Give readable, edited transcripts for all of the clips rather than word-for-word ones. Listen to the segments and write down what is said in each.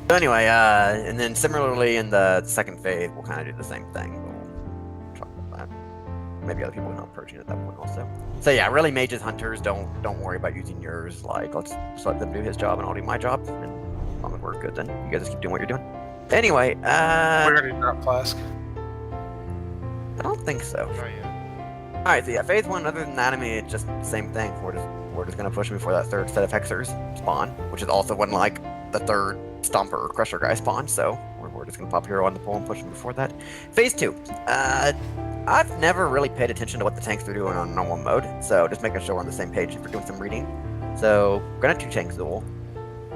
So anyway, and then similarly in the second phase, we'll kind of do the same thing. We'll talk about that. Maybe other people can help purging at that point also. So yeah, really, mages, hunters, don't worry about using yours. Like, let's just let them do his job and I'll do my job. And as long as we're good, then you guys just keep doing what you're doing. Anyway, We already dropped flask. I don't think so. Oh yeah. All right, so yeah, phase one. Other than that, I mean, it's just the same thing. We're just gonna push before that third set of hexers spawn, which is also when like the third stomper or crusher guy spawns. So we're just gonna pop hero on the pole and push him before that. Phase two. I've never really paid attention to what the tanks are doing on normal mode, so just making sure we're on the same page if we're doing some reading. So we're gonna do tanks duel.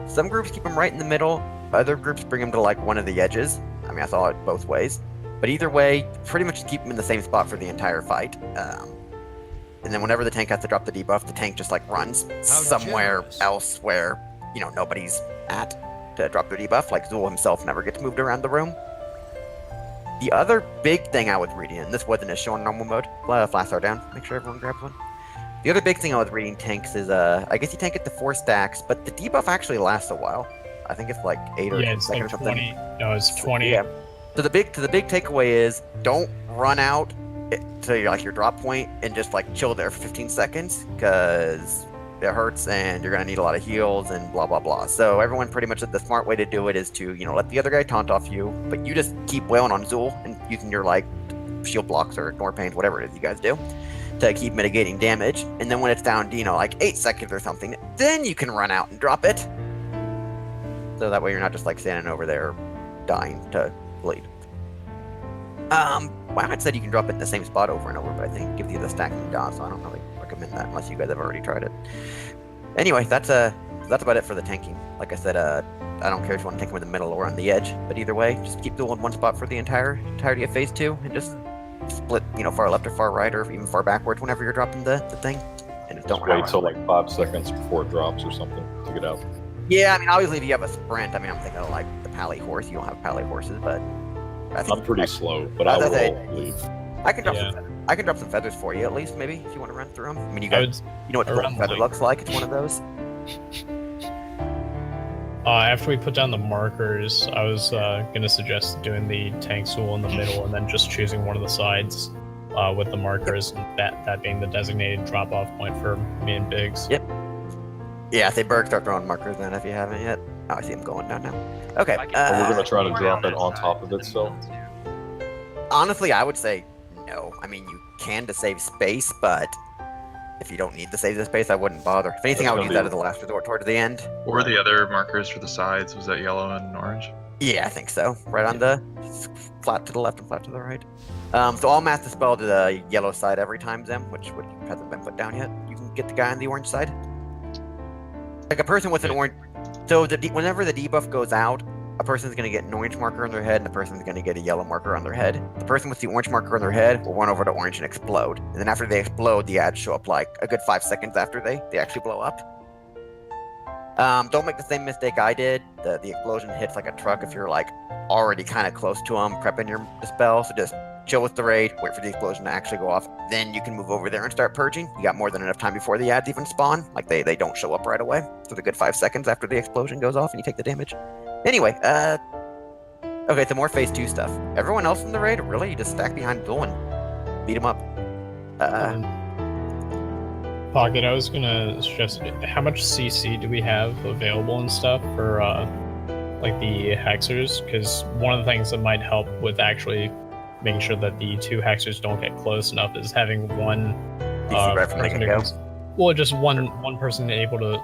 Some groups keep them right in the middle. Other groups bring them to like one of the edges. I mean, I saw it both ways. But either way, pretty much keep them in the same spot for the entire fight. And then whenever the tank has to drop the debuff, the tank just like runs somewhere else where, you know, nobody's at to drop their debuff. Like Zool himself never gets moved around the room. The other big thing I was reading, and this wasn't a show on normal mode, flash are down, make sure everyone grabs one. The other big thing I was reading tanks is, I guess you tank it to 4 stacks, but the debuff actually lasts a while. I think it's like 8 or 10 seconds or something. 20. No, it's 20. Yeah. So the big takeaway is don't run out to your drop point and just like chill there for 15 seconds because it hurts and you're gonna need a lot of heals and blah blah blah. So everyone pretty much the smart way to do it is to let the other guy taunt off you, but you just keep wailing on Zool and using your like shield blocks or ignore pains, whatever it is you guys do, to keep mitigating damage. And then when it's down to like 8 seconds or something, then you can run out and drop it. So that way you're not just like standing over there dying to bleed. Wyatt said you can drop it in the same spot over and over, but I think it gives you the stacking dodge, so I don't really recommend that unless you guys have already tried it. Anyway, that's about it for the tanking. Like I said, I don't care if you want to tank them in the middle or on the edge, but either way, just keep doing one spot for the entirety of phase 2, and just split, far left or far right, or even far backwards whenever you're dropping the thing. And just don't wait till like 5 seconds before it drops or something to get out. Yeah, I mean, obviously if you have a sprint, I mean, I'm thinking of like the pally horse. You don't have pally horses, but I'm pretty slow, but I will leave. I can drop some feathers for you at least, maybe if you want to run through them. I mean, you know what the golden feather looks like. It's one of those. After we put down the markers, I was gonna suggest doing the tank duel in the middle and then just choosing one of the sides with the markers, and that being the designated drop-off point for me and Biggs. Yep. Yeah, say Berg, start throwing markers then if you haven't yet. Oh, I see him going down now. Okay. We're gonna try to drop it on top of it still. Honestly, I would say no. I mean, you can to save space, but if you don't need to save the space, I wouldn't bother. If anything, I would use that as a last resort towards the end. What were the other markers for the sides? Was that yellow and orange? Yeah, I think so. Right on the flat to the left and flat to the right. So all mass dispel to the yellow side every time, Zem, which hasn't been put down yet. You can get the guy on the orange side. Like a person with an orange. So whenever the debuff goes out, a person's going to get an orange marker on their head, and a person's going to get a yellow marker on their head. The person with the orange marker on their head will run over to orange and explode. And then after they explode, the ads show up like a good 5 seconds after they actually blow up. Don't make the same mistake I did. The explosion hits like a truck if you're like already kind of close to them, prepping your dispel. So just chill with the raid, wait for the explosion to actually go off. Then you can move over there and start purging. You got more than enough time before the ads even spawn. Like they don't show up right away. So the good 5 seconds after the explosion goes off and you take the damage. Anyway, okay, so more phase 2 stuff. Everyone else in the raid, really, you just stack behind Bull and beat him up. Pocket, I was gonna suggest, how much CC do we have available and stuff for like the hexers? Because one of the things that might help with actually making sure that the 2 hexers don't get close enough is having one just one person able to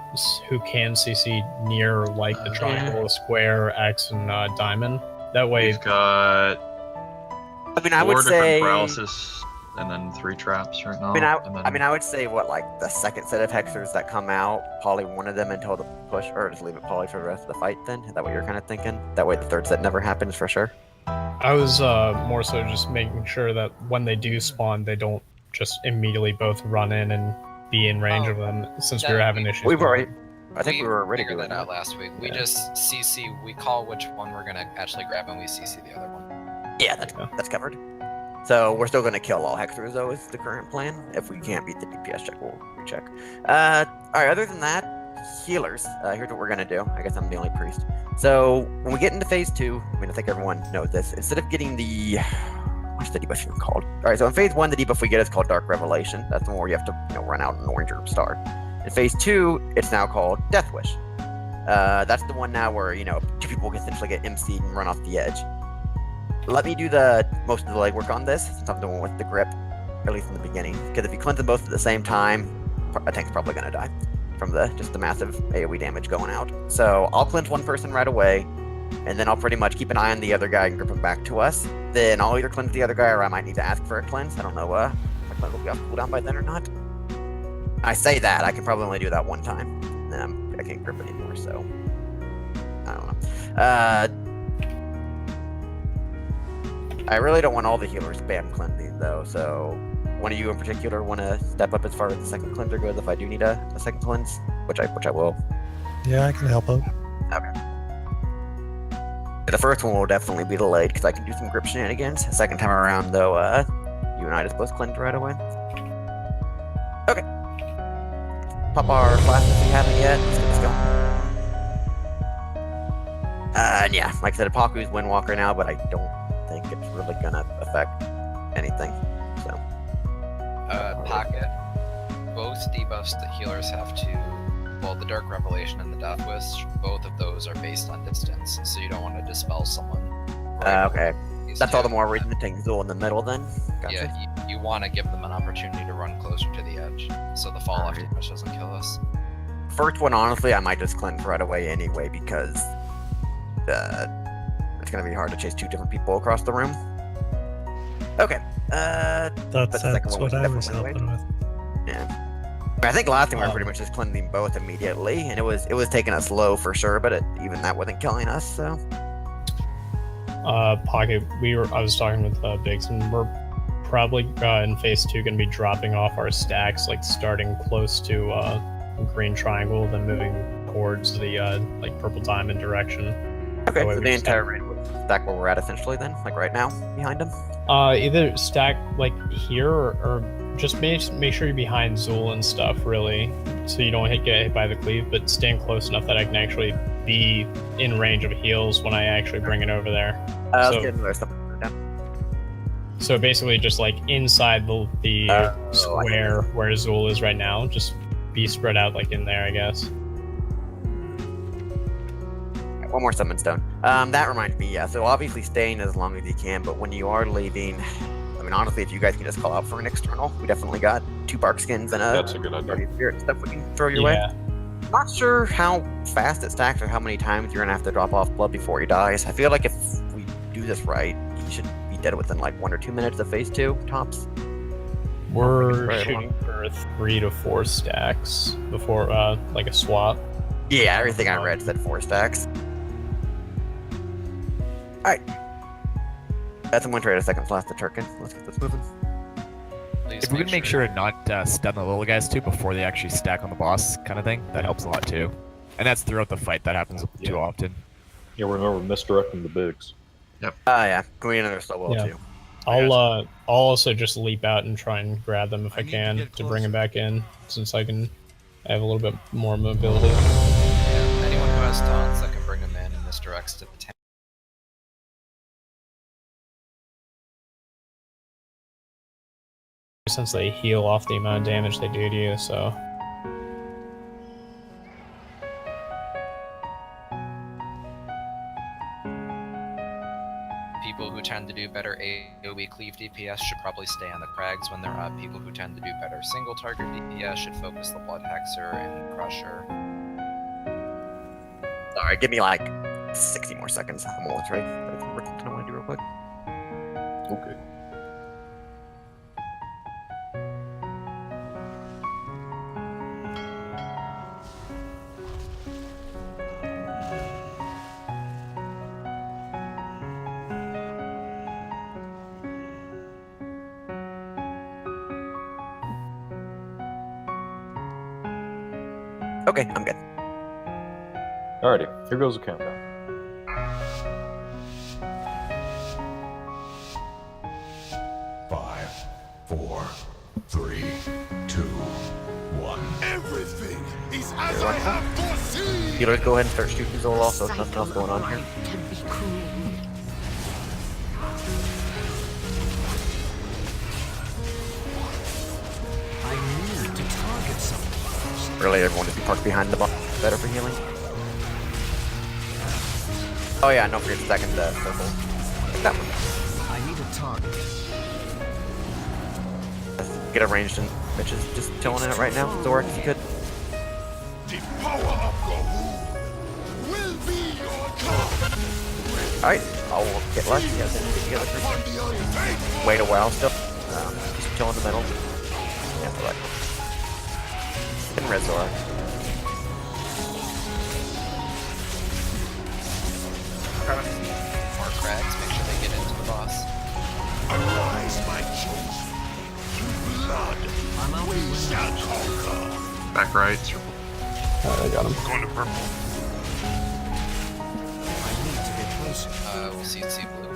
who can CC near like the triangle, square, X, and diamond. That way, we've got. I mean, I would say paralysis and then 3 traps right now. I would say what, like the second set of hexers that come out, poly one of them until the push, or just leave it poly for the rest of the fight. Then is that what you're kind of thinking? That way, the third set never happens for sure. I was more so just making sure that when they do spawn, they don't just immediately both run in and be in range of them, since we were having issues. We were already figured that out last week. We just CC, we call which one we're gonna actually grab, and we CC the other one. Yeah, that's covered. So we're still gonna kill all hexers though, is the current plan. If we can't beat the DPS check, we'll recheck. Alright, other than that, healers, here's what we're gonna do. I guess I'm the only priest. So when we get into phase 2, I mean, I think everyone knows this. Instead of getting the what's the debuff even called? All right, so in phase 1, the debuff we get is called Dark Revelation. That's the one where you have to run out an orange orb star. In phase 2, it's now called Death Wish. That's the one now where 2 people can essentially get MC'd and run off the edge. Let me do most of the legwork on this, since I'm the one with the grip, at least in the beginning. Because if you cleanse them both at the same time, a tank's probably gonna die from just the massive AoE damage going out. So I'll cleanse one person right away, and then I'll pretty much keep an eye on the other guy and grip him back to us. Then I'll either cleanse the other guy, or I might need to ask for a cleanse. I don't know if my cleanse will be off cooldown by then or not. I say that, I can probably only do that one time. Then I can't grip anymore, so I don't know. I really don't want all the healers spam cleansing though, so one of you in particular want to step up as far as the second cleanser goes if I do need a second cleanse, which I will. Yeah, I can help out. Okay. The first one will definitely be delayed because I can do some grip shenanigans. The second time around though, you and I just both cleanse right away. Okay. Pop our flashes if we haven't yet. Let's get this going. And yeah, like I said, Apaku's Windwalker now, but I don't think it's really gonna affect anything. So. Pocket. Both debuffs that healers have to. Well, the Dark Revelation and the Death Wish, both of those are based on distance, so you don't want to dispel someone. Okay. That's all the more reason to take Zul in the middle then? Gotcha. Yeah, you want to give them an opportunity to run closer to the edge, so the fall off damage doesn't kill us. First one, honestly, I might just cleanse right away anyway, because it's going to be hard to chase 2 different people across the room. Okay. That's what I was helping with. Yeah. I think last time we were pretty much just cleansing both immediately, and it was taking us low for sure, but even that wasn't killing us, so. Pocket, I was talking with Biggs, and we're probably in phase 2 going to be dropping off our stacks, like starting close to green triangle, then moving towards the like purple diamond direction. Okay, so the entire raid would stack where we're at essentially then, like right now, behind him? Either stack like here or just make sure you're behind Zul and stuff, really, so you don't get hit by the cleave, but stand close enough that I can actually be in range of heals when I actually bring it over there. So basically just like inside the square where Zul is right now, just be spread out like in there, I guess. One more summon stone. That reminds me, yeah, so obviously staying as long as you can, but when you are leaving, I mean, honestly, if you guys can just call out for an external, we definitely got 2 bark skins and That's a good idea. Spirit stuff we can throw your way. Not sure how fast it stacks or how many times you're gonna have to drop off blood before he dies. I feel like if we do this right, he should be dead within like 1 or 2 minutes of phase 2 tops. We're shooting for 3 to 4 stacks before like a swap. Yeah, everything I read said 4 stacks. Alright. That's someone trade a second flash to Turkin. Let's get this moving. If we can make sure to not stun the little guys too before they actually stack on the boss kind of thing, that helps a lot too. And that's throughout the fight, that happens too often. Yeah, remember misdirecting the bigs. Yeah. Can we another slow wall too? I'll also just leap out and try and grab them if I can to bring them back in, since I can have a little bit more mobility. Yeah, anyone who has taunts that can bring them in and misdirects to the tank. Since they heal off the amount of damage they do to you, so. People who tend to do better AoE cleave DPS should probably stay on the crags when they're up. People who tend to do better single target DPS should focus the Blood Hexer and Crusher. Alright, give me like 60 more seconds. I'm almost ready. That's something I want to do real quick. Okay. Okay, I'm good. Alrighty, here goes the countdown. 5, 4, 3, 2, 1. Everything is Healers, go ahead and start shooting Zol also. There's nothing else going on here. Really, everyone just be parked behind the box. Better for healing. Oh yeah, don't forget the second circle. Like that one. I need a target. Get a ranged and Mitch is just chilling in it right now. Zorak, if you could. The power of Gohu will be your god. Alright, I'll get lucky. You guys get together for wait a while still. Just chill in the middle. Yeah, for right. And red Zorak. More cracks, make sure they get into the boss. Arise, my chosen. Through blood, we shall conquer. Back right, circle. I got him. Going to purple. I need to get closer. We'll see blue.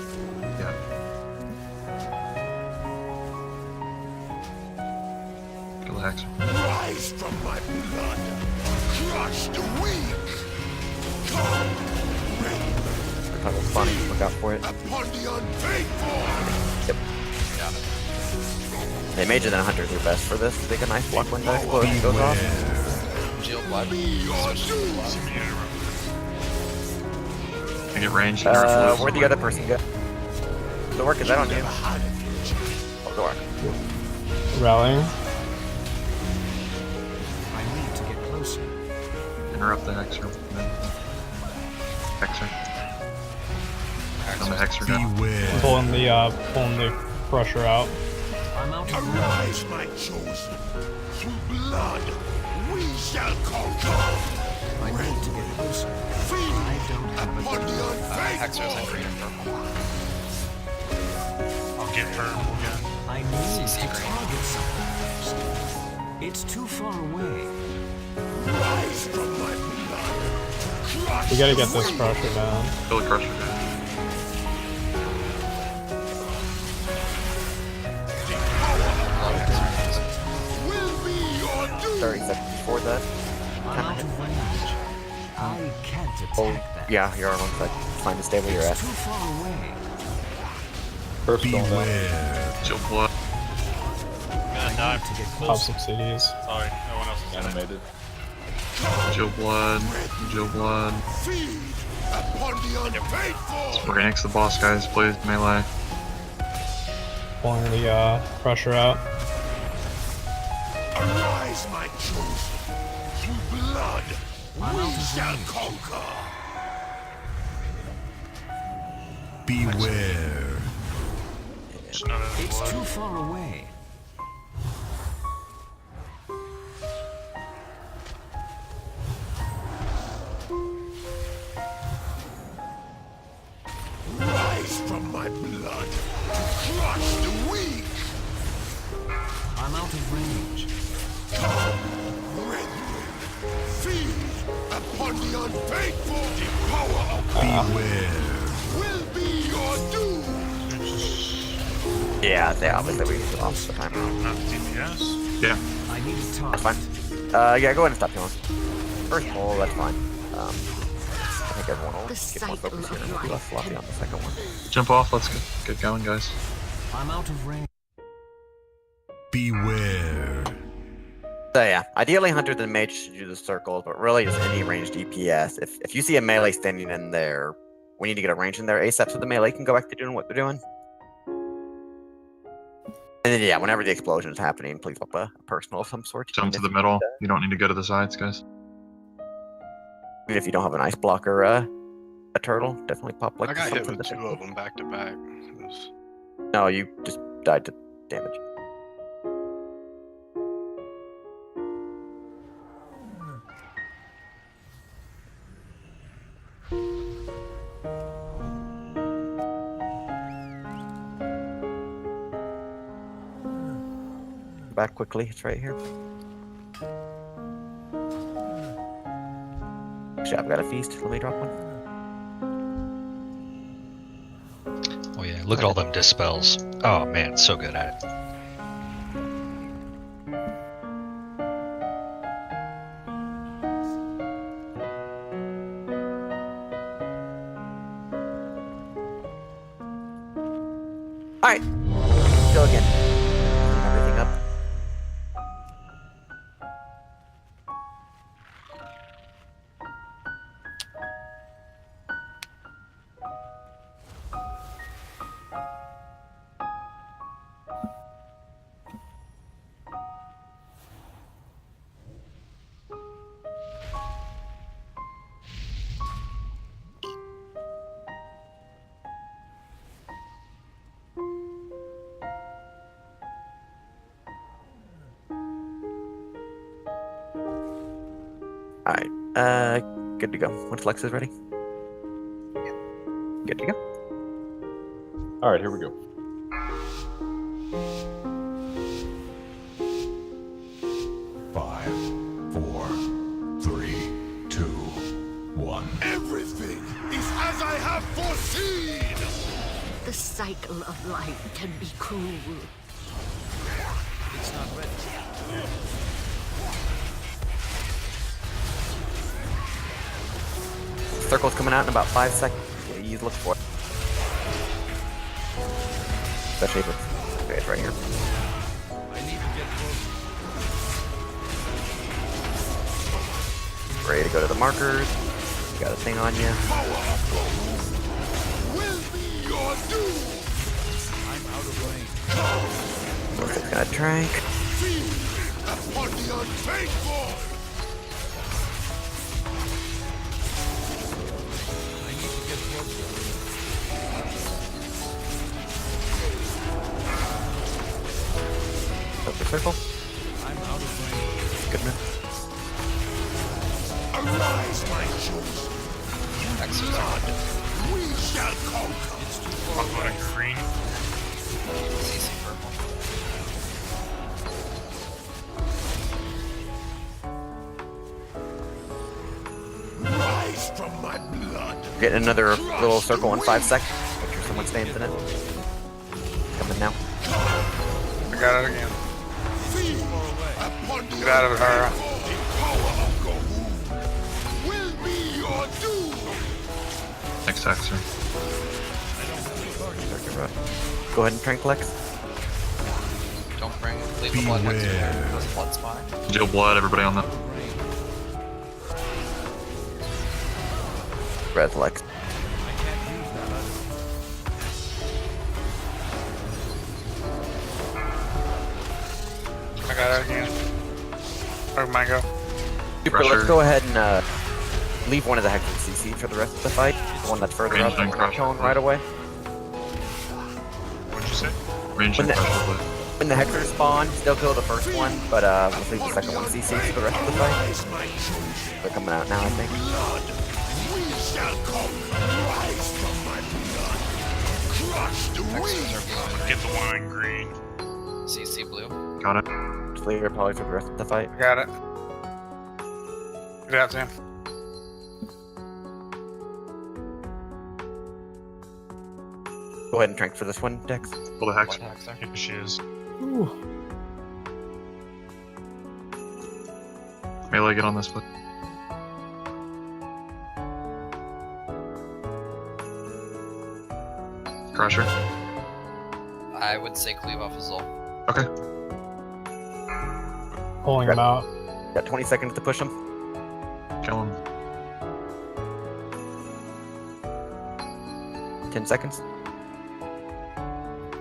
Yeah. Kill the Hexer. Rise from my blood. Crush the weak. Come, reign That was funny. Look out for it. upon the unfaithful. Yep. Got it. They major than 100 is your best for this. They get a nice block when that explosion goes off. Jill blood. Be your doom. Can get ranged. Where'd the other person go? Zorak, is that on you? Never had it. Oh, Zorak. Rallying. I need to get closer. Interrupt the Hexer. Hexer. On the Hexer now. Beware. Pulling the crusher out. I'm out of range. Arise, my chosen. Through blood, we shall conquer. I need to get closer. Feed I don't have a upon the Hexer's in unfaithful. green and purple. I'll get purple again. I need CC to green. target something first. It's too far away. Rise from my blood. Crush We gotta the get this weak. crusher down. Kill the Crusher guy. Will be your doom. 30 seconds before that. I'm out of range. I can't attack Oh, that. yeah, you're on one side. Find to stay where you're It's at. too far away. First going down. Jill blood. I need to get Pop closer. some CDs. Sorry, no one else is in it. Animated. Jill blood. Jill blood. Feed upon the unfaithful. We're next to the boss, guys. Play melee. Pulling the crusher out. Arise, my chosen. Through blood, I'm we out of shall range. conquer. Beware. It's too far away. Rise from my blood to crush the weak. I'm out of range. Brethren, feed upon the unfaithful. The power of beware will be your doom. Yeah, they obviously we lost the time. Not DPS. Yeah. I need a That's target. fine. Yeah, go ahead and stop healing. First pull, that's fine. I think everyone will get more focus here and we'll be less sloppy on the second one. Jump off. Let's get going, guys. I'm out of range. Beware. So yeah, ideally Hunter than Mage should do the circles, but really just any ranged DPS. If you see a melee standing in there, we need to get a range in there ASAP so the melee can go back to doing what they're doing. And then yeah, whenever the explosion is happening, please pop a personal of some sort. Jump to the middle. You don't need to go to the sides, guys. Even if you don't have an ice block or a turtle, definitely pop like I got hit something with to two of them back to back. It was- No, you just died to damage. Back quickly, it's right here. Actually, I've got a feast. Let me drop one. Oh yeah, look at all them dispels. Oh man, so good at it. Alright. Go again. Clean everything up. Alright, good to go. When Flex is ready. Good to go. All right, here we go. Five, four, three, two, one. Everything is as I have foreseen! The cycle of life can be cruel. It's not ready. Circle's coming out in about 5 seconds. Yeah, you look for it. Especially if it's, okay, it's right here. I need to get close. Ready to go to the markers. You got a thing on you. Will be your doom! I'm out of range. Looks like it's gonna trank. Feed upon the unfaithful! I need to get closer. Up the circle. I'm out of range. Good move. Arise, my chosen! Hexers are We shall conquer! It's too far. I'm voting green. CC purple. Rise from my blood! Getting another little circle in 5 seconds. Make sure someone stands in it. Coming now. I got it again. Feed upon the Get out of it, Hara. power of Gohu will be your doom! Next Hexer. Go ahead and trank Flex. Don't bring. Leave the blood hexer there. There's a blood spot. Deal blood, everybody on that. Red Flex. I got it again. Where am I go? Super, Crusher. let's go ahead and leave one of the hexers CC for the rest of the fight. The one that's further Range up, and we're not Crusher. killing right away. What'd you say? Range When and the- pressure play. When the hexers spawn, still kill the first one, but let's leave the second one CC for the rest of the fight. Rise, my chosen! They're coming out now, I think. Blood! We shall conquer! Rise from my blood! Crush the Hexers weak! are blue. Get the one in green. CC blue. Got it. Just leave it probably for the rest of the fight. I got it. Get out, Sam. Go ahead and trank for this one, Dex. Pull the Hex. Blood hexer. Here she is. Melee, get on this foot. Crusher. I would say cleave off Azul. Okay. Pulling him out. Got 20 seconds to push him. Kill him. 10 seconds.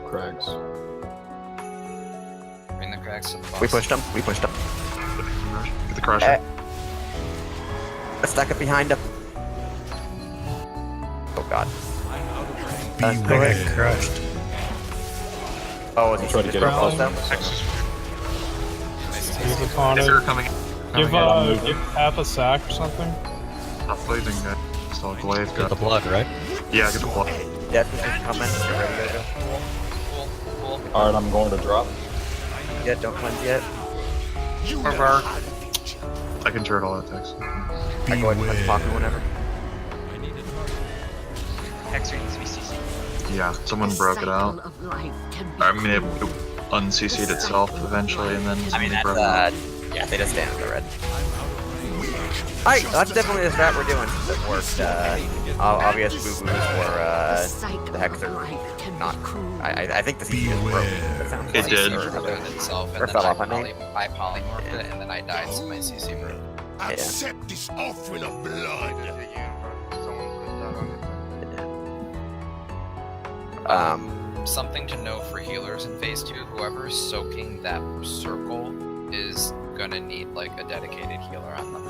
Crags. Bring the cracks to the boss. We pushed him. We pushed him. Get the Crusher. Let's stack up behind him. Oh god. I got crushed. Oh, is he Try to just get it close close. them? Hexers. He's upon it. Hexer coming in. Give half a sack or something. Not blazing guy. Still glaive Get the got. blood, right? Yeah, get the blood. Yeah, just coming. Get ready to go. Cool. Cool. All right, I'm going to drop. Yeah, don't cleanse yet. Over. I can turret all that text. I go ahead and punch Poppy whenever. Hexer needs to be CC. Yeah, someone broke it out. Of life can be I mean, it cruel. un-CC'd itself eventually, and then I mean, somebody that's, broke it out. yeah, they just stand in the red. Weak! Alright, that's definitely the strat we're doing that worked. Obvious boo-boos for the Hexer. Not. I think the CC just broke. That sounds It like, did. Itself, or and fell then off, I mean. I polymorphed it, and then I died, so my CC broke. Accept this offering of blood. Something to know for healers in phase 2, whoever's soaking that circle is gonna need like a dedicated healer on them.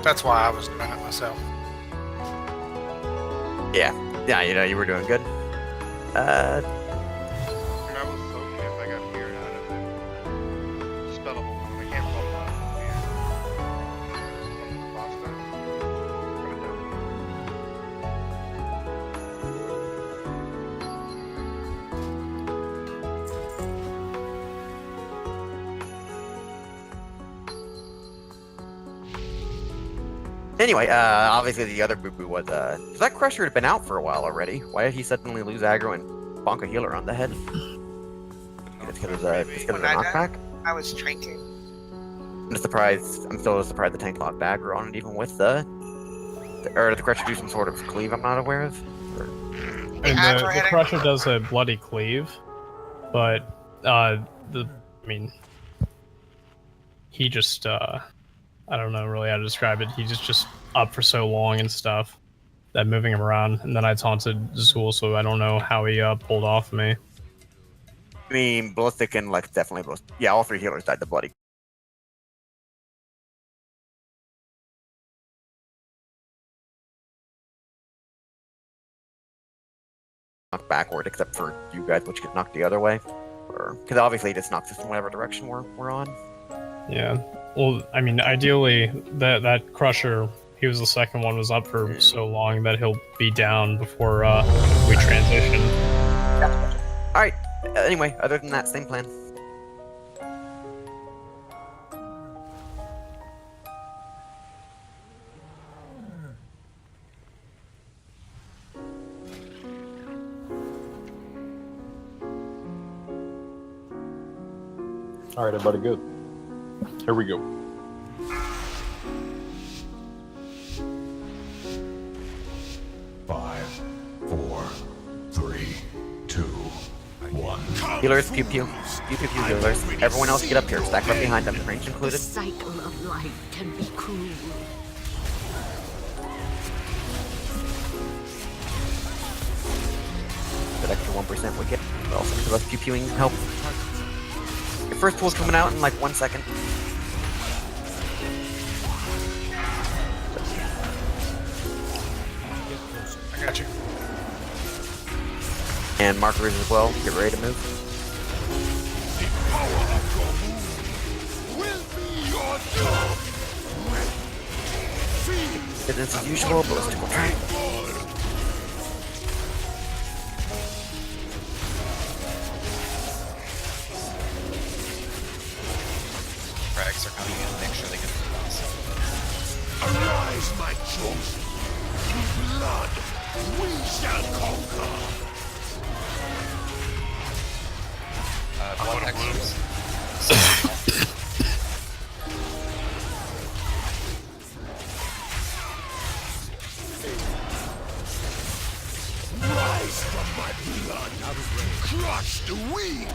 That's why I was doing it myself. Yeah, you were doing good. I was soaking if I got feared out of it. Spellable. I can't fall out of fear. Anyway, obviously the other boo-boo was, that Crusher had been out for a while already. Why did he suddenly lose aggro and bonk a healer on the head? It's because of the knockback? I was drinking. I'm still surprised the tank locked aggro on it, even with or did the Crusher do some sort of cleave I'm not aware of? And the Crusher does a bloody cleave, but, he just, I don't know really how to describe it. He's just up for so long and stuff that moving him around. And then I taunted Zool, so I don't know how he pulled off me. I mean, Ballistic and like definitely both. Yeah, all three healers died the bloody. Knocked backward, except for you guys, which get knocked the other way, or because obviously it just knocks us in whatever direction we're on. Yeah. Well, I mean, ideally, that Crusher, he was the second one, was up for so long that he'll be down before we transition. Alright, anyway, other than that, same plan. Alright, everybody good. Here we go. Five, 4, 3, 2, 1. Healers, pew pew. Pew pew pew healers. Everyone else get up here, stack up behind them, range The included. cycle of life can be cruel. That extra 1% we get. But also because us pew pewing help. Your first pool's coming out in like 1 second. I got you. And markers as well. Get ready to move. The power of your move will be your job. Business as usual, ballistical track. Frags are coming in, make sure they get to the boss. Arise, my chosen. Through blood, we shall conquer. Blood Hexers. Rise from my blood. Crush the weak.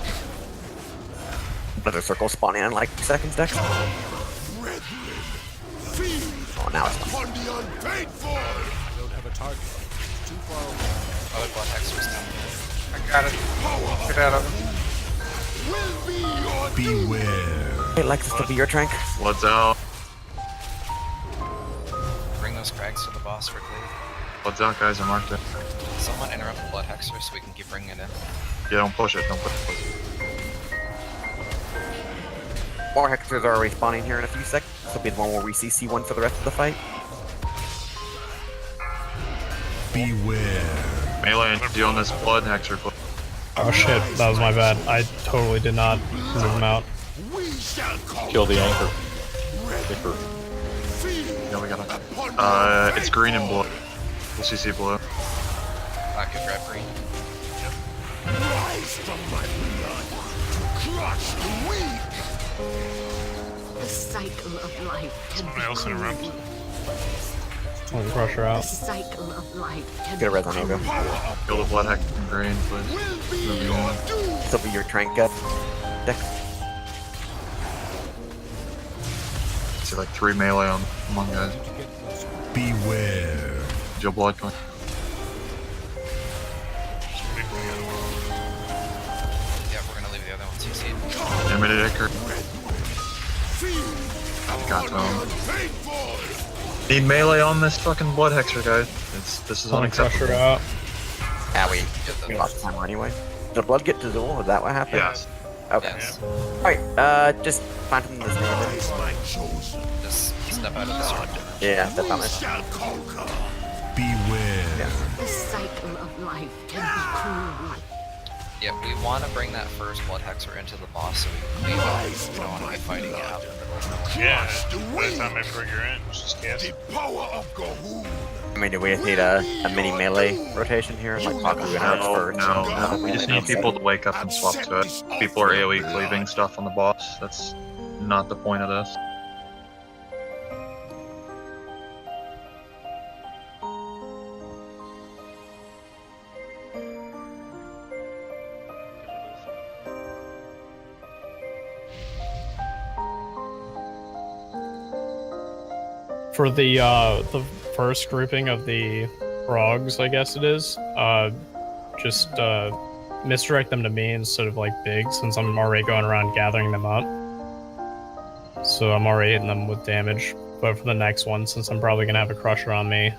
Another circle spawning in like 2 seconds, Dex. Brethren, feed Oh, now it's done. upon the unfaithful. I don't have a target. It's too far away. Other Blood Hexers coming in. I got it. Get out of it. Will be your Beware. Hey, Lexus, to be your trank. Blood's out. Bring those Frags to the boss quickly. Blood's out, guys. I marked it. Someone interrupt the Blood Hexer so we can keep bringing it in. Yeah, don't push it. Don't push it. More Hexers are respawning here in a few seconds. This will be the one where we CC one for the rest of the fight. Beware. Melee dealing this blood hexer. Oh shit, that was my bad. I totally did not move him out. we shall conquer. Kill the anchor. Anchor. Yeah, we got it. It's green and blue. We'll CC blue. I could grab green. Rise from my blood to crush the weak. The cycle of life can Someone be else cruel. interrupt. I'll crush her The out. cycle of life can Get a be res on Ego. Kill the blood hex and green, please. Moving on. This will be your trinket. Dex. See like 3 melee on one guys. Beware. Joe blood going. Yeah, we're gonna leave the other one CC'd. Animated Icar. Got him. Need melee on this fucking blood hexer, guys. This is I'll crush her unacceptable. out. Ah, we lost time anyway. Did the blood get to Zool? Is that what happened? Yes. Okay. Yes. Alright, just find something to stand in. Just step out of the circle. Yeah, that's on it. Beware. The cycle of life can be cruel. Yeah, we want to bring that first blood hexer into the boss so we can leave it. We don't want to be fighting it out in the middle of nowhere. Yeah, by the time I bring her in, just cast The it. power of Gahul. I mean, do we just need a mini melee rotation here? Like Paku and Arch No, first? no, we just need people to wake up and swap to it. People are AoE cleaving stuff on the boss. That's not the point of this. For the first grouping of the frogs, I guess it is, just misdirect them to me instead of like big, since I'm already going around gathering them up. So I'm already hitting them with damage. But for the next one, since I'm probably gonna have a crusher on me,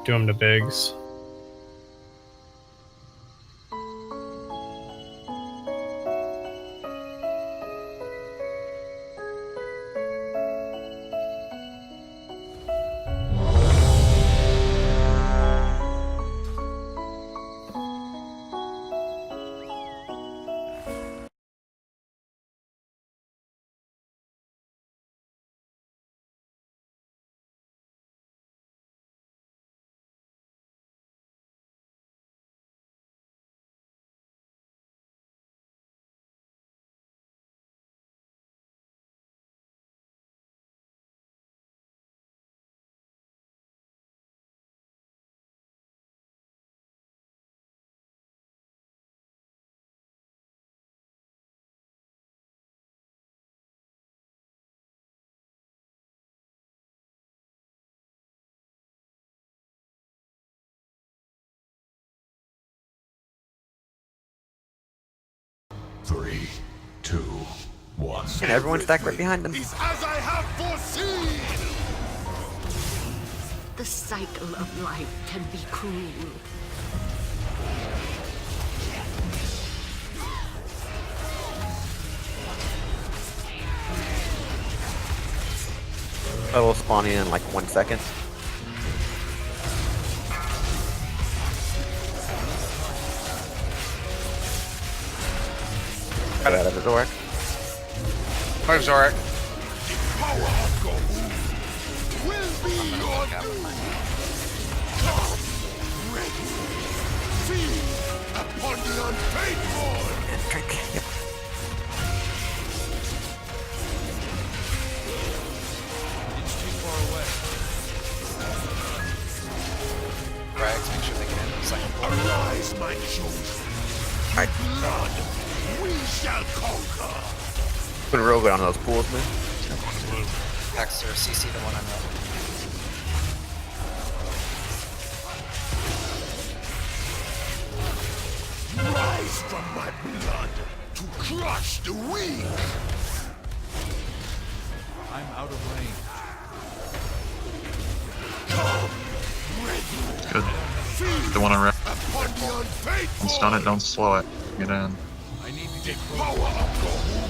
do them to bigs. Three, two, one. And everyone stack right behind them. Is as I have foreseen. The cycle of life can be cruel. I will spawn in like 1 second. Got out of the door. Five Zorak. Power of Gahul will be your doom. Come, ready. Feed upon the unfaithful. And drink. Yep. It's too far away. Rags, make sure they get in the second floor. Arise, my chosen. Alright. Blood, we shall conquer. Put a real good on those pools, man. Hexer, CC the one on Rise from my blood to crush the weak. I'm out of range. Come, ready. Good. Feed The one on red. upon the unfaithful. Don't stun it, don't slow it. Get in. I need to The get power of Gahul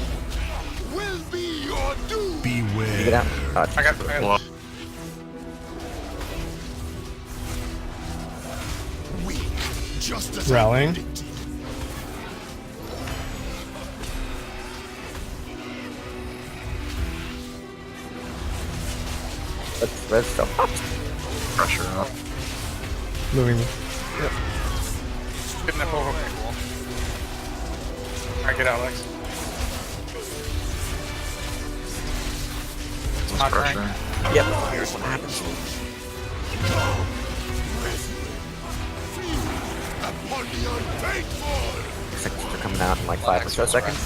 will be your doom. You Beware. get out. I got Blow. Weak, just as I Rallying. predicted. Let's res stuff. Pressure up. Moving. getting that over. Alright, get out, Lex. Let's Hot pressure. rank. Yep, here's what happens. Upon the unfaithful! Seconds are coming out in like 5 or so seconds.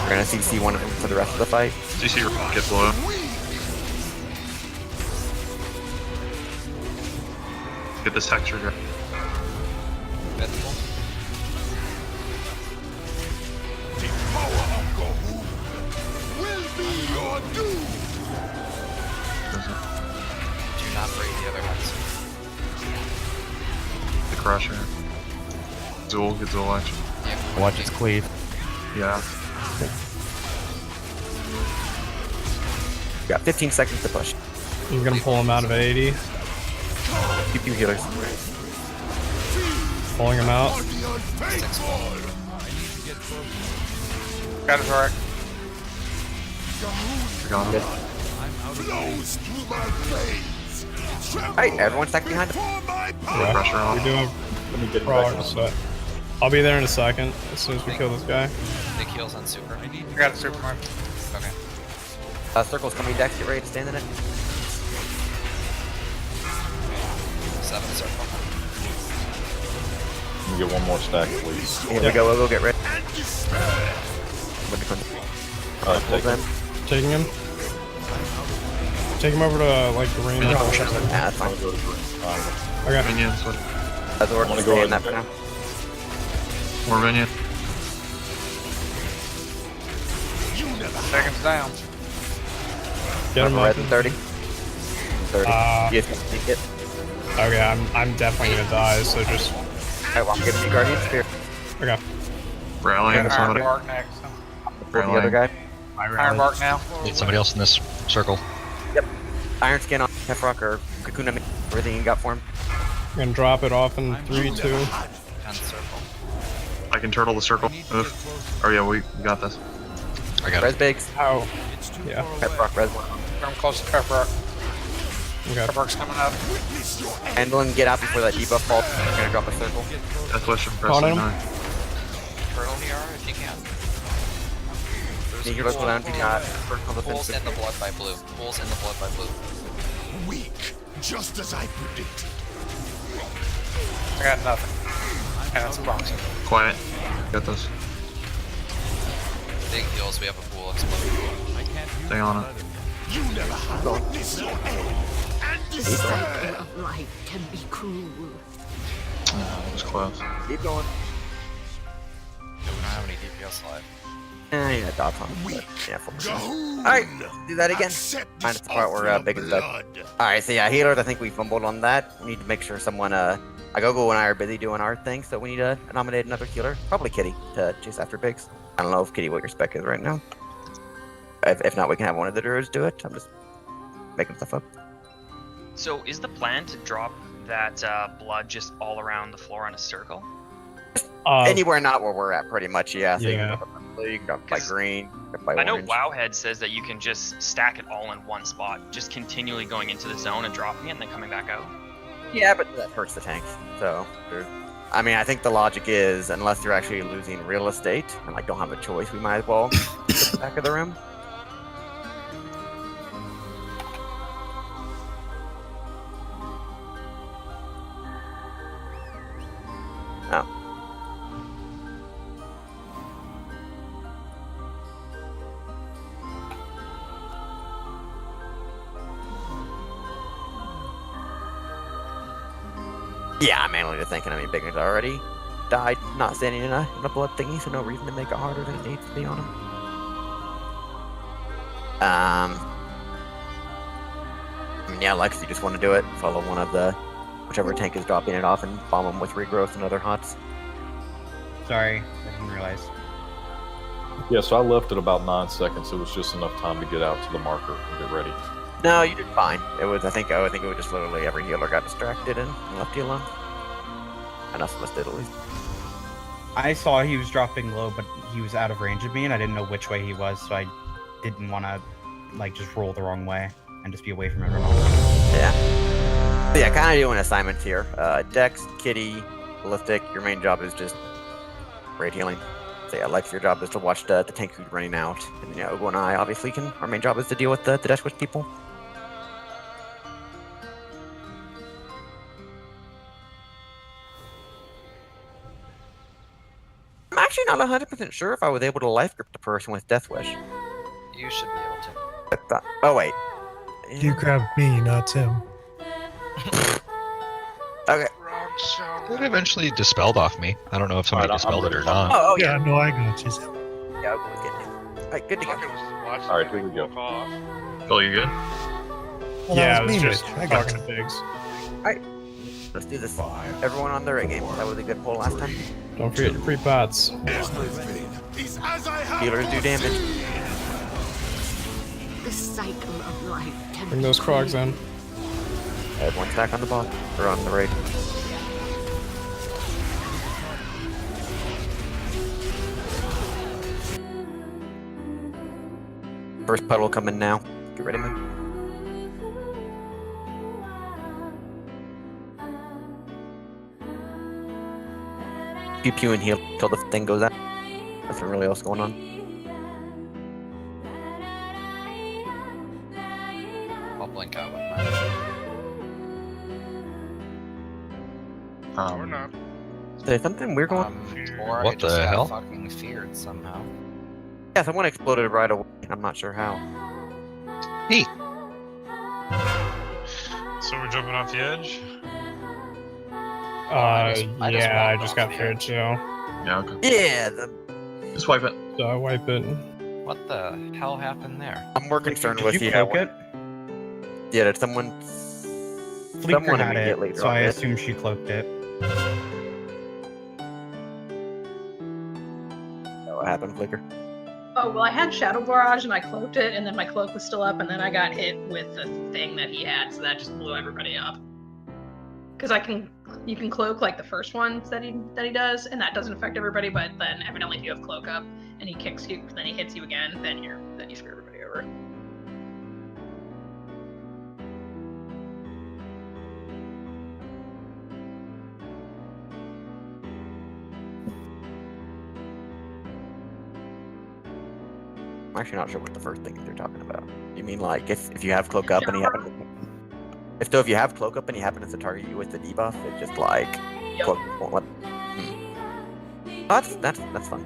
We're gonna CC one of them for the rest of the fight. CC your get below. Get this Hexer here. The power of Gohu will be your doom! Do not break the other hex. The Crusher. Zool, get Zool action. Yeah. Watch its cleave. Yeah. Got 15 seconds to push. I'm gonna pull him out of 80. Keep your healers. Pulling him out. Got it, alright. Got him. Flows through my veins! Alright, everyone stack behind him. Yeah, Pressure on. we're doing Let me get back progress, on. but I'll be there in a second as soon as we kill this guy. Big heals on super. I got a Superman. Okay. Circle's coming, Dex. Get ready to stand in it. 7 circle. Let me get one more stack at least. Here we go, we'll go get ready. Alright, Pull take them. it. Taking him. Take him over to like the ring. Yeah, that's fine. I'll go to green. Okay. Minions, what? That's the work. I'm gonna Stay go in that for now. More minion. Seconds down. Get him Red up. and 30. 30. Yes, you can sneak it. Okay, I'm definitely gonna die, so just Alright, well, I'm giving you Guardian Spear. okay. Rallying Got somebody. Iron Bark next. For the other guy. Iron Bark now. Need somebody else in this circle. Iron Skin on Hefrock or Kakuna, everything you got for him. I'm gonna drop it off in 3, 2. 10 circle. I can turtle the circle. Move. Oh yeah, we got this. I got Res it. Bigs. Ow. Yeah. Hefrock, Res 1. I'm close to Pepper. Okay. Pepper's coming up. Handling, get out before that debuff falls. We're gonna drop a circle. Death Wish and press Caught him. 9. Turtle here if you can. Sneak your local down if you got. First on the Pools fence. in the blood by blue. Pools in the blood by blue. Weak, just as I predicted. I got nothing. And it's boxing. Quiet. Get this. Big heals, we have a pool exploding. Stay on it. You never have witnessed your end and despair. Of life can be cruel. Oh, it was close. Keep going. We don't have any DPS live. Yeah, dots on him. But yeah, 4%. Gahoon! Alright, do that again. Accept Minus this the part where offering of Big is dead. blood. Alright, so yeah, healers, I think we fumbled on that. We need to make sure someone, Agogo and I are busy doing our thing, so we need to nominate another healer. Probably Kitty to chase after Biggs. I don't know if Kitty what your spec is right now. If not, we can have one of the druids do it. I'm just making stuff up. So is the plan to drop that blood just all around the floor in a circle? Anywhere not where we're at, pretty much, yeah. So Yeah. you can drop by green, by I know orange. Wowhead says that you can just stack it all in one spot, just continually going into the zone and dropping it and then coming back out. Yeah, but that hurts the tanks. So, I mean, I think the logic is, unless you're actually losing real estate and like don't have a choice, we might as well get the back of the room. Oh. Yeah, I'm mainly just thinking, I mean, Bigger's already died not standing in a blood thingy, so no reason to make it harder than it needs to be on him. I mean, yeah, Lex, you just want to do it. Follow one of the, whichever tank is dropping it off and bomb them with regrowth and other hots. Sorry, I didn't realize. Yeah, so I left at about 9 seconds. It was just enough time to get out to the marker and get ready. No, you did fine. It was, I think it was just literally every healer got distracted and left you alone. Enough of us did at least. I saw he was dropping low, but he was out of range of me, and I didn't know which way he was, so I didn't want to, like, just roll the wrong way and just be away from everyone. Yeah. So yeah, kind of doing assignments here. Dex, Kitty, Ballistic, your main job is just raid healing. So yeah, like your job is to watch the tank food running out, and Ogo and I obviously can. Our main job is to deal with the Death Wish people. I'm actually not 100% sure if I was able to life grip the person with Death Wish. You should be able to. Oh wait. You grabbed me, not him. Okay. It eventually dispelled off me. I don't know if somebody dispelled it or not. Oh yeah. No, I got you. Yeah, Ogo was getting it. Alright, good to go. Alright, here we go. Phil, you good? Well, Yeah, I that was was me, just Rich. I got talking you. to pigs. Alright. Let's do this. Everyone on the right game. That was a good pull last time. Don't forget your free pots. Healers do damage. The cycle of life can Bring those crogs in. Everyone's back on the bot. Or on the raid. First puddle coming now. Get ready, man. Pew pew and heal till the thing goes out. Nothing really else going on. I'll blink out with mine. Or not. There's something weird going on. Or I What just the got hell? fucking feared somehow. Yeah, someone exploded right away. I'm not sure how. Hey. So we're jumping off the edge? Yeah, I just got feared too. Yeah, okay. Yeah, Just wipe it. So I wipe it. What the hell happened there? I'm more concerned Did with you you. cloak it? Yeah, did someone Fleeker had immediately it, so I dropped it. assume she cloaked it. What happened, Flicker? Oh, well, I had Shadow Barrage and I cloaked it, and then my cloak was still up, and then I got hit with the thing that he had, so that just blew everybody up. Because you can cloak like the first one that he does, and that doesn't affect everybody, but then evidently if you have cloak up and he kicks you, then he hits you again, then you screw everybody over. I'm actually not sure what the first thing you're talking about. You mean like if you have cloak up and you happen if you have cloak up and he happens to target you with the debuff, it just like cloak won't let. That's fun.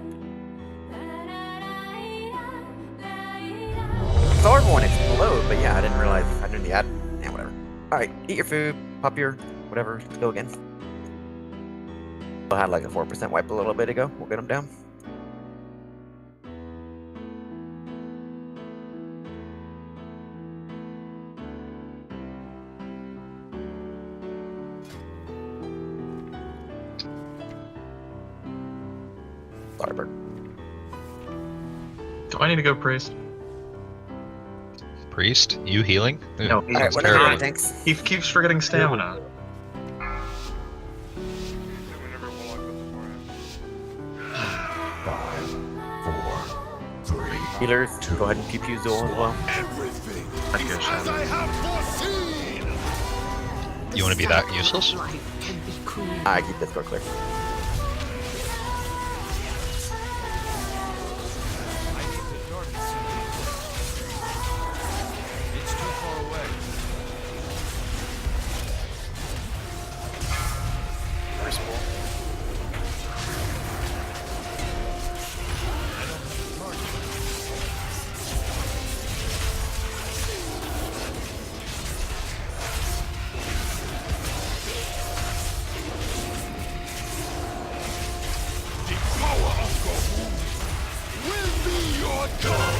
I saw everyone explode, but yeah, I didn't realize I knew the ad. Yeah, whatever. All right, eat your food, pop your whatever. Let's go again. I had like a 4% wipe a little bit ago. We'll get them down. Sorry, Bert. Do I need to go priest? Priest? You healing? No, That's he's terrible. He keeps forgetting stamina. Healers, go ahead and pew pew Zool as well. That's good, Shadow. You want to be that useless? I keep this door clear. It's too far away. First ball. The power of Gohu will be your dawn.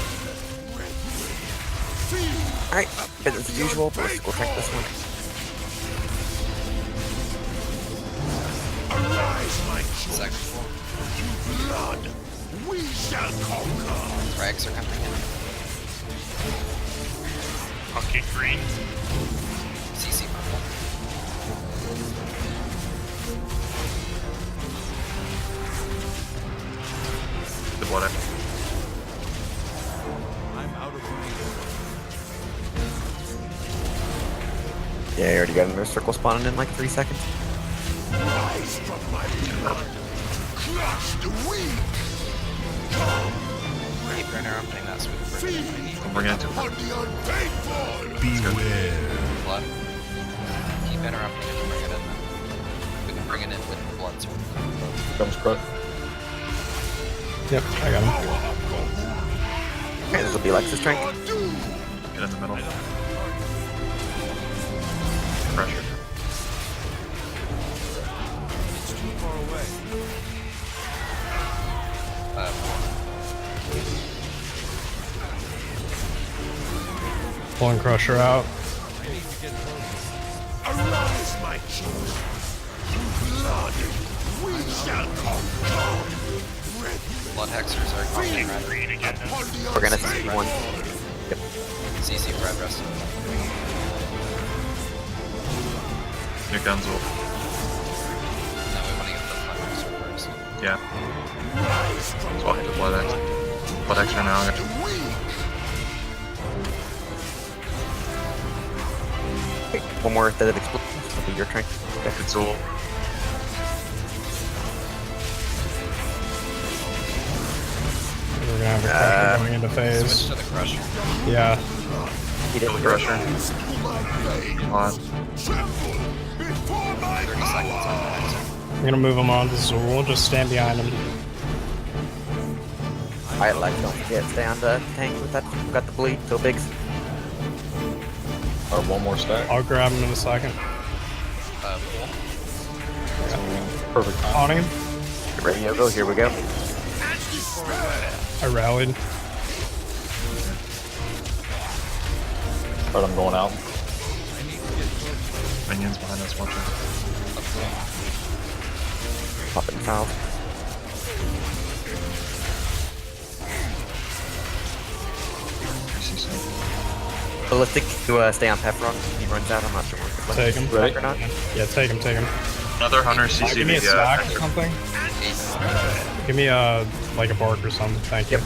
Alright, business as usual, but let's go check this one. Arise, my Second children. Through blood, we shall conquer. Frags are coming in. I'll kick green. CC purple. The blood. I'm out of range. Yeah, you already got another circle spawning in like 3 seconds. Rise from my blood. Crush the weak. Keep interrupting that so we can bring it in. We'll bring it to Beware. Blood. Keep interrupting it and bring it in then. We can bring it in with the blood so we can Comes Crush. Yep, I got him. Okay, this will be Lex's strength. Get in the middle. Pressure. It's too far away. Pulling Crusher out. Arise, my children. In blood, we shall conquer. Blood hexers are coming right. We're gonna see one. Yep. CC Fred rest of it. Your guns will. No, we want to get the blood hexer first. Yeah. So I'll hit the blood X. Blood X right now. Okay, one more set of explosions. That'll be your turn. Okay. It's all. We're gonna have a Crusher going into phase. Switch to the Crusher. Yeah. He Kill the didn't Crusher. Come on. 30 seconds on the hexer. I'm gonna move him on to Zool. Just stand behind him. Alright, Lex, don't forget, stay on the tank with that. We've got the bleed, so bigs. Alright, one more stack. I'll grab him in a second. Perfect time. On him. Get ready, Yogo, here we go. I rallied. Alright, I'm going out. Minions behind us, watch out. Popping foul. Ballistic to stay on Pepperon. He runs out, I'm not sure if Take him. Right. Or not. Yeah, take him, take him. Another Hunter Give me a CCV. stack or something. Give me a like a bark or something. Thank you.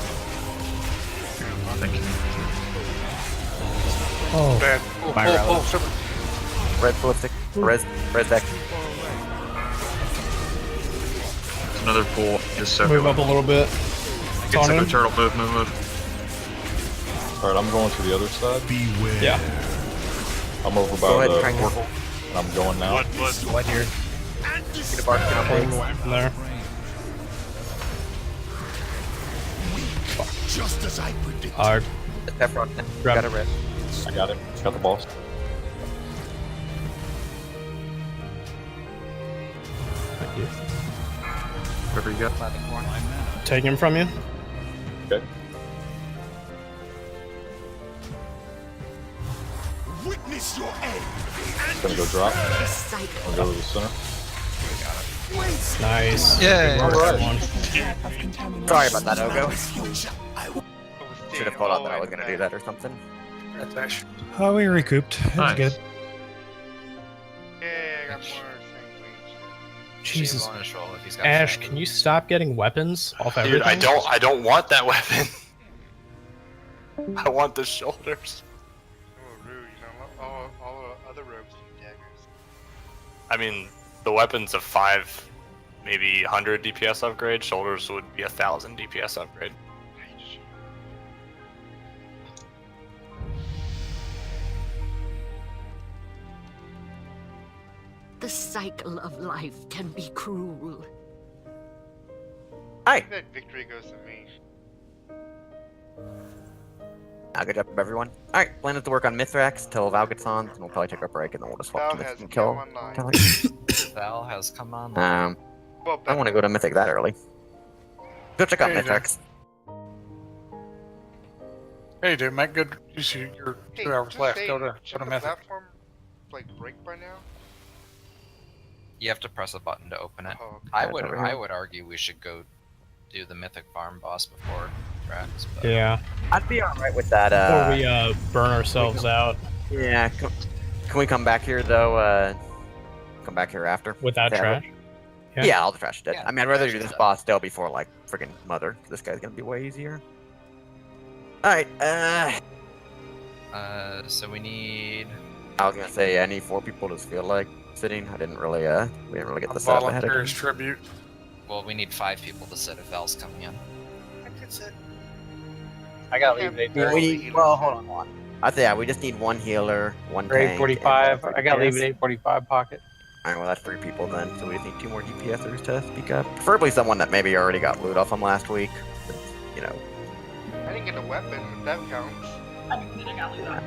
Thank you. Oh, Bad. Super. Red ballistic. Res deck. There's another pool. Just so. move up a little bit. Get On Super him. Turtle. Move, move, move. Alright, I'm going to the other side. Beware. Yeah. I'm over Go by ahead and the try and portal. And I'm going now. What here? Get a bark, get on Pulling bigs. away from there. Just as I predicted. Pepperon. Grab Got a it. red. I got it. Got the boss. Thank you. Wherever you go. Take him from you. Okay. Witness your end. Gonna go drop. I'll go to the center. Nice. Yay. Good work, Alright. everyone. Sorry about that, Ogo. Should have called out that I was gonna do that or something. That's actually. Oh, we recouped. It was Nice. good. Yeah, I got more things. Jesus. On his roll if he's got Ash, fang. can you stop getting weapons off everything? Dude, I don't want that weapon. I want the shoulders. Oh, rude. You know, all the other robes need daggers. I mean, the weapon's a 5, maybe 100 DPS upgrade. Shoulders would be 1,000 DPS upgrade. The cycle of life can be cruel. Hi. That victory goes to me. Good job, everyone. Alright, plan to work on Mithrax till Val gets on, and we'll probably take our break, and then we'll just swap Val to Mythic has and come kill. online. Kelly. Val has come on. I don't want to go to Mythic that early. Go check out There you go. Mithrax. Hey, dude, make good use of your Hey, 2 hours just left. saying, Go to should the Mythic. platform like break by now? You have to press a button to open it. Oh, okay. I That's would over here. I would argue we should go do the mythic farm boss before Drax. But Yeah. I'd be alright with that, Before we burn ourselves out Yeah, can we come back here, though, come back here after? without Yeah. trash. Yeah, all the trash is dead. Yeah, I mean, I'd rather do trash is this dead. boss still before, like, friggin' Mother. This guy's gonna be way easier. Alright, so we need. I was gonna say, I need 4 people to feel like sitting. I didn't really, we didn't really get A the setup ahead of volunteer's time. tribute. Well, we need 5 people to sit if Val's coming in. I got leave at Yeah, 8:30. we need, well, hold on. I think yeah, we just need one healer, one Or tank. 8:45. and I got leave DPS. at 8:45 pocket. Alright, well that's 3 people then, so we just need 2 more DPSers to speak up. Preferably someone that maybe already got loot off them last week. You know. I didn't get a weapon, if that counts. I got loot off.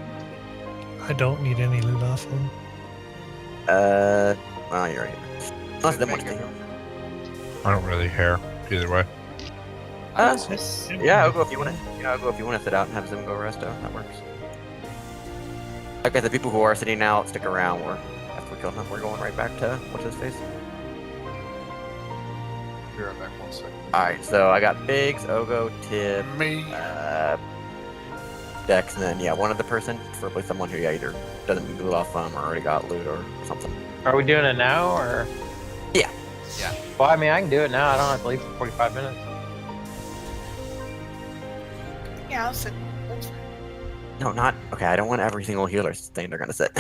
I don't need any loot off him. Well, you're right. Unless they want to stay here. I don't really care either way. Yeah, I'll go if you want to. Yeah, I'll go if you want to sit out and have Zim go resto. That works. Okay, the people who are sitting out, stick around. After we kill them, we're going right back to what's his face. Be right back 1 second. All right, so I got Biggs, Ogo, Tib, Dex, and then yeah, one other person, preferably someone who either doesn't need loot off them or already got loot or something. Are we doing it now or? Yeah. Yeah. Well, I mean, I can do it now. I don't have to leave for 45 minutes. Yeah, I'll sit. No, not okay. I don't want every single healer saying they're gonna sit.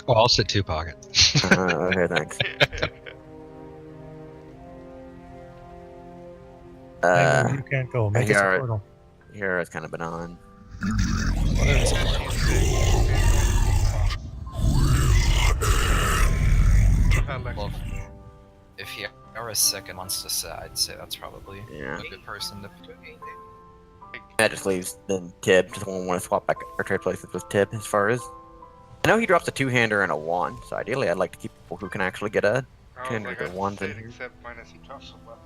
Well, I'll sit 2 pocket. Okay, thanks. You can't go. Make it a portal. Here has kind of been on. Well, if he are sick and wants to sit, I'd say that's probably Yeah. a good person to put. That just leaves then Tib. Just want to swap back or trade places with Tib as far as. I know he drops a 2-hander and a wand, so ideally I'd like to keep people who can actually get a 2-hander with wands in here. Except minus he drops a weapon.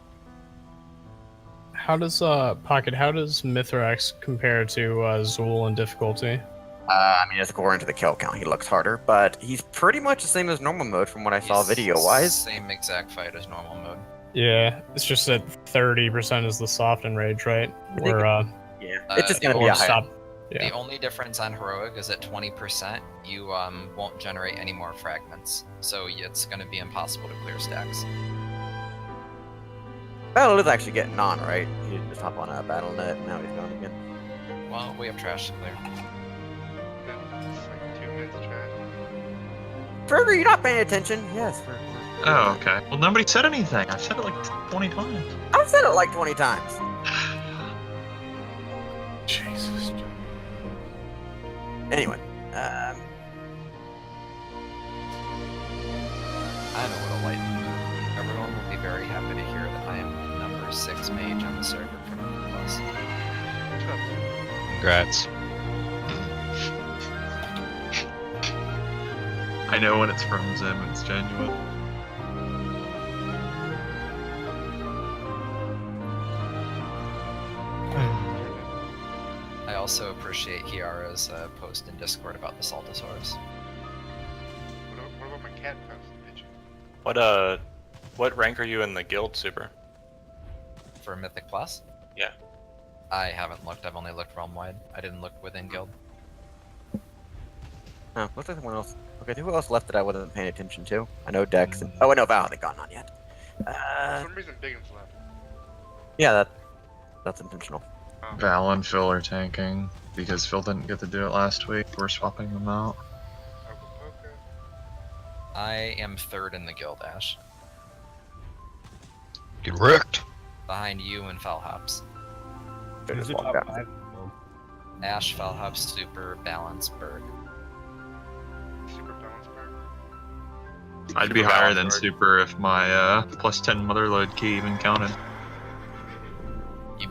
How does Pocket? How does Mithrax compare to Zool in difficulty? I mean, it's according to the kill count, he looks harder, but he's pretty much the same as normal mode from what I saw video-wise. Same exact fight as normal mode. Yeah, it's just that 30% is the soft and rage, right? Where yeah, it's just gonna be a high. stop. Yeah. The only difference on heroic is at 20%, you won't generate any more fragments, so it's going to be impossible to clear stacks. Battle is actually getting on, right? He didn't just hop on a battle net, and now he's gone again. Well, we have trash to clear. It's like 2 minutes trash. Ferger, you're not paying attention. Yes. Oh, okay. Well, nobody said anything. I've said it like 20 times. I've said it like 20 times. Jesus. Anyway, I know what a light move. Everyone will be very happy to hear that I am number 6 mage on the server for Plus. Congrats. I know when it's from Zim, it's genuine. I also appreciate Hiara's post in Discord about the Saltosaurus. What about my cat post? What rank are you in the guild, Super? For Mythic Plus? Yeah. I haven't looked, I've only looked realm-wide. I didn't look within guild. oh, looks like someone else. Okay, who else left that I wasn't paying attention to? I know Dex and oh, no, Val hasn't gone on yet. For some reason, Diggins left. Yeah, that's intentional. Val and Phil are tanking because Phil didn't get to do it last week. We're swapping them out. I am 3rd in the guild, Ash. Get wrecked. Behind you and Falhops. Who's the top 5? Ash, Falhops, Super, Balance, Berg. Super balance back. I'd be Super higher balanced than bird. Super if my plus 10 motherload key even counted.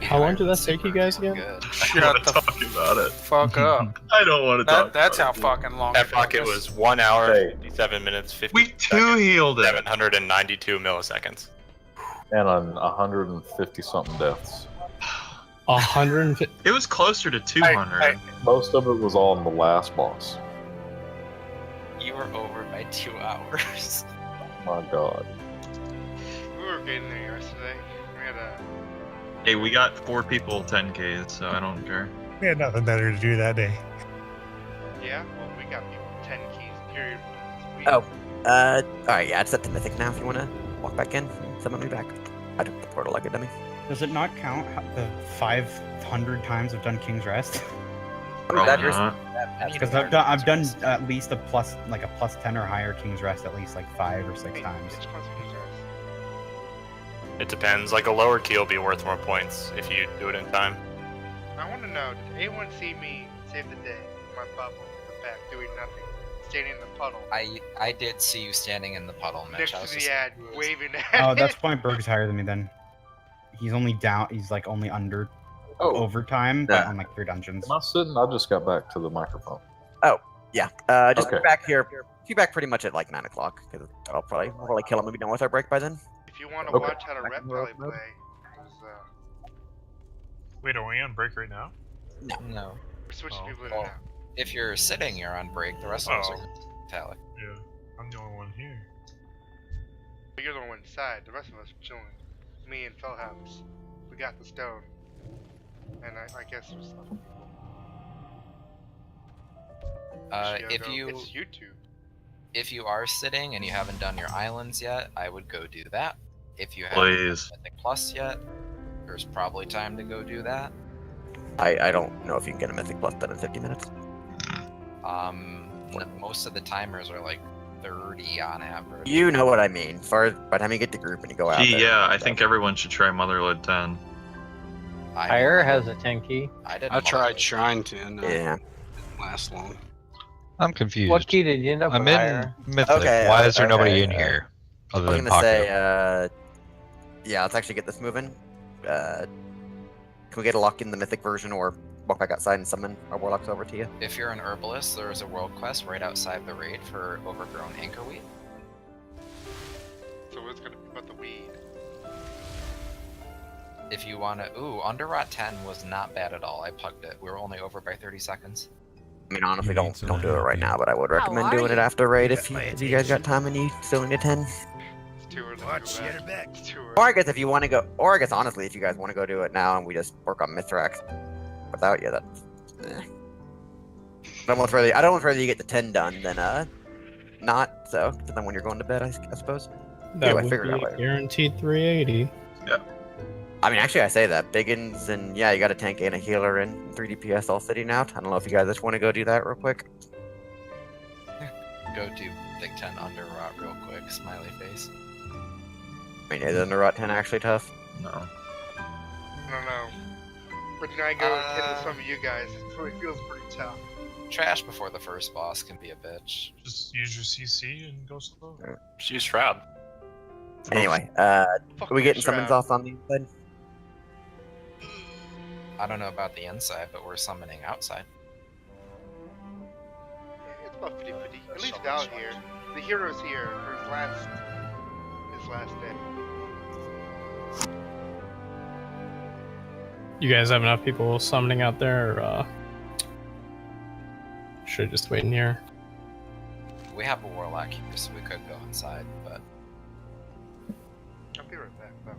How long did that take you guys again? I don't want to talk about it. Fuck up. I don't want to talk That's how about fucking long. That it pocket took us. was 1 hour, 57 minutes, 50 We two-healed it. 792 milliseconds. And on 150 something deaths. 150. It was closer to 200. Most of it was on the last boss. You were over by 2 hours. My god. We were getting there yesterday. We had a. Hey, we got 4 people 10Ks, so I don't care. We had nothing better to do that day. Yeah, well, we got people 10 keys, period. Oh, alright, yeah, it's set to Mythic now if you want to walk back in. Summon me back. I took the portal like a dummy. Does it not count the 500 times I've done King's Rest? Because I've done at least a plus 10 or higher King's Rest at least like 5 or 6 times. It depends. Like a lower key will be worth more points if you do it in time. I want to know, did anyone see me save the day in my bubble in the back doing nothing, standing in the puddle? I did see you standing in the puddle, Mitch. Next I was to just the ad, waving at Oh, it. that's why Berg's higher than me then. He's only down. He's like only under overtime, but on like 3 dungeons. Am I sitting? I just got back to the microphone. Oh, yeah. Just Okay. back here. Be back pretty much at like 9 o'clock, because we'll probably kill him and be done with our break by then. If you want to Okay. watch how to reptile play, Wait, are we on break right now? No. we're switching people in Well, and out. if you're sitting, you're on break. The rest of us are tally. Yeah, I'm the only one here. But you're the one inside. The rest of us are chilling. Me and Fellhouse. We got the stone. And I guess there's some people. It's YouTube. If you are sitting and you haven't done your islands yet, I would go do that. If you haven't Please. done Mythic Plus yet, there's probably time to go do that. I don't know if you can get a Mythic Plus done in 50 minutes. Most of the timers are like 30 on average. You know what I mean. By the time you get to group and you go out there. Yeah, I think everyone should try Motherlode 10. Hire has a 10 key. I tried Shrine 10. Yeah. Didn't last long. I'm confused. What key did you end up I'm with? in Hire? Mythic. Okay, Why is there nobody okay, in here other I was than gonna Pocket? say, yeah, let's actually get this moving. Can we get a lock in the Mythic version or walk back outside and summon our warlocks over to you? If you're an herbalist, there is a world quest right outside the raid for overgrown anchorweed. So it's gonna be about the weed. If you want to, Underrot 10 was not bad at all. I plugged it. We were only over by 30 seconds. I mean, honestly, don't do it right now, but I would recommend doing it after raid if you guys got time and you still need a 10. It's too early. Watch your back. It's too early. Or I guess if you want to go, or I guess honestly, if you guys want to go do it now and we just work on Mithrax without you, that's. I'd almost rather you get the 10 done than not. So then when you're going to bed, I suppose. That Anyway, would figure it out be later. guaranteed 380. I mean, actually, I say that. Biggins and yeah, you got a tank and a healer and 3 DPS all sitting out. I don't know if you guys just want to go do that real quick. Go do Big 10 Underrot real quick. Smiley face. I mean, is Underrot 10 actually tough? No. I don't know. But then I go into some of you guys. It really feels pretty tough. Trash before the first boss can be a bitch. Just use your CC and go slow. Just use Shroud. Anyway, Fuck are we your getting summons Shroud. off on the inside? I don't know about the inside, but we're summoning outside. It's about 50-50. At least out here. The hero's here for his last day. You guys have enough people summoning out there, or should I just wait in here? We have a warlock here, so we could go inside, but I'll be right back, though.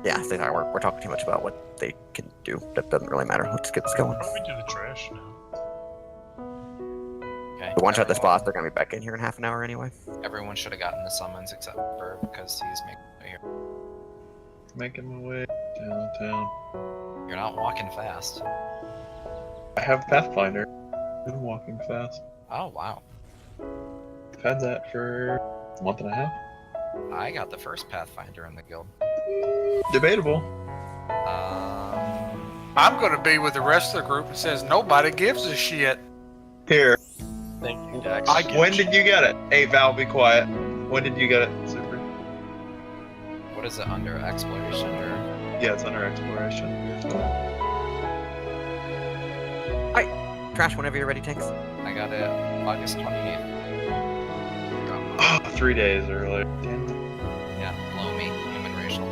Yeah, so we're talking too much about what they can do. That doesn't really matter. Let's get this going. We do the trash now. okay. We one-shot this boss. They're gonna be back in here in half an hour anyway. Everyone should have gotten the summons except for because he's making it here. Making my way downtown. You're not walking fast. I have Pathfinder. Been walking fast. Oh wow. I've had that for a month and a half. I got the first Pathfinder in the guild. Debatable. I'm gonna be with the rest of the group that says nobody gives a shit. Here. Thank you, Dex. When did you get it? Hey, Val, be quiet. When did you get it, Super? What is it under exploration or? Yeah, it's under exploration. Trash whenever you're ready, Tanks. I got it August 28th. Oh, 3 days earlier. Damn it. Yeah, blow me, human racial.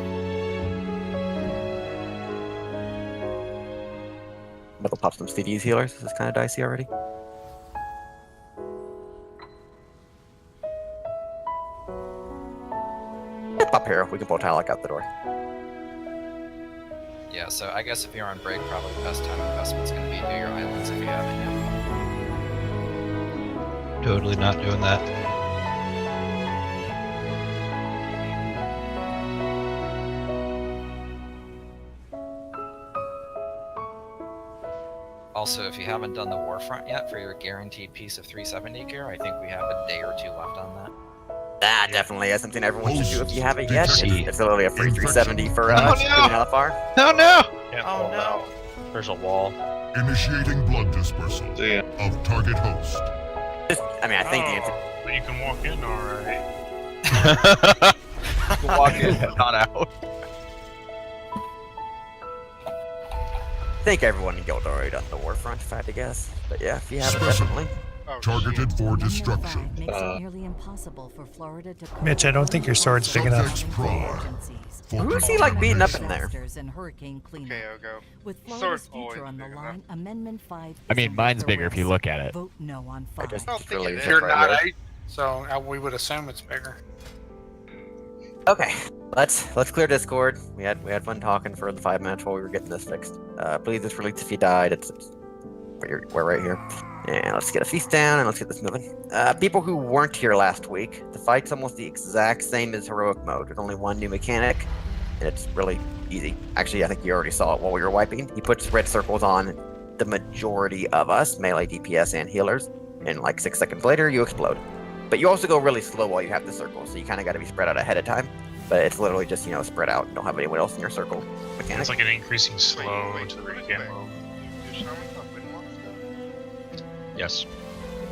But they'll pop some CDs healers. This is kind of dicey already. Pop hero. We can pull Talak out the door. Yeah, so I guess if you're on break, probably the best time investment's gonna be do your islands if you haven't yet. Totally not doing that. Also, if you haven't done the Warfront yet for your guaranteed piece of 370 gear, I think we have a day or two left on that. That definitely is something everyone should do if you haven't yet. See. It's literally a free 370 for doing LFR. Oh no! Oh no! There's a wall. Initiating blood dispersal of target host. I mean, I think the answer. But you can walk in, alright. Walk in, not out. I think everyone in Guild already done the Warfront, if I had to guess. But yeah, if you haven't, definitely. Targeted for destruction. Makes it nearly impossible for Florida to Mitch, I don't think your sword's big enough. Subjects prime. Who's he like beating up in there? Okay, I'll go. With Sword's Florida's always future on the big line, Amendment 5. I mean, mine's bigger if you look at it. Vote no on I 5. just don't think really it is. You're right not here. 8, so we would assume it's bigger. Okay, let's clear Discord. We had fun talking for the 5 minutes while we were getting this fixed. Please just release if you died. We're right here. And let's get a feast down and let's get this moving. People who weren't here last week, the fight's almost the exact same as heroic mode. There's only one new mechanic, and it's really easy. Actually, I think you already saw it while we were wiping. He puts red circles on the majority of us, melee, DPS, and healers, and like 6 seconds later, you explode. But you also go really slow while you have the circle, so you kind of got to be spread out ahead of time. But it's literally just, spread out. You don't have anyone else in your circle mechanic. It's like an increasing slow Wait, to the wait, camo. Do shamans have windwalk stuff? Yes. You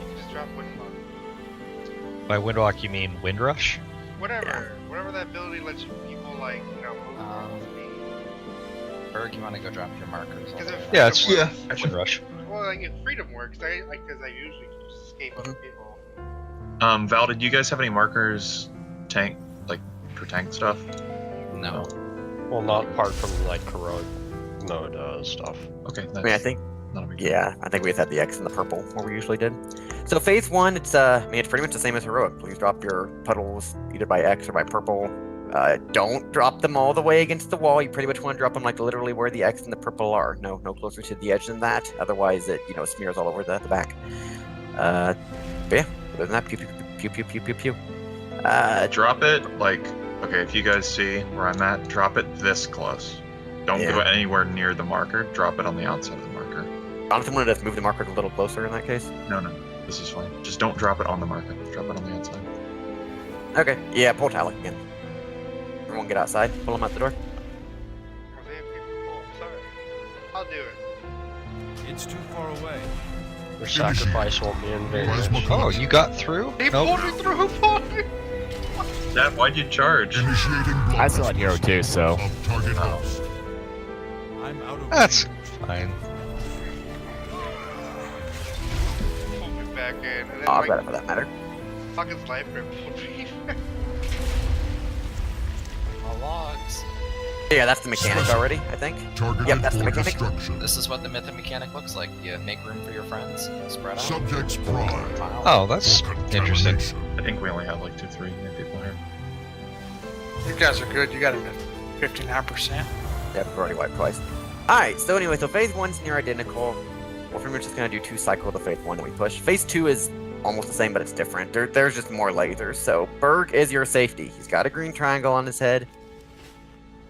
can just drop windwalk. By windwalk, you mean wind rush? Whatever. Whatever that ability lets people, like, move speed. Berg, you want to go drop your markers? Because if Yeah, freedom it's works, wind rush. well, like, if freedom works, because I usually just escape other people. Val, did you guys have any markers, tank, like for tank stuff? No. Well, not apart from like heroic mode stuff. Okay. I mean, I think, I think we just had the X and the purple where we usually did. So phase 1, it's it's pretty much the same as heroic. Please drop your puddles either by X or by purple. Don't drop them all the way against the wall. You pretty much want to drop them like literally where the X and the purple are. No closer to the edge than that. Otherwise, it smears all over the back. But yeah, other than that, pew pew pew pew pew pew. Drop it like, okay, if you guys see where I'm at, drop it this close. Don't go anywhere near the marker. Drop it on the outside of the marker. Honestly, want to just move the marker a little closer in that case. No, this is fine. Just don't drop it on the marker. Drop it on the outside. Okay, yeah, pull Talik again. Everyone get outside. Pull him out the door. Sorry. I'll do it. It's too far away. Your sacrifice won't be in vain. Oh, you got through? He Nope. pulled me through. Who pulled me? Dad, why'd you charge? Initiating blood I still had hero too, so of target host. I'm out of That's range. fine. Pulled me back in. And then, Oh, like, better for that matter. fucking sniper pulled me. All logs. Yeah, that's the mechanic already, I think. Targeted Yep, that's the for mechanic. destruction. This is what the mythic mechanic looks like. You make room for your friends, spread out. Subjects prime. Wow. Oh, that's For interesting. contamination. I think we only have like 2-3 new people here. You guys are good. You got him at 59%. Yeah, we've already wiped twice. Alright, so anyway, so phase 1's near identical. We're pretty much just going to do 2 cycles of phase 1 that we push. Phase 2 is almost the same, but it's different. There's just more lasers. So Berg is your safety. He's got a green triangle on his head.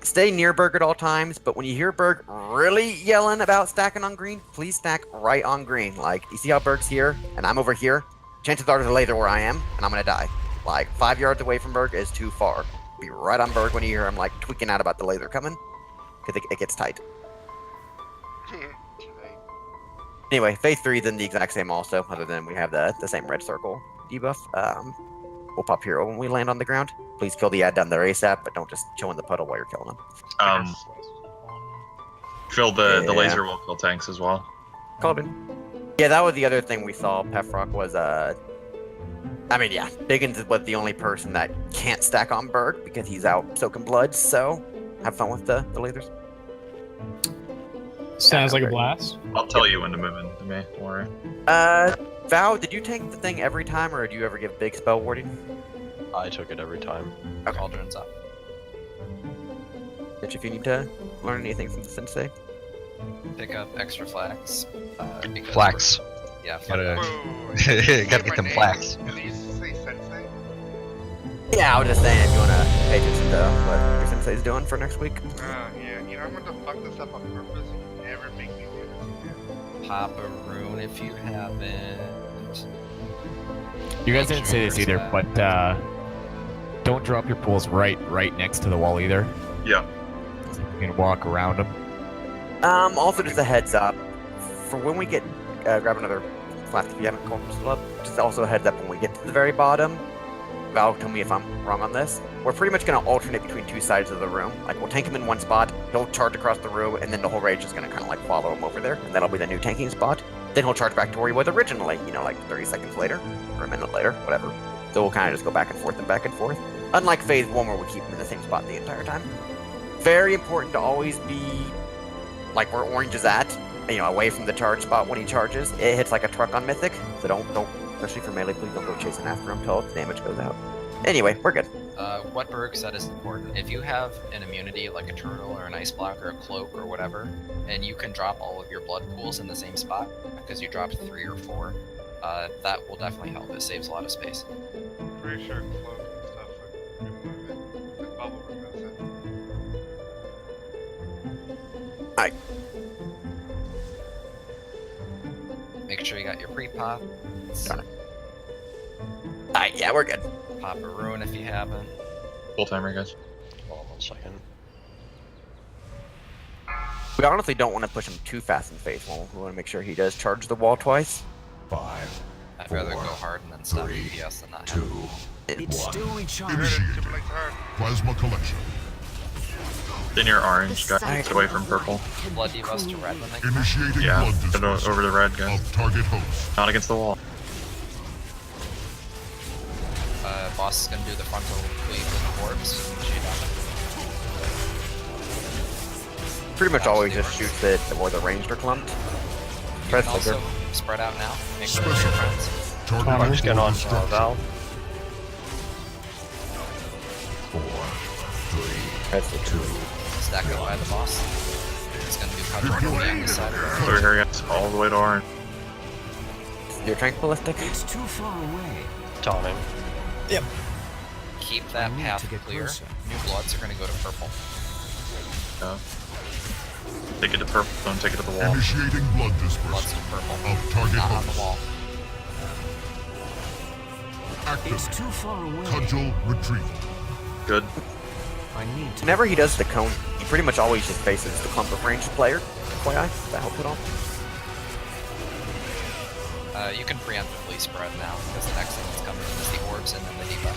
Stay near Berg at all times, but when you hear Berg really yelling about stacking on green, please stack right on green. Like, you see how Berg's here, and I'm over here? Chances are there's a laser where I am, and I'm going to die. Like, 5 yards away from Berg is too far. Be right on Berg when you hear him, like, tweaking out about the laser coming, because it gets tight. Anyway, phase 3 is in the exact same also, other than we have the same red circle debuff. We'll pop hero when we land on the ground. Please kill the ad down there ASAP, but don't just chill in the puddle while you're killing them. Phil, the laser will kill tanks as well. Colbin. Yeah, that was the other thing we saw. Pefrock was, I mean, yeah, Biggins was the only person that can't stack on Berg because he's out soaking blood, so have fun with the lasers. Sounds like a blast. I'll tell you when to move in to me, don't worry. Val, did you take the thing every time, or do you ever give big spell warding? I took it every time. Okay. Cauldron's up. Bitch, if you need to learn anything from the sensei. Pick up extra flax. Flax. Yeah, Gotta, flax. gotta get them flax. Did you say sensei? Yeah, I was just saying if you want to pay attention to what your sensei's doing for next week. Yeah, Dude, I'm gonna fuck this up on purpose. Never make me do this again. Pop a rune if you haven't. You guys didn't say this either, but don't drop your pools right next to the wall either. Yeah. You can walk around them. Also just a heads up, for when we get, grab another flask if you haven't called this up, just also a heads up when we get to the very bottom. Val, tell me if I'm wrong on this. We're pretty much going to alternate between two sides of the room. Like, we'll tank him in one spot, he'll charge across the room, and then the whole rage is going to kind of like follow him over there, and that'll be the new tanking spot. Then he'll charge back to where he was originally, you know, like 30 seconds later, or a minute later, whatever. So we'll kind of just go back and forth and back and forth. Unlike phase 1 where we keep him in the same spot the entire time. Very important to always be, like where orange is at, you know, away from the charge spot when he charges. It hits like a truck on Mythic, so don't, especially for melee, please don't go chasing after him until the damage goes out. Anyway, we're good. What Berg said is important. If you have an immunity like a turtle or an ice block or a cloak or whatever, and you can drop all of your blood pools in the same spot because you dropped 3 or 4, that will definitely help. It saves a lot of space. Pretty sure cloak and stuff would remove it. The bubble removes it. Alright. Make sure you got your pre-pop. Alright, yeah, we're good. Pop a rune if you haven't. Full timer, guys. Hold on 1 second. We honestly don't want to push him too fast in phase 1. We want to make sure he does charge the wall twice. 5. I'd rather go hard and then stop DPS than not. 2. It's still recharged. Initiating plasma collection. In your orange, guys. Get away from purple. Blood debuffs to red when they come. Initiating Yeah, blood get dispersion over the red, guys. of target host. Not against the wall. Boss is gonna do the frontal cleave with the orbs. Shade on it. Pretty much always just shoots it where the ranged are clumped. You Press can also trigger. spread out now. Make sure with your friends. I'm just getting on Val. 4, 3, Press the 2. Stack up by the boss. He's gonna do cut on the side of the Over here, guys. All the way to orange. Your trank ballistic? It's too far away. Taunting. Yep. Keep that path clear. New bloods are gonna go to purple. Yeah. Take it to purple, don't take it to the wall. Initiating blood Bloods dispersion to purple. of target Not on the host. wall. It's Activate. too far away. Cudgel retrieval. Good. I need to. Whenever he does the cone, he pretty much always just faces the clump of ranged player. FYI, if that helps at all. You can preemptively spread now, because the next thing that's coming is the orbs and then the debuff.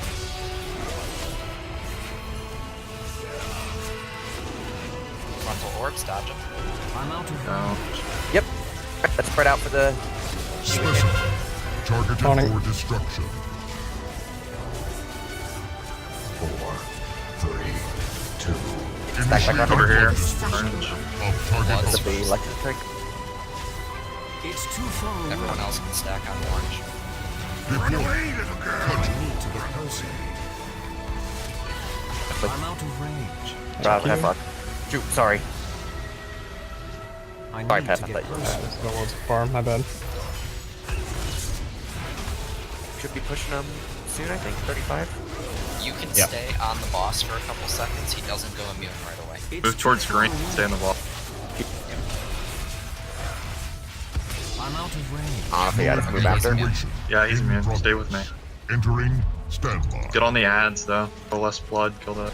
Frontal orbs, dodge them. I'm out of No. Yep. Let's spread out for the... Special. Targeted Taunting. for destruction. 4, 3, 2. Stack back up Over here. Blood dispersion Orange. of target Bloods. the host. electric trank. It's too far away. Everyone else can stack on orange. Deploy. I Cudgel. need to get closer. I'm out of range. Have fun. Shoot, sorry. I Sorry, need Pat, to I get thought you closer. There's no one's farm, my bad. Should be pushing him soon, I think. 35. You can Yep. stay on the boss for a couple seconds. He doesn't go immune right away. It's Move too towards far green. away. Stay on the wall. I'm out of range. Honestly, I just move after. Evacuation. Yeah, he's immune. Stay with me. Entering standby. Get on the ads, though. Go less blood. Kill that.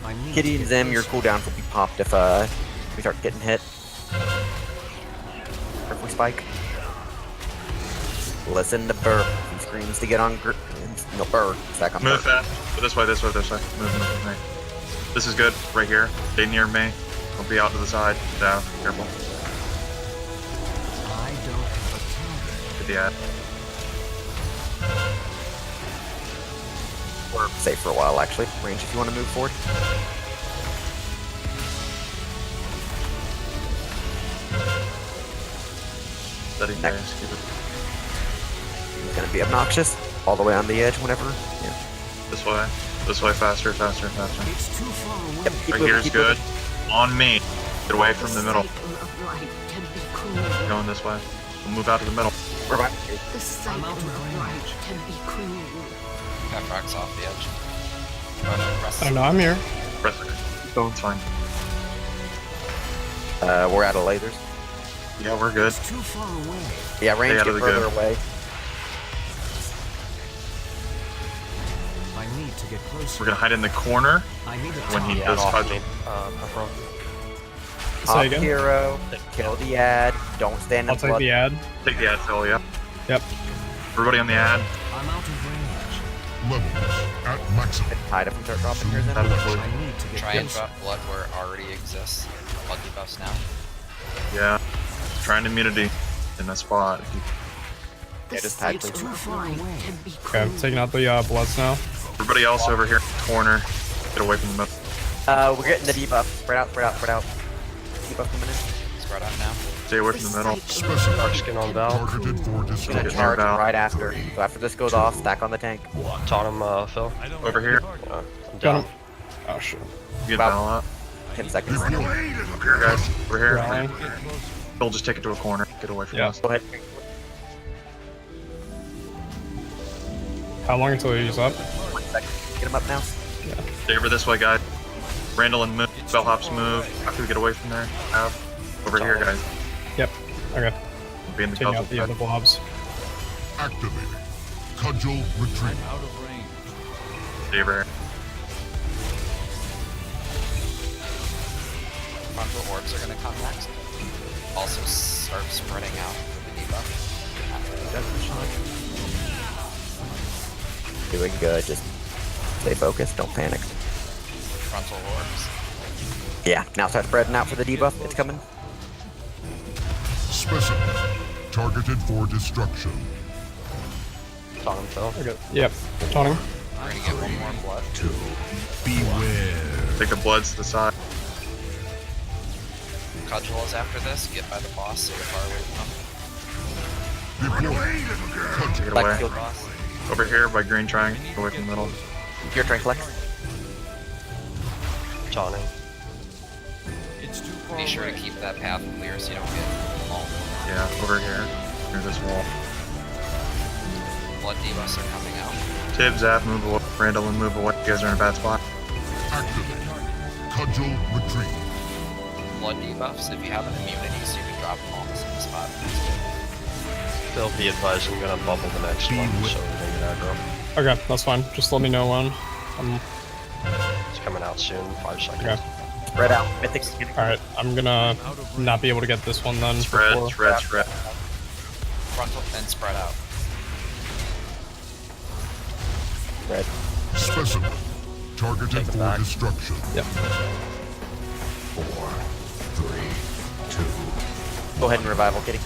I need Kitty to and get Zim, your closer. cooldown will be popped if we start getting hit. Or if we spike. Listen to Burr. He screams to get on no, Burr. Stack on Burr. Move fast. Go this way, this way, this way. Move, move. This is good. Right here. Stay near me. Don't be out to the side. Down. Careful. I don't have a target. Get the ad. We're safe for a while, actually. Range if you want to move forward. Steady Next. pace. Keep it. It's gonna be obnoxious. All the way on the edge whenever. Yeah. This way. This way. Faster, faster, faster. It's too far away. Yep, keep Right moving, here is keep good. moving. On me. Get away from the middle. cycle of light can be cruel. Going this way. We'll move out to the middle. We're back. The cycle of light can be cruel. Got rocks off the edge. Oh no, press. I don't know, I'm here. Press it. It's fine. We're out of lasers. Yeah, we're good. It's too far away. Yeah, range out get of the further good. away. I need to get closer. We're gonna hide in the corner I need a when he Yeah, does off fudge. me. Purple. Pop again? hero, kill the ad, don't stand in I'll take blood. the ad. Take the ad, Phil, yeah. Yep. Everybody on the ad. I'm out of range. Levels at maximum. Hide if we start dropping heroes in. I need to get Try and closer. drop blood where it already exists. Blood debuffs now. Yeah. Trying immunity in that spot. Yeah, just hide, It's please. too far away. Okay, I'm taking out the bloods now. Everybody else over here in the corner. Get away from the middle. We're getting the debuff. Spread out, spread out, spread out. Debuff coming in. Spread out now. Stay away from the middle. Special Dark skin on Val. targeted for Gonna destruction. charge Val. right after. So after this goes off, stack on the tank. Taught him, Phil. Over here. I'm Got down. him. Oh shit. Get About- Val up. 10 seconds. Here, guys. Over here. Rallying. Phil, just take it to a corner. Get away from Yeah. us. Go ahead. How long until he's up? 1 second. Get him up now. Stay over this way, guys. Randall and move. Bellhop's move. After we get away from there. Have. Over here, guys. Yep. Okay. Be in the Taking puzzle. out the other blobs. Activated. Cudgel retreat. Stay over here. Frontal orbs are gonna come next. Also start spreading out with the debuff. Doing good. Just stay focused. Don't panic. Frontal orbs. Yeah. Now start spreading out for the debuff. It's coming. Specimen. Targeted for destruction. Taught him, Phil. Okay. Yep. Taunting. We're gonna get one more blood. Beware. Take the bloods to the side. Cudgel is after this. Get by the boss so you're far away from him. Deploy. Take it Like away. shield. Boss. Over here by green triangle. Get away from the middle. Your turn, Flex. Taught him. Be sure to keep that path clear so you don't get mauled. Yeah, over here. Near this wall. Blood debuffs are coming out. Tibbs, Zap, move away. Randall and move away. You guys are in a bad spot. Activate. Cudgel retreat. Blood debuffs, if you have an immunity, so you can drop them all in the same spot. Phil, be advised, I'm gonna bubble the next one, so we can get aggro. Okay, that's fine. Just let me know when. It's coming out soon, 5 seconds. Okay. Spread out. Mythic. Alright, I'm gonna not be able to get this one then. Spread, before- spread, spread. Frontal and spread out. Spread. Specimen. Targeted for back. destruction. Yep. 4, 3, 2. Go ahead and revival, Kitty.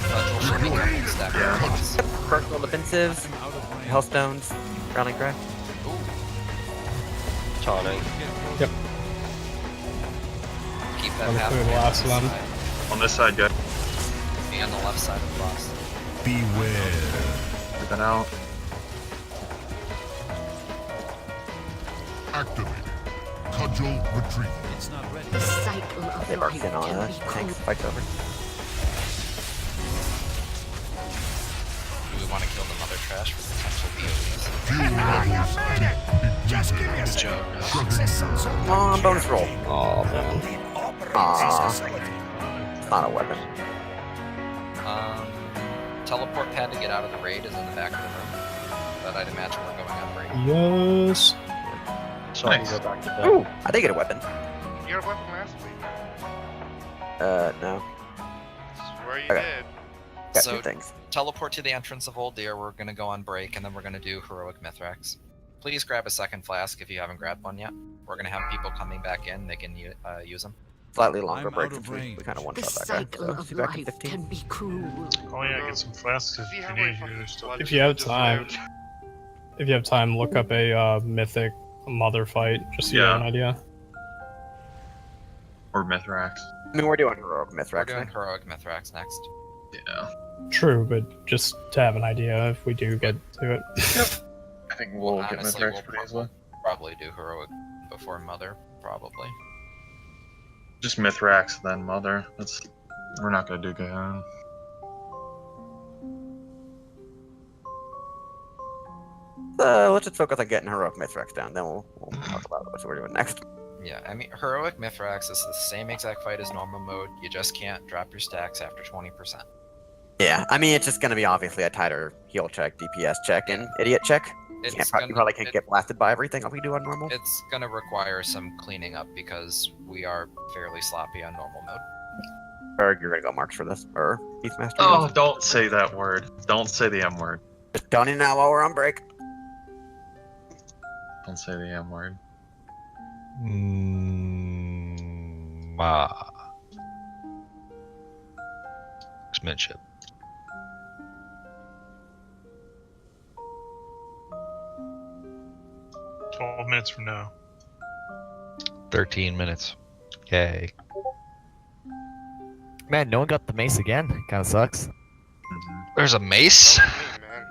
Frontal should be coming stack Yeah. boss. Personal defensives. Hellstones. Rallying cry. Taunting. Yep. Keep that I'll path clear the clear last on one. this side. On this side, guys. Be on the left side of the boss. Beware. Get that out. Activated. Cudgel retreat. The cycle of They barked life in on can us. be Tanks. cruel. Fight's over. Do we want to kill the mother trash for potential POVs? Fuel levels depleted. Good job. Come on, bonus roll. Oh man. Aww. It's not a weapon. Teleport pad to get out of the raid is in the back of the room, but I'd imagine we're going on break. Yes. So I Nice. can go back to bed. Ooh, I did get a weapon. You got a weapon last week. No. Swear you Okay. did. Got So- two things. Teleport to the entrance of Old Deer, we're going to go on break, and then we're going to do Heroic Mithrax. Please grab a second flask if you haven't grabbed one yet. We're going to have people coming back in, they can use them. Slightly longer break since we kind of one The shot that guy. cycle So of see back in life 15. can be cruel. Oh yeah, get some flasks if See you how need many you fucking stuff. blood If you have just time. lived? If you have time, look up a mythic mother fight, just so you have an idea. Or Mithrax. I mean, we're doing heroic We're Mithrax doing next. Heroic Mithrax next. Yeah. True, but just to have an idea if we do get to it. I think we'll get Honestly, Mithrax we'll pretty easily. probably do Heroic before Mother, probably. Just Mithrax, then Mother. We're not gonna do good. Let's just focus on getting heroic Mithrax down. Then we'll talk about what we're doing next. Yeah, I mean, Heroic Mithrax is the same exact fight as normal mode. You just can't drop your stacks after 20%. Yeah, I mean, it's just going to be obviously a tighter heal check, DPS check, and idiot check. You probably can't get blasted by everything like we do on normal. It's going to require some cleaning up because we are fairly sloppy on normal mode. Berg, you're going to go marks for this, or Heathmaster. Oh, don't say that word. Don't say the M word. Just done it now while we're on break. Don't say the M word. Xmenship. Minutes from now. 13 minutes. Yay. Man, no one got the mace again. Kind of sucks. There's a mace? Hey, man.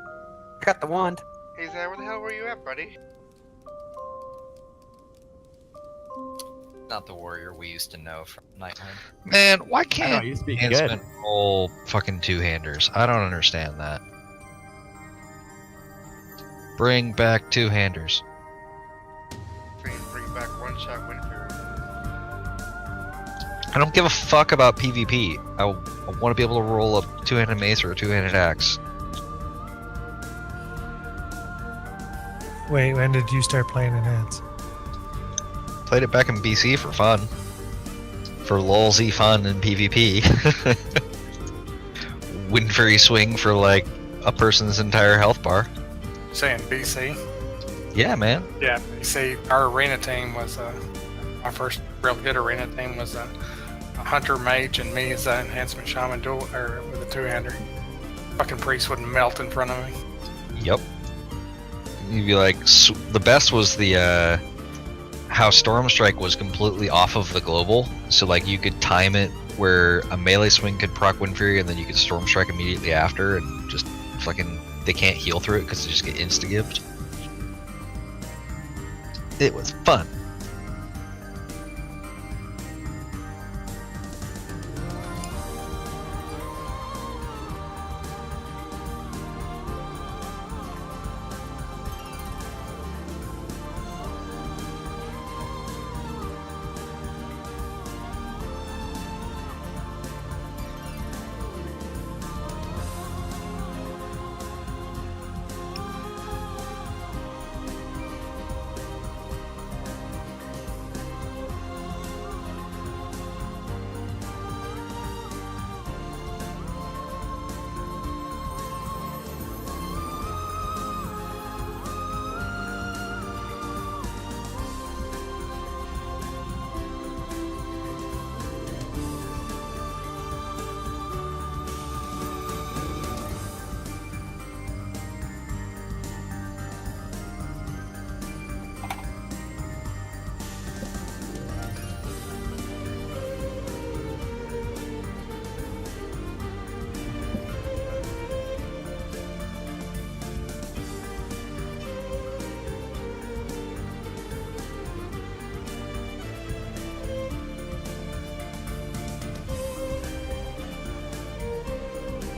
I got the wand. Hey, Zach, where the hell were you at, buddy? Not the warrior we used to know from Nightwind. Man, why can't you speak Handsman roll fucking two-handers? I don't understand that. Bring back two-handers. Bring back one-shot Wind Fury. I don't give a fuck about PvP. I want to be able to roll a two-handed mace or a two-handed axe. Wait, when did you start playing Enhance? Played it back in BC for fun. For lolzy fun in PvP. Wind Fury swing for like a person's entire health bar. Saying BC? Yeah, man. Yeah, BC. Our arena team was our first real good arena team was a hunter mage and me as an enhancement shaman duel or with a two-hander. Fucking priest would melt in front of me. Yep. You'd be like, the best was the how Stormstrike was completely off of the global, so like you could time it where a melee swing could proc Wind Fury and then you could Stormstrike immediately after and just fucking they can't heal through it because they just get insta-gived. It was fun.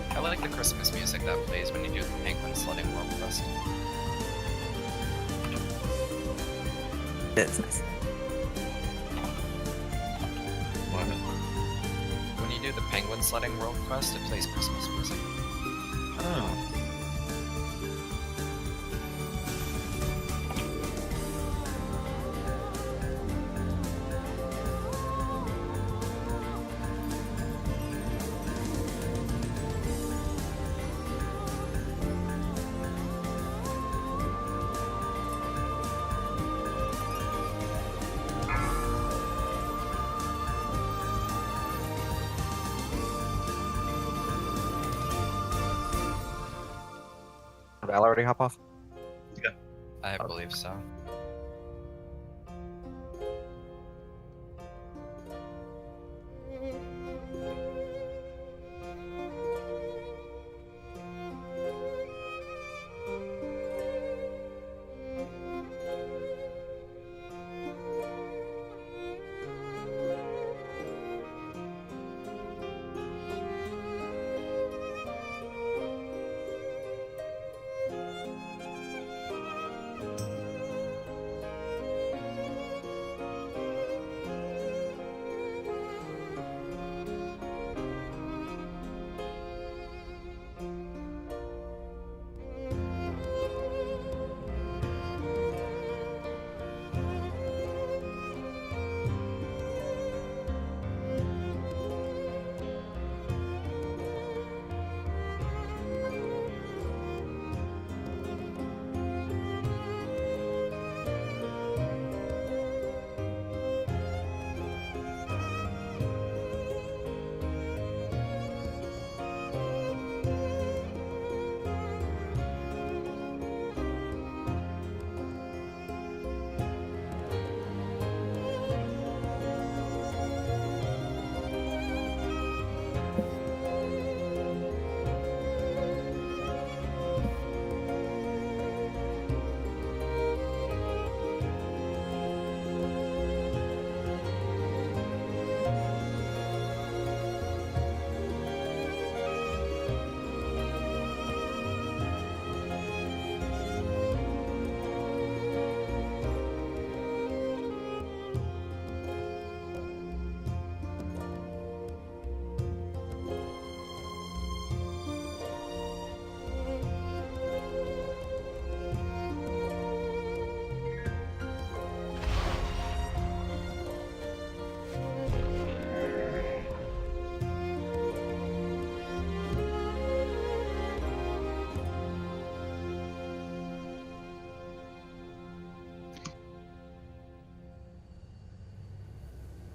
I like the Christmas music that plays when you do the Penguin Sledding World Quest. It's nice. When you do the Penguin Sledding World Quest, it plays Christmas music. Oh. Did Al already hop off? Yeah. I believe so.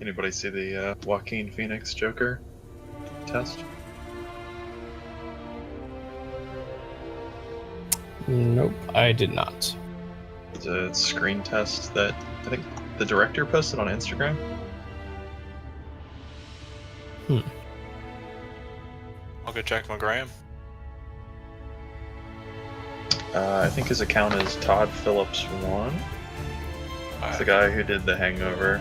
Anybody see the Joaquin Phoenix Joker test? Nope, I did not. It's a screen test that I think the director posted on Instagram. I'll go check my gram. I think his account is Todd Phillips 1. It's the guy who did The Hangover.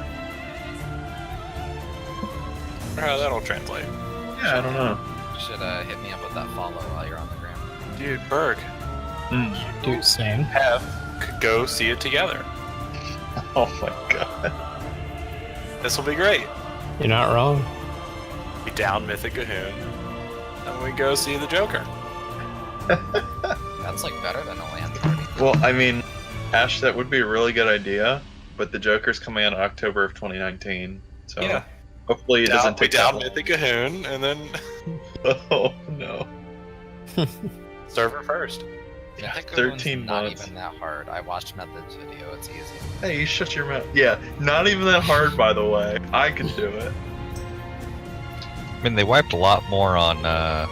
How that'll translate. Yeah, I don't know. You should hit me up with that follow while you're on the gram. Dude, Berg. Dude, same. Could go see it together. Oh my god. This will be great. You're not wrong. We down Mythic Cahoon, and we go see the Joker. That's like better than a land party. Well, I mean, Ash, that would be a really good idea, but the Joker's coming out in October of 2019, so Yeah. hopefully it doesn't take that down long. Mythic Cahoon, and then Oh no. server first. Yeah, 13 not months. even that hard. I watched Method's video. It's easy. Hey, you shut your mouth. Yeah, not even that hard, by the way. I can do it. I mean, they wiped a lot more on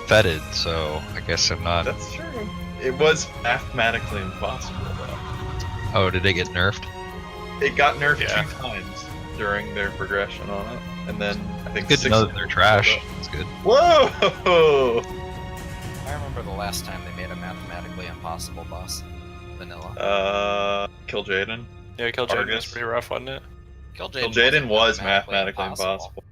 Fetid, so I guess I'm not. That's true. It was mathematically impossible, though. Oh, did it get nerfed? It got nerfed 2 times during their progression on it, and then I think Good to 6 know that they're trash. That's good. Whoa! I remember the last time they made a mathematically impossible boss. Vanilla. Kill Jaden. Yeah, Kill Jaden was pretty rough, wasn't it? Kill Kill Jaden was mathematically impossible.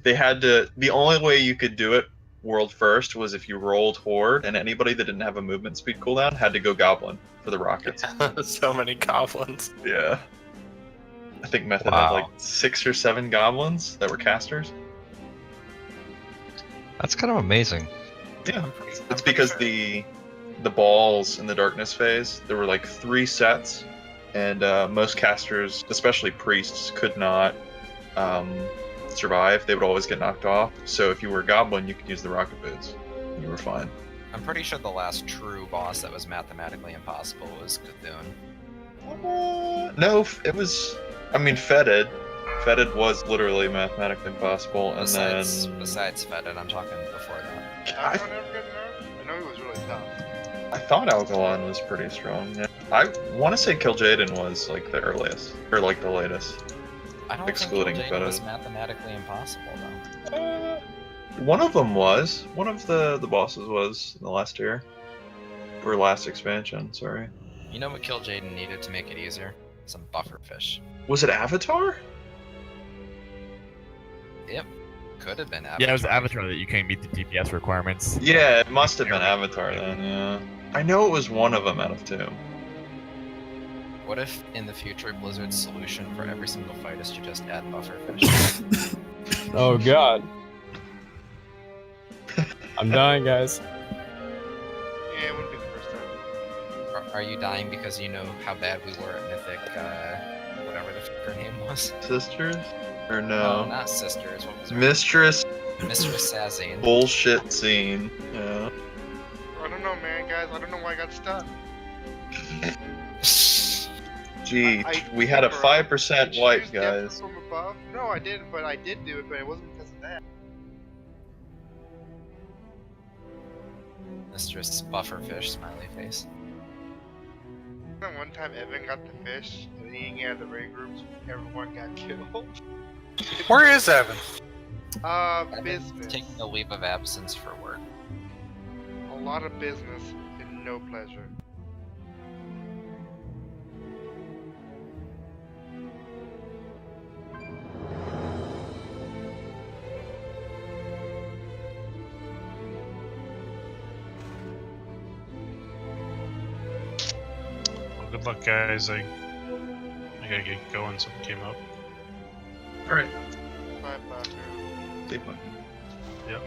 They had to. The only way you could do it world first was if you rolled Horde, and anybody that didn't have a movement speed cooldown had to go Goblin for the rockets. So many goblins. Yeah. I think Method had like 6 or 7 goblins that were casters. That's kind of amazing. Yeah, it's because the balls in the darkness phase, there were like 3 sets, and most casters, especially priests, could not survive. They would always get knocked off. So if you were a goblin, you could use the rocket boots. You were fine. I'm pretty sure the last true boss that was mathematically impossible was Cthulhu. No, it was. I mean, Fetid. Fetid was literally mathematically impossible, and Besides Fetid, I'm talking before that. I know he was really tough. I thought Algalon was pretty strong. Yeah. I want to say Kill Jaden was like the earliest, or like the latest. I don't excluding think Kill Jaden Fetid. was mathematically impossible though. One of them was. One of the bosses was in the last tier. Or last expansion, sorry. You know what Kill Jaden needed to make it easier? Some buffer fish. Was it Avatar? Yep. Could have been Avatar. Yeah, it was Avatar that you can't meet the DPS requirements. Yeah, it must have been Avatar then, yeah. I know it was one of them out of 2. What if in the future Blizzard's solution for every single fight is to just add buffer fish? Oh god. I'm dying, guys. Yeah, it wouldn't be the first time. Are you dying because you know how bad we were at Mythic, whatever the fuck her name was? Sisters? Or no? No, not Sisters. What was her Mistress. Mistress Sazine. Bullshit scene. Yeah. I don't know, man, guys. I don't know why I got stuck. Gee, we had a 5% wipe, guys. From above? No, I didn't, but I did do it, but it wasn't because of that. Mistress Bufferfish, smiley face. That one time Evan got the fish, and he had the raid groups, everyone got killed. Where is Evan? Business. Taking a leave of absence for work. A lot of business and no pleasure. Well, good luck, guys. I gotta get going. Something came up. Alright. Bye, bye. Yep.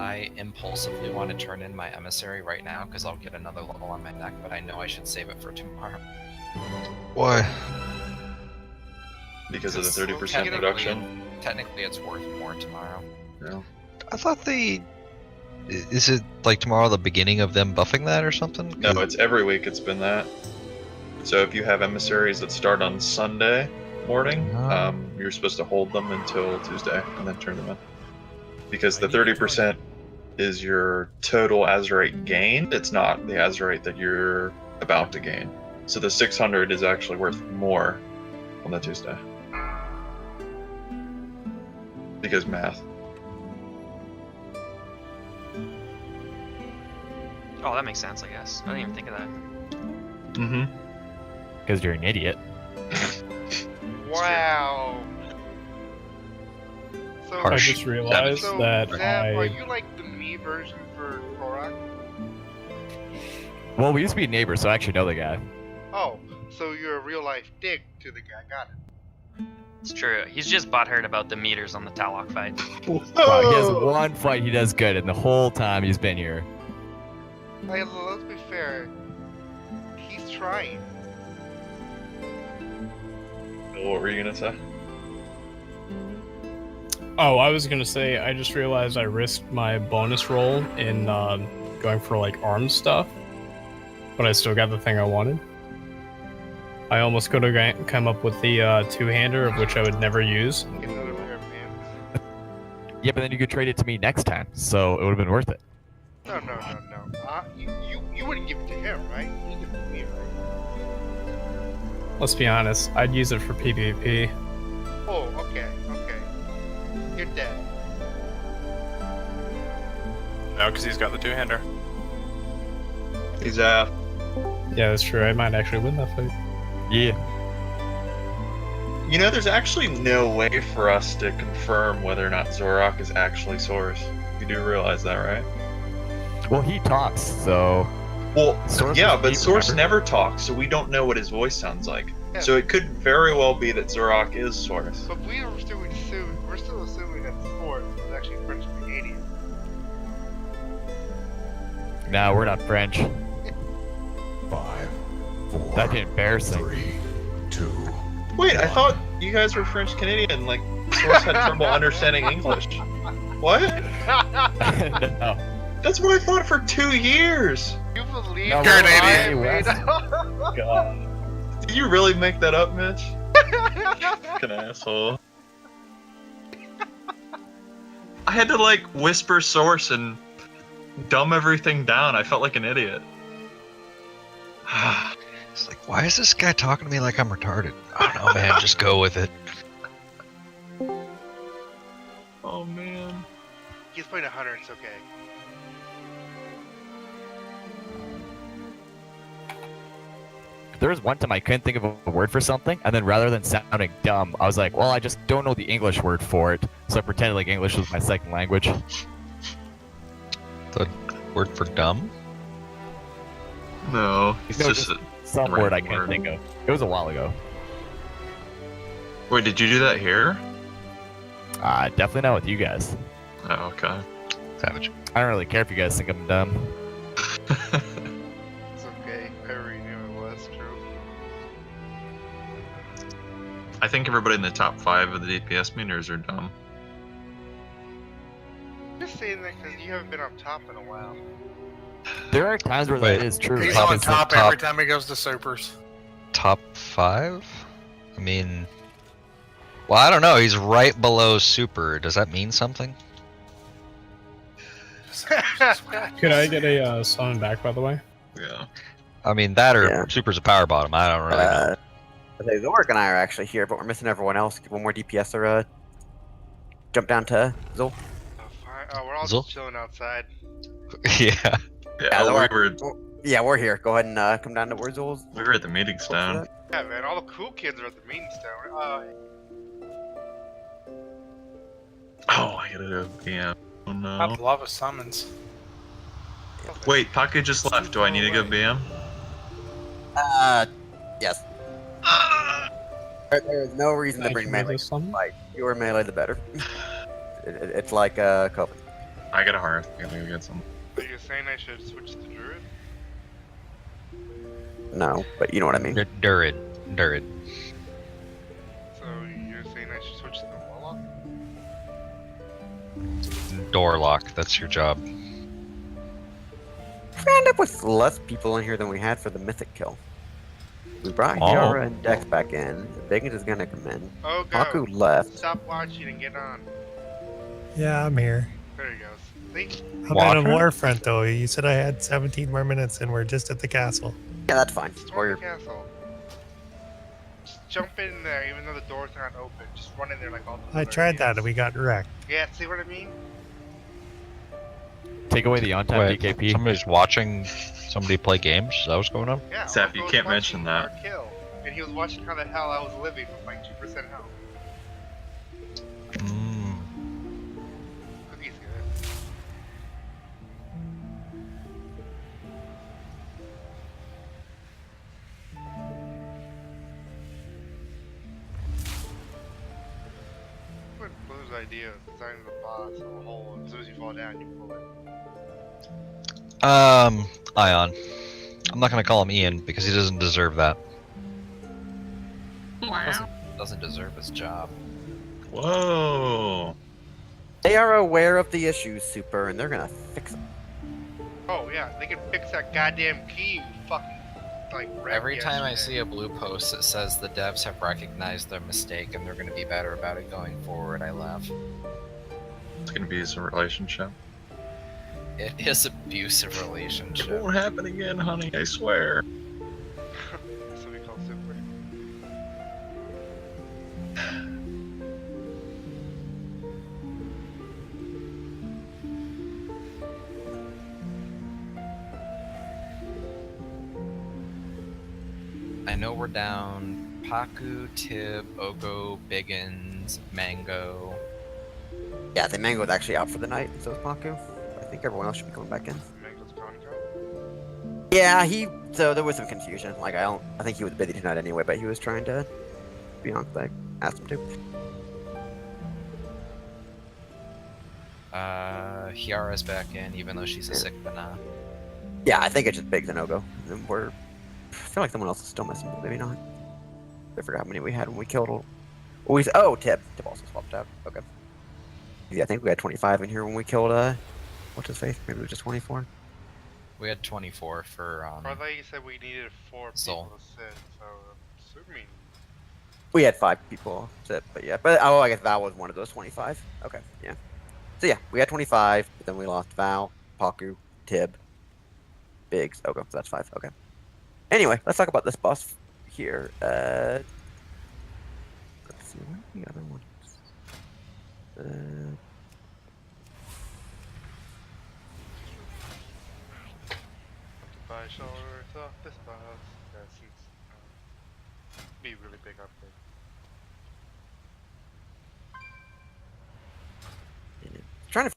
I impulsively want to turn in my emissary right now because I'll get another level on my neck, but I know I should save it for tomorrow. Why? because of the 30% reduction. Technically, it's worth more tomorrow. Yeah. I thought is it like tomorrow the beginning of them buffing that or something? No, it's every week it's been that. So if you have emissaries that start on Sunday morning, you're supposed to hold them until Tuesday and then turn them in. Because the 30% is your total Azerite gain. It's not the Azerite that you're about to gain. So the 600 is actually worth more on the Tuesday. Because math. Oh, that makes sense, I guess. I didn't even think of that. Mm-hmm. Because you're an idiot. Wow. So, I just realized that Zap, are you like the me version for Korak? Well, we used to be neighbors, so I actually know the guy. Oh, so you're a real life dick to the guy. Got it. It's true. He's just butthurt about the meters on the Talok fight. Wow, he has one fight he does good, and the whole time he's been here. Hey, let's be fair. He's trying. What were you gonna say? Oh, I was gonna say, I just realized I risked my bonus roll in going for like arms stuff, but I still got the thing I wanted. I almost could have come up with the two-hander, of which I would never use. Get another pair of pants. Yeah, but then you could trade it to me next time, so it would have been worth it. No. You wouldn't give it to him, right? You give it to me, right? Let's be honest, I'd use it for PvP. Oh, okay. You're dead. No, because he's got the two-hander. He's out. Yeah, that's true. I might actually win that fight. Yeah. You know, there's actually no way for us to confirm whether or not Zorak is actually Source. You do realize that, right? Well, he talks, so... Well, Source yeah, is but deep, Source remember? never talks, so we don't know what his voice sounds like. Yeah. So it could very well be that Zorak is Source. But we're still assuming that Source is actually French Canadian. No, we're not French. 5, 4, That'd be embarrassing. 3, 2. Wait, I thought you guys were French Canadian. Like, Source had trouble understanding English. What? No. That's what I thought for 2 years. You believe No, you're we're an not idiot? God. Did you really make that up, Mitch? Fucking asshole. I had to, like, whisper Source and dumb everything down. I felt like an idiot. It's like, why is this guy talking to me like I'm retarded? I don't know, man. Just go with it. Oh, man. He's playing a hunter, it's okay. There was one time I couldn't think of a word for something, and then rather than sounding dumb, I was like, well, I just don't know the English word for it, so I pretended like English was my second language. The word for dumb? No, it's No, just some word I couldn't think of. It was a while ago. Wait, did you do that here? Definitely not with you guys. Oh, okay. Savage. I don't really care if you guys think I'm dumb. It's okay. I already knew it was true. I think everybody in the top 5 of the DPS meters are dumb. Just saying that because you haven't been on top in a while. There are times where that is true. He's Like, on it's top like every time he goes to supers. Top 5? I mean... Well, I don't know. He's right below super. Does that mean something? Could I get a summon back, by the way? Yeah. I mean, that or Yeah. super's a power bottom. I don't really know. I think Zorak and I are actually here, but we're missing everyone else. One more DPS or jump down to Zul. Oh, we're all Zul? just chilling outside. Yeah. Yeah, Yeah, we're here. Go ahead and come down to where Zul's. we were at the meeting stone. Yeah, man, all the cool kids are at the meeting stone. Oh, I gotta do a BM. Oh no. I'd love a summons. Wait, Paku just left. Do I need to go BM? Yes. There is no reason to bring melee. Like, fewer melee, the better. It's like COVID. I got a hearth. I gotta go get some. Are you saying I should switch to Druid? No, but you know what I mean. Durid. So Door lock. That's your job. We end up with less people in here than we had for the mythic kill. We brought Yara and Dex back in. Biggins is gonna come in. Oh, go. Paku left. Stop watching and get on. Yeah, I'm here. There he goes. See? I'm at a warfront though. You said I had 17 more minutes and we're just at the castle. Yeah, that's fine. Storm the castle. Just jump in there, even though the door's not open. Just run in there like all the I tried that and we got wrecked. Yeah, see what I mean? Take away the on-time Wait, DKP. somebody's watching somebody play games? Is that what's going on? Yeah. Sap, you Orko was can't watching mention that. our kill, and he was watching how the hell I was living with like 2% health. Cookie's good. What Blue's idea of designing the boss of a hole, as soon as you fall down, you pull it. Ion. I'm not gonna call him Ian because he doesn't deserve that. Doesn't deserve his job. Whoa. They are aware of the issues, Super, and they're gonna fix them. Oh yeah, they can fix that goddamn key. You fucking like. Every time I see a blue post that says the devs have recognized their mistake and they're going to be better about it going forward, I laugh. It's gonna be a relationship. It is abusive relationship. It won't happen again, honey. I swear. That's what we call super. I know we're down Paku, Tib, Ogo, Biggins, Mango. Yeah, the Mango's actually out for the night, so is Paku. I think everyone else should be coming back in. Mango's Yeah, so there was some confusion. Like I think he was busy tonight anyway, but he was trying to be on, like, asked him to. Hiara's back in, even though she's a sick banana. Yeah, I think it's just Biggs and Ogo. And I feel like someone else is still missing, but maybe not. I forgot how many we had when we killed. Oh, Tib. Tib also swapped out. Okay. Yeah, I think we had 25 in here when we killed. What's his face? Maybe it was just 24. We had 24 for. I thought you said we needed 4 Soul. people to sit, so I'm assuming. We had 5 people sit, but yeah. But I guess Val was one of those 25. Okay, yeah. So yeah, we had 25, but then we lost Val, Paku, Tib, Biggs. Okay, so that's 5. Okay. Anyway, let's talk about this boss here. Let's see, where's the other one? By shores of this bus, that seems be really big upgrade. Trying to.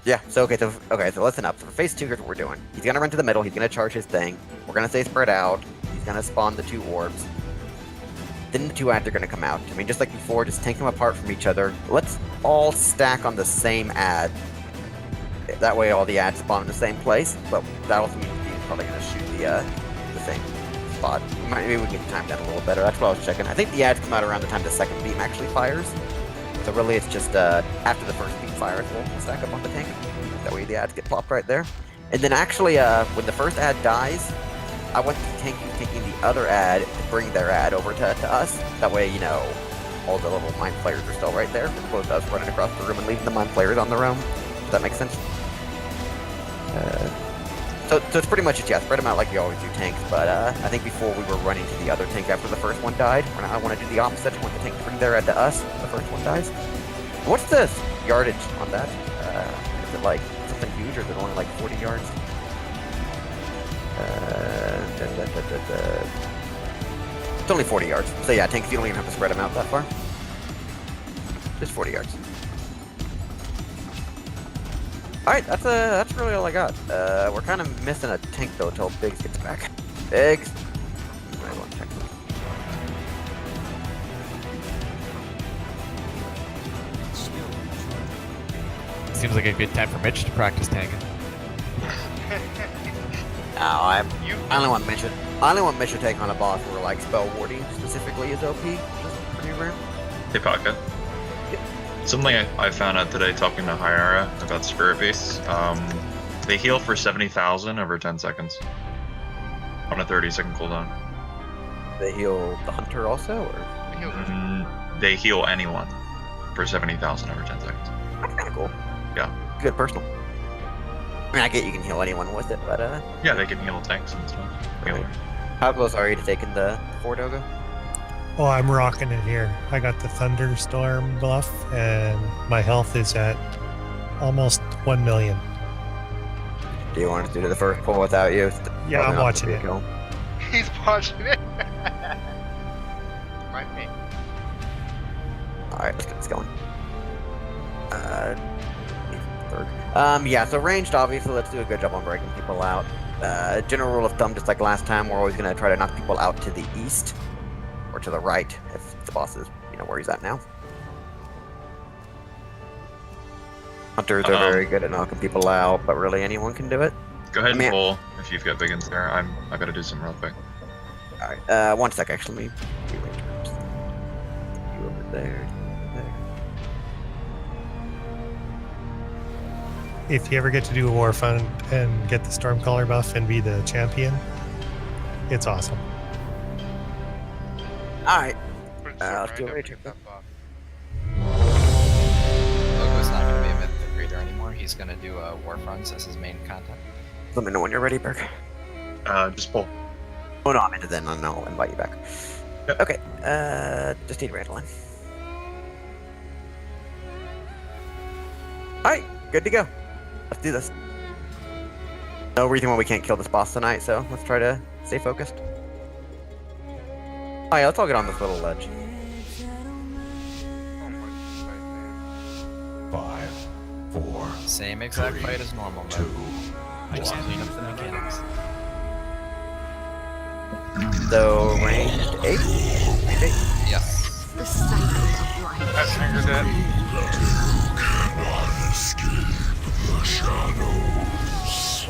Yeah, so so listen up. For phase 2, here's what we're doing. He's gonna run to the middle, he's gonna charge his thing. We're gonna stay spread out. He's gonna spawn the 2 orbs. Then the 2 ads are gonna come out. I mean, just like before, just take them apart from each other. Let's all stack on the same ad. That way all the ads spawn in the same place, but that also means he's probably gonna shoot the same spot. Maybe we can time that a little better. That's what I was checking. I think the ads come out around the time the second beam actually fires. So really, it's just after the first beam fires, we'll stack up on the tank. That way the ads get plopped right there. And then actually, when the first ad dies, I want the tank who's taking the other ad to bring their ad over to us. That way, you know, all the little mine players are still right there, as opposed to us running across the room and leaving the mine players on their own. Does that make sense? So it's pretty much just, yeah, spread them out like you always do tanks, but I think before we were running to the other tank after the first one died, when I want to do the opposite, I want the tank to bring their ad to us when the first one dies. What's the yardage on that? Is it like something huge, or is it only like 40 yards? It's only 40 yards. So yeah, tanks, you don't even have to spread them out that far. Just 40 yards. Alright, that's really all I got. We're kind of missing a tank though until Biggs gets back. Biggs! I want to check this. Seems like a good time for Mitch to practice tanking. No, I only want Mitch to take on a boss where like spell warding specifically is OP, which is pretty rare. Hey, Pocket. Something I found out today talking to Hyara about Spirit Beasts. They heal for 70,000 over 10 seconds on a 30-second cooldown. They heal the hunter also, or? They heal anyone for 70,000 over 10 seconds. That's kind of cool. Yeah. Good personal. I mean, I get you can heal anyone with it, but yeah, they can heal tanks and stuff. Right. How close are you to taking the Fort Dogo? Oh, I'm rocking it here. I got the thunderstorm buff, and my health is at almost 1 million. Do you want us to do the first pull without you? Yeah, I'm watching it. He's watching it. Might be. Alright, let's get this going. Third. Yeah, so ranged, obviously, let's do a good job on breaking people out. General rule of thumb, just like last time, we're always going to try to knock people out to the east, or to the right, if the boss is, you know, where he's at now. Hunters are very good at knocking people out, but really anyone can do it. Go ahead and pull if you've got big ins there. I gotta do some real quick. Alright, 1 sec, actually. Let me rearrange you over there. If you ever get to do a war fund and get the Stormcaller buff and be the champion, it's awesome. Alright. Let's do a raid check. Logo's not going to be a mythic reader anymore. He's going to do war funds as his main content. Let me know when you're ready, Berg. Just pull. Oh no, I'm into then, and I'll invite you back. Yep. Okay, just need Randall in. Alright, good to go. Let's do this. No reason why we can't kill this boss tonight, so let's try to stay focused. Alright, let's all get on this little ledge. 5, 4. Same exact fight as normal mode. Just clean up the mechanics. So, ranged 8? Ranged 8? Yes. The cycle of life. I figured that. You cannot escape the shadows.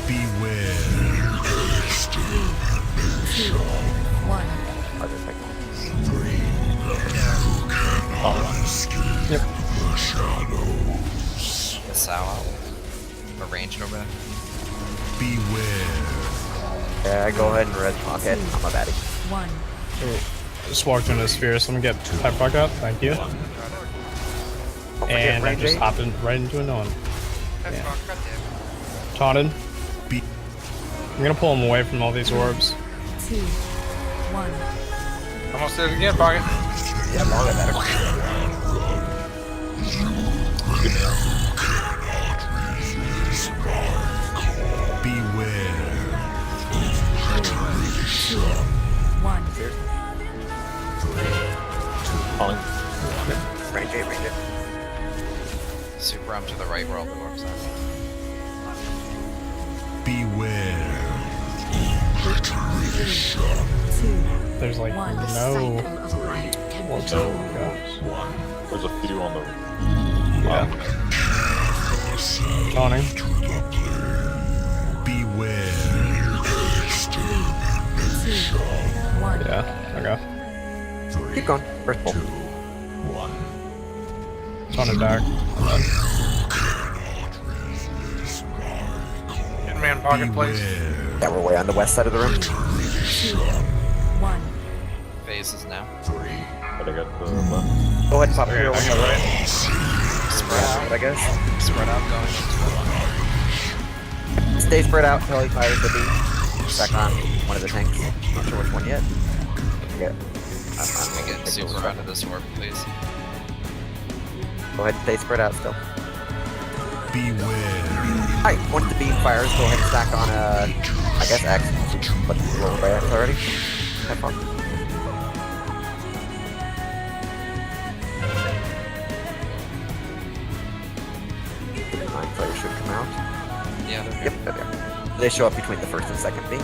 Beware extermination. 1. You cannot escape the shadows. The Sow out. Arranged over there. Beware. Yeah, go ahead and red pocket. I'm a baddie. 1. Just walked into a sphere, so I'm gonna get pipe fucked up. Thank you. And I just hopped in right into another one. Yeah. Taunted. I'm gonna pull him away from all these orbs. 2. 1. Almost did it again, Pocket. Yeah, more than that. Beware. 1. Range 8, range 8. Super arm to the right where all the orbs are. Beware. There's like no orbs. Oh gosh. There's a few on the. Yeah. Taunting. Beware. Yeah. Okay. Keep going. First pull. It's on a dark. Get me in pocket, please. Yeah, we're way on the west side of the room. 2, 1. Phases now. But I got the left. Go ahead and pop hero on the right. Spread out, I guess. Spread out going into Stay spread out until he fires the beam. Back on one of the tanks. Not sure which one yet. Okay. Let me get super out of this orb, please. Go ahead and stay spread out still. Beware. Alright, once the beam fires, go ahead and stack on I guess X. But it's rolled by X already. Have fun. The Mind Flayer should come out. Yeah, they're Yep, they're there. They show up between the first and second beam.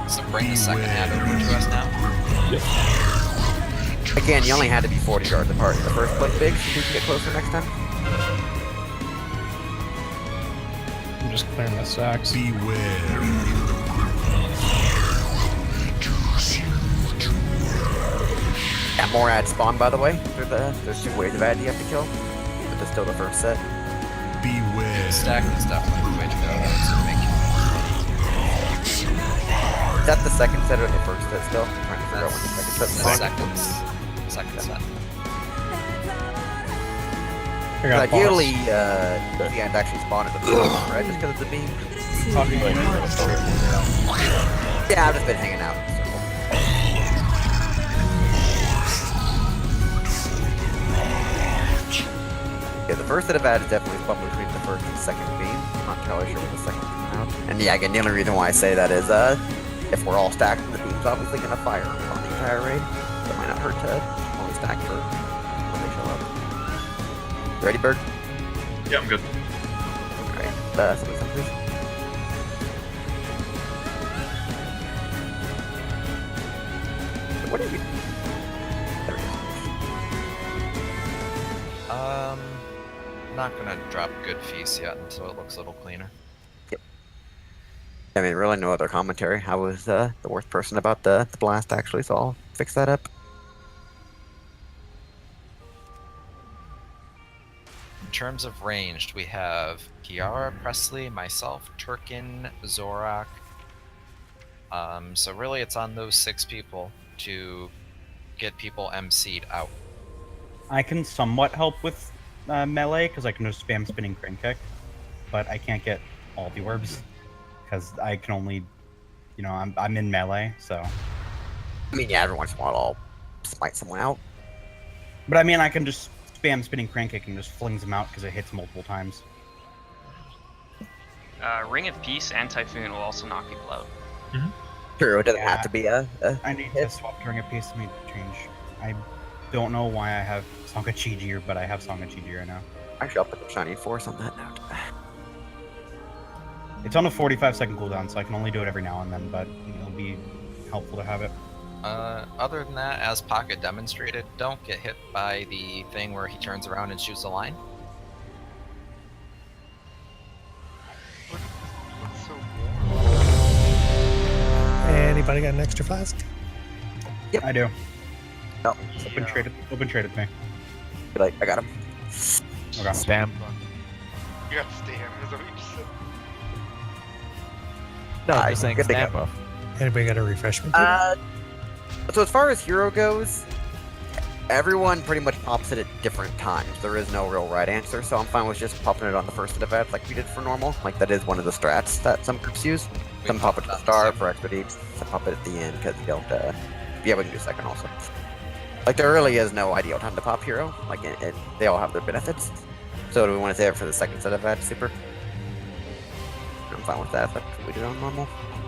So bring the second hand over to us now. Again, you only had to be 40 yards apart in the first place, Big, so you can get closer next time. I'm just clearing the sacks. Beware. Yeah, more ads spawn, by the way. There's 2 waves of ads you have to kill, but that's still the first set. Beware. Stack is definitely the way to go. That's to make Is that the second set or the first set still? I'm trying to figure out when the second set's the spawned. second set. I got Ideally, the end actually spawn at the first one, right? Just because of the beam. Yeah, I've just been hanging out. Yeah, the first set of ads is definitely spawned between the first and second beam. I'm not entirely sure when the second came out. And yeah, again, the only reason why I say that is, if we're all stacked, the beam's obviously gonna fire on the entire raid. So it might not hurt to only stack for when they show up. You ready, Bird? Yeah, I'm good. Alright, somebody, please. So what are you? There we go. Not gonna drop good feast yet until it looks a little cleaner. Yep. I mean, really no other commentary. I was the worst person about the blast, actually, so I'll fix that up. In terms of ranged, we have Kiara, Presley, myself, Turkin, Zorak. So really it's on those 6 people to get people MC'd out. I can somewhat help with melee because I can just spam spinning crane kick, but I can't get all the orbs because I can only, I'm in melee, so. I mean, yeah, every once in a while I'll smite someone out. But I mean, I can just spam spinning crane kick and just flings them out because it hits multiple times. Ring of Peace and Typhoon will also knock people out. True, it doesn't have to be a I need to swap to Ring of Peace to make the change. I don't know why I have Song of Chi-Ji, but I have Song of Chi-Ji right now. Actually, I'll put the Shining Force on that note. It's on a 45-second cooldown, so I can only do it every now and then, but it'll be helpful to have it. Other than that, as Pocket demonstrated, don't get hit by the thing where he turns around and shoots a line. Anybody got an extra flask? Yep, I do. No. Open trade it to me. Be like, I got him. Okay. Spam. You got Stam, is that what you just said? No, I'm just saying good to stamp go. buff. Anybody got a refreshment? So as far as hero goes, everyone pretty much pops it at different times. There is no real right answer, so I'm fine with just popping it on the first of the events like we did for normal. Like, that is one of the strats that some groups use. Some pop it at the start for extra deeds, some pop it at the end because you don't, yeah, we can do second also. Like, there really is no ideal time to pop hero. Like, they all have their benefits. So do we want to save it for the second set of ads, Super? I'm fine with that, but we do it on normal.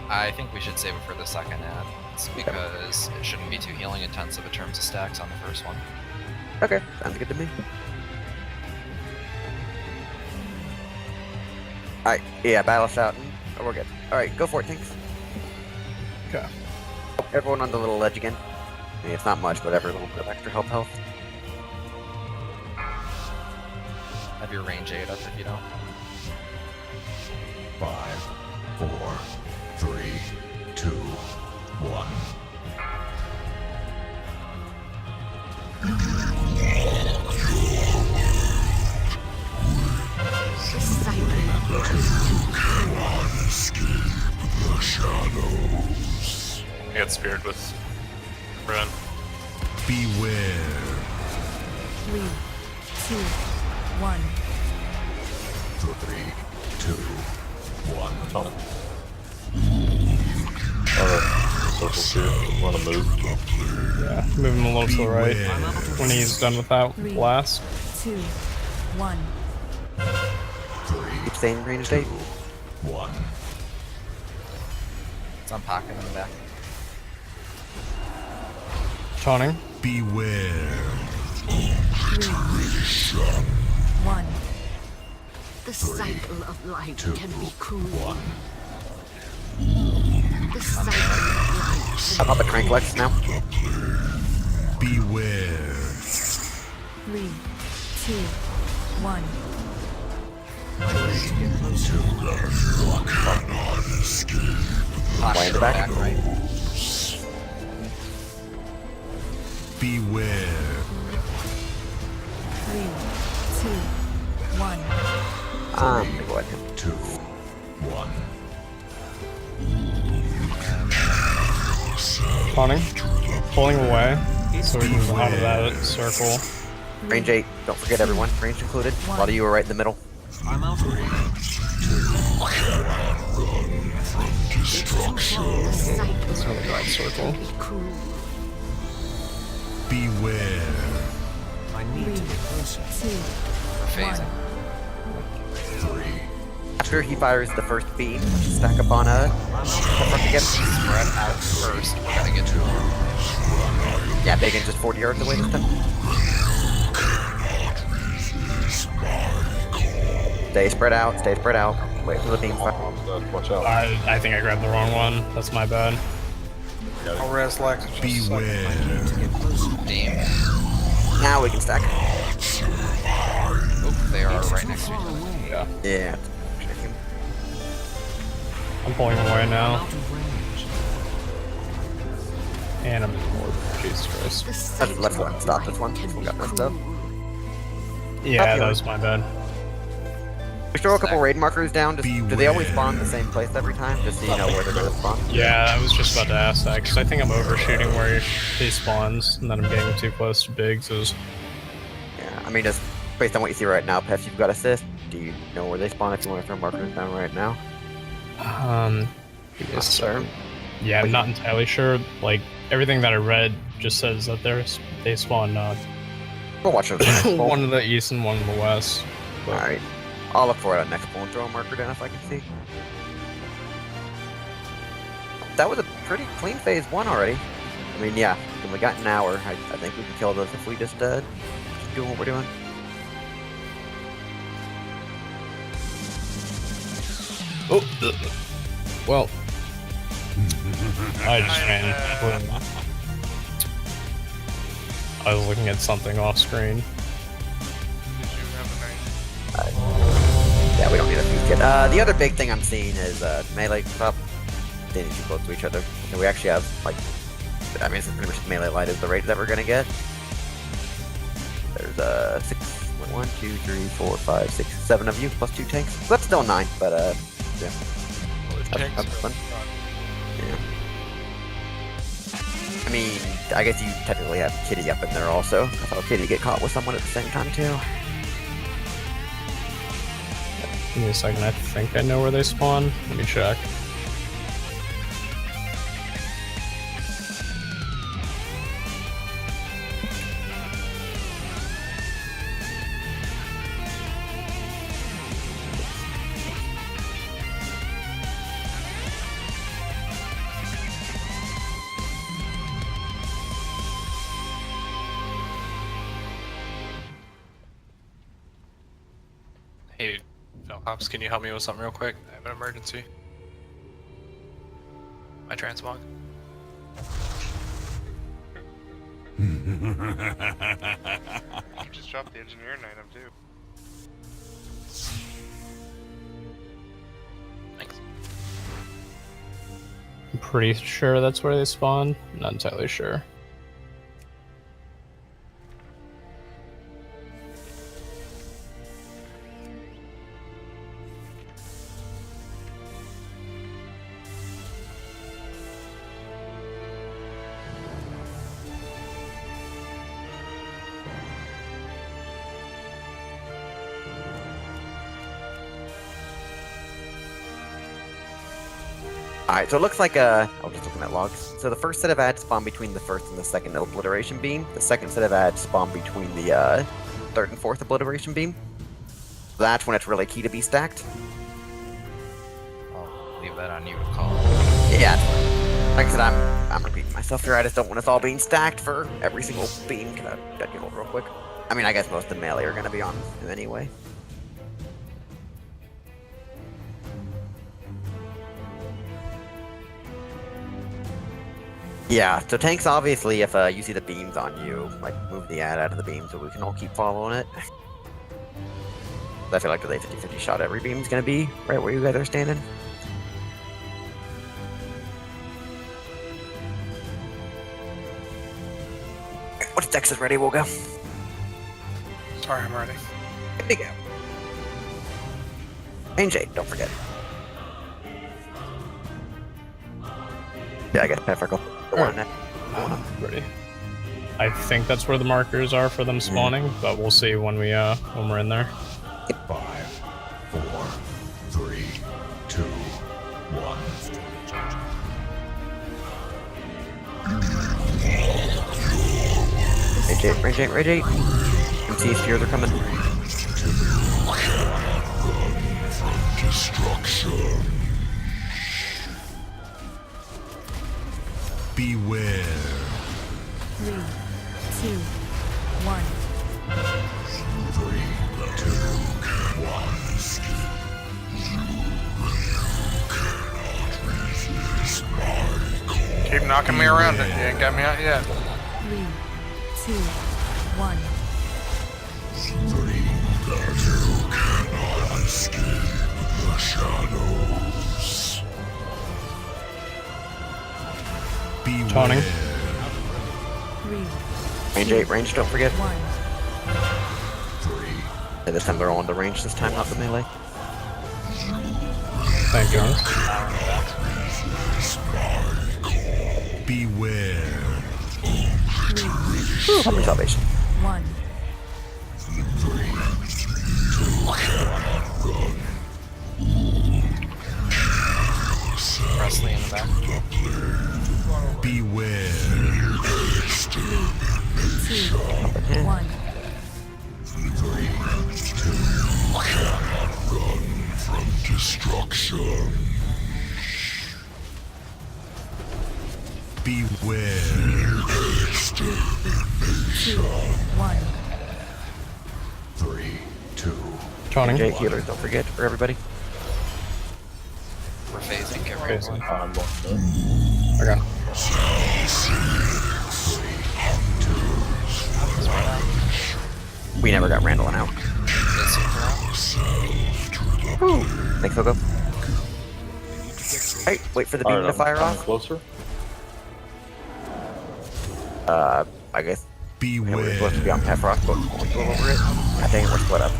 I think we should save it for the second ad. It's because it shouldn't be too healing intensive in terms of stacks on the first one. Okay, sounds good to me. Alright, yeah, battle shouting. Oh, we're good. Alright, go for it, Tinks. Okay. Everyone on the little ledge again. I mean, it's not much, but every little bit of extra health. Have your range 8 up if you don't. 5, 4, 3, 2, 1. You cannot escape the shadows. I got speared with Run. Beware. 3, 2, 1. 3, 2, 1. Tunnel. Circle's here. Want to move? Yeah, move him a little to the right when he's done with that 3, blast. 2, 1. Keep staying green state. 1. It's on pocket in the back. Taunting. Beware. 3, 1. The cycle of life can be cruel. The cycle of life. How about the Cranklex now? Beware. 3, 2, 1. You cannot escape Way in the back. Right. Beware. 3, 2, 1. Go ahead. 2, 1. Taunting. Pulling away so we can move out of that circle. Range 8. Don't forget everyone. Range included. A lot of you are right in the middle. I'm out of range. Run from destruction. It's not the right circle. Beware. I need to get closer. 2, Phasing. 3. After he fires the first beam, stack up on a front again. Spread out first. We gotta get to him. Yeah, Bacon just 40 yards away this time. Stay spread out, stay spread out. Wait for the beam fire. Watch out. I think I grabbed the wrong one. That's my bad. I'll res Lex. Beware. Damn. Now we can stack. Oh, they are right next to each other. Yeah. Yeah. I'm pulling away I'm now. out of range. And I'm in the order. Jesus Christ. Let's go and stop this one. We got messed up. Yeah, that was my bad. We throw a couple raid markers down. Do they always spawn in the same place every time? Just so you know where they're going to spawn? Yeah, I was just about to ask that, because I think I'm overshooting where he spawns, and then I'm getting too close to Biggs. Yeah, I mean, just based on what you see right now, Pef, you've got assist. Do you know where they spawn if you want to throw markers down right now? Yes, sir. Yeah, I'm not entirely sure. Like, everything that I read just says that they spawn We'll watch it. one in the east and one in the west. But Alright. I'll look for it on next pull and throw a marker down if I can see. That was a pretty clean phase 1 already. I mean, yeah, we got an hour. I think we can kill this if we just keep doing what we're doing. Oh, well, I just ran. I was looking at something off screen. Yeah, we don't need a feed kit. The other big thing I'm seeing is melee up. They need too close to each other. And we actually have, like, I mean, this is pretty much melee light is the rate that we're gonna get. There's 1, 2, 3, 4, 5, 6, 7 of you plus 2 tanks. So that's still 9, but yeah. That's fun. Yeah. I mean, I guess you technically have Kitty up in there also. I thought Kitty get caught with someone at the same time too. Give me a second, I think I know where they spawn. Let me check. Hey, Hops, can you help me with something real quick? I have an emergency. My transmog. You just dropped the engineering item too. Thanks. I'm pretty sure that's where they spawn. Not entirely sure. Alright, so it looks like, I was just looking at logs. So the first set of ads spawn between the first and the second obliteration beam. The second set of ads spawn between the third and fourth obliteration beam. That's when it's really key to be stacked. I'll leave that on you to call. Yeah, like I said, I'm repeating myself here. I just don't want us all being stacked for every single beam. Can I get hold real quick? I mean, I guess most of the melee are going to be on him anyway. Yeah, so tanks, obviously, if you see the beams on you, like, move the ad out of the beam so we can all keep following it. I feel like the 50-50 shot every beam is going to be right where you guys are standing. Once Dex is ready, we'll go. Sorry, I'm ready. Here we go. And Jade, don't forget. Yeah, I guess Pefferkle. Ready. I think that's where the markers are for them spawning, but we'll see when we're in there. 5, 4, 3, 2, 1. Rage. You can see spheres are coming. Destruction. Beware. 3, 2, 1. 3, 2, 1. Keep knocking me around it. You ain't got me out yet. 3, 2, 1. 3, that you cannot escape the shadows. Taunting. 3, Range, don't forget. 1. Yeah, this time they're all on the range this time, not the melee. Thank you. Beware. Public salvation. 1. Presley in the back. Beware. 2, 1. 3, 2, cannot run from destruction. Beware. 2, 1. 3, 2. Taunting. Jade healers, don't forget for everybody. We're phasing. Get ready. Okay. We never got Randall out. Thanks, Hogo. Hey, wait for the beam to fire off. Closer. I guess. Beware. We're supposed to be on Pefrock, but we'll go over it. I think we're split up.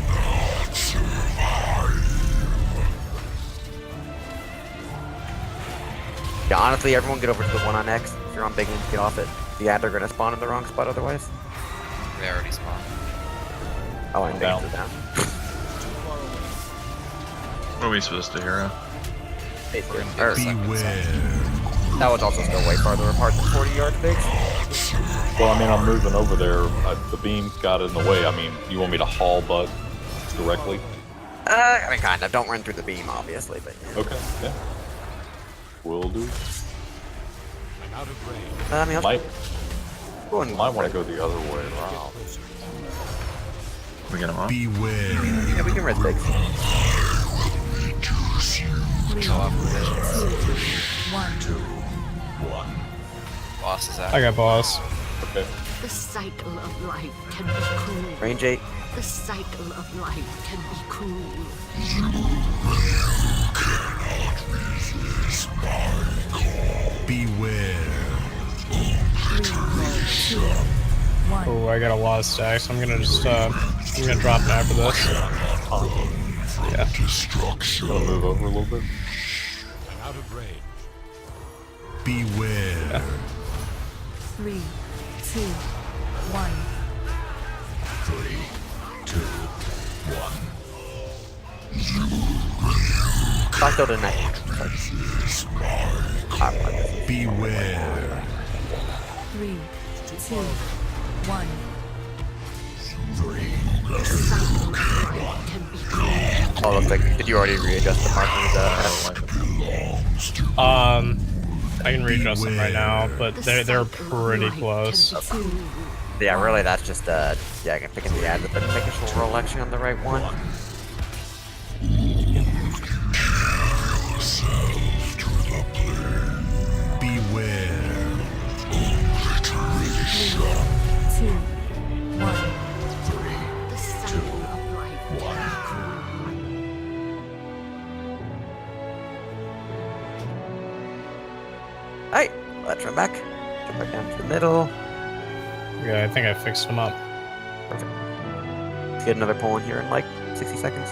Yeah, honestly, everyone get over to the one on X. If you're on big ends, get off it. The ad are gonna spawn in the wrong spot otherwise. They already spawned. Oh, and down. down. What are we supposed to hear? Beware. That was also still way farther apart than 40 yards big. Well, I mean, I'm moving over there. The beam got in the way. I mean, you want me to haul Bug directly? I mean, kind of. Don't run through the beam, obviously, but yeah. Okay, yeah. Will do. I'm out of range. I mean, Might want to go the other way around. We get him off. Beware. Yeah, we can red bigs. 3, 2, 1. Boss is out. I got boss. Okay. The cycle of life can be cruel. Range 8. The cycle of life can be cruel. Beware. Oh, I got a lot of stacks. I'm gonna just I'm gonna drop it after this. Yeah. Gonna move over a little bit. Out of range. Beware. Yeah. 3, 2, 1. 3, 2, 1. Back to night. Beware. 3, 2, 1. 3. Oh, looks like, did you already readjust the markers? I can readjust them right now, but they're pretty close. Yeah, really, that's just, yeah, I can pick in the ad, but making sure we're electing on the right one. Beware. 2, 1. 3, 2, 1. Alright, let's run back. Jump back down to the middle. Yeah, I think I fixed them up. Perfect. Let's get another pull in here in like 60 seconds.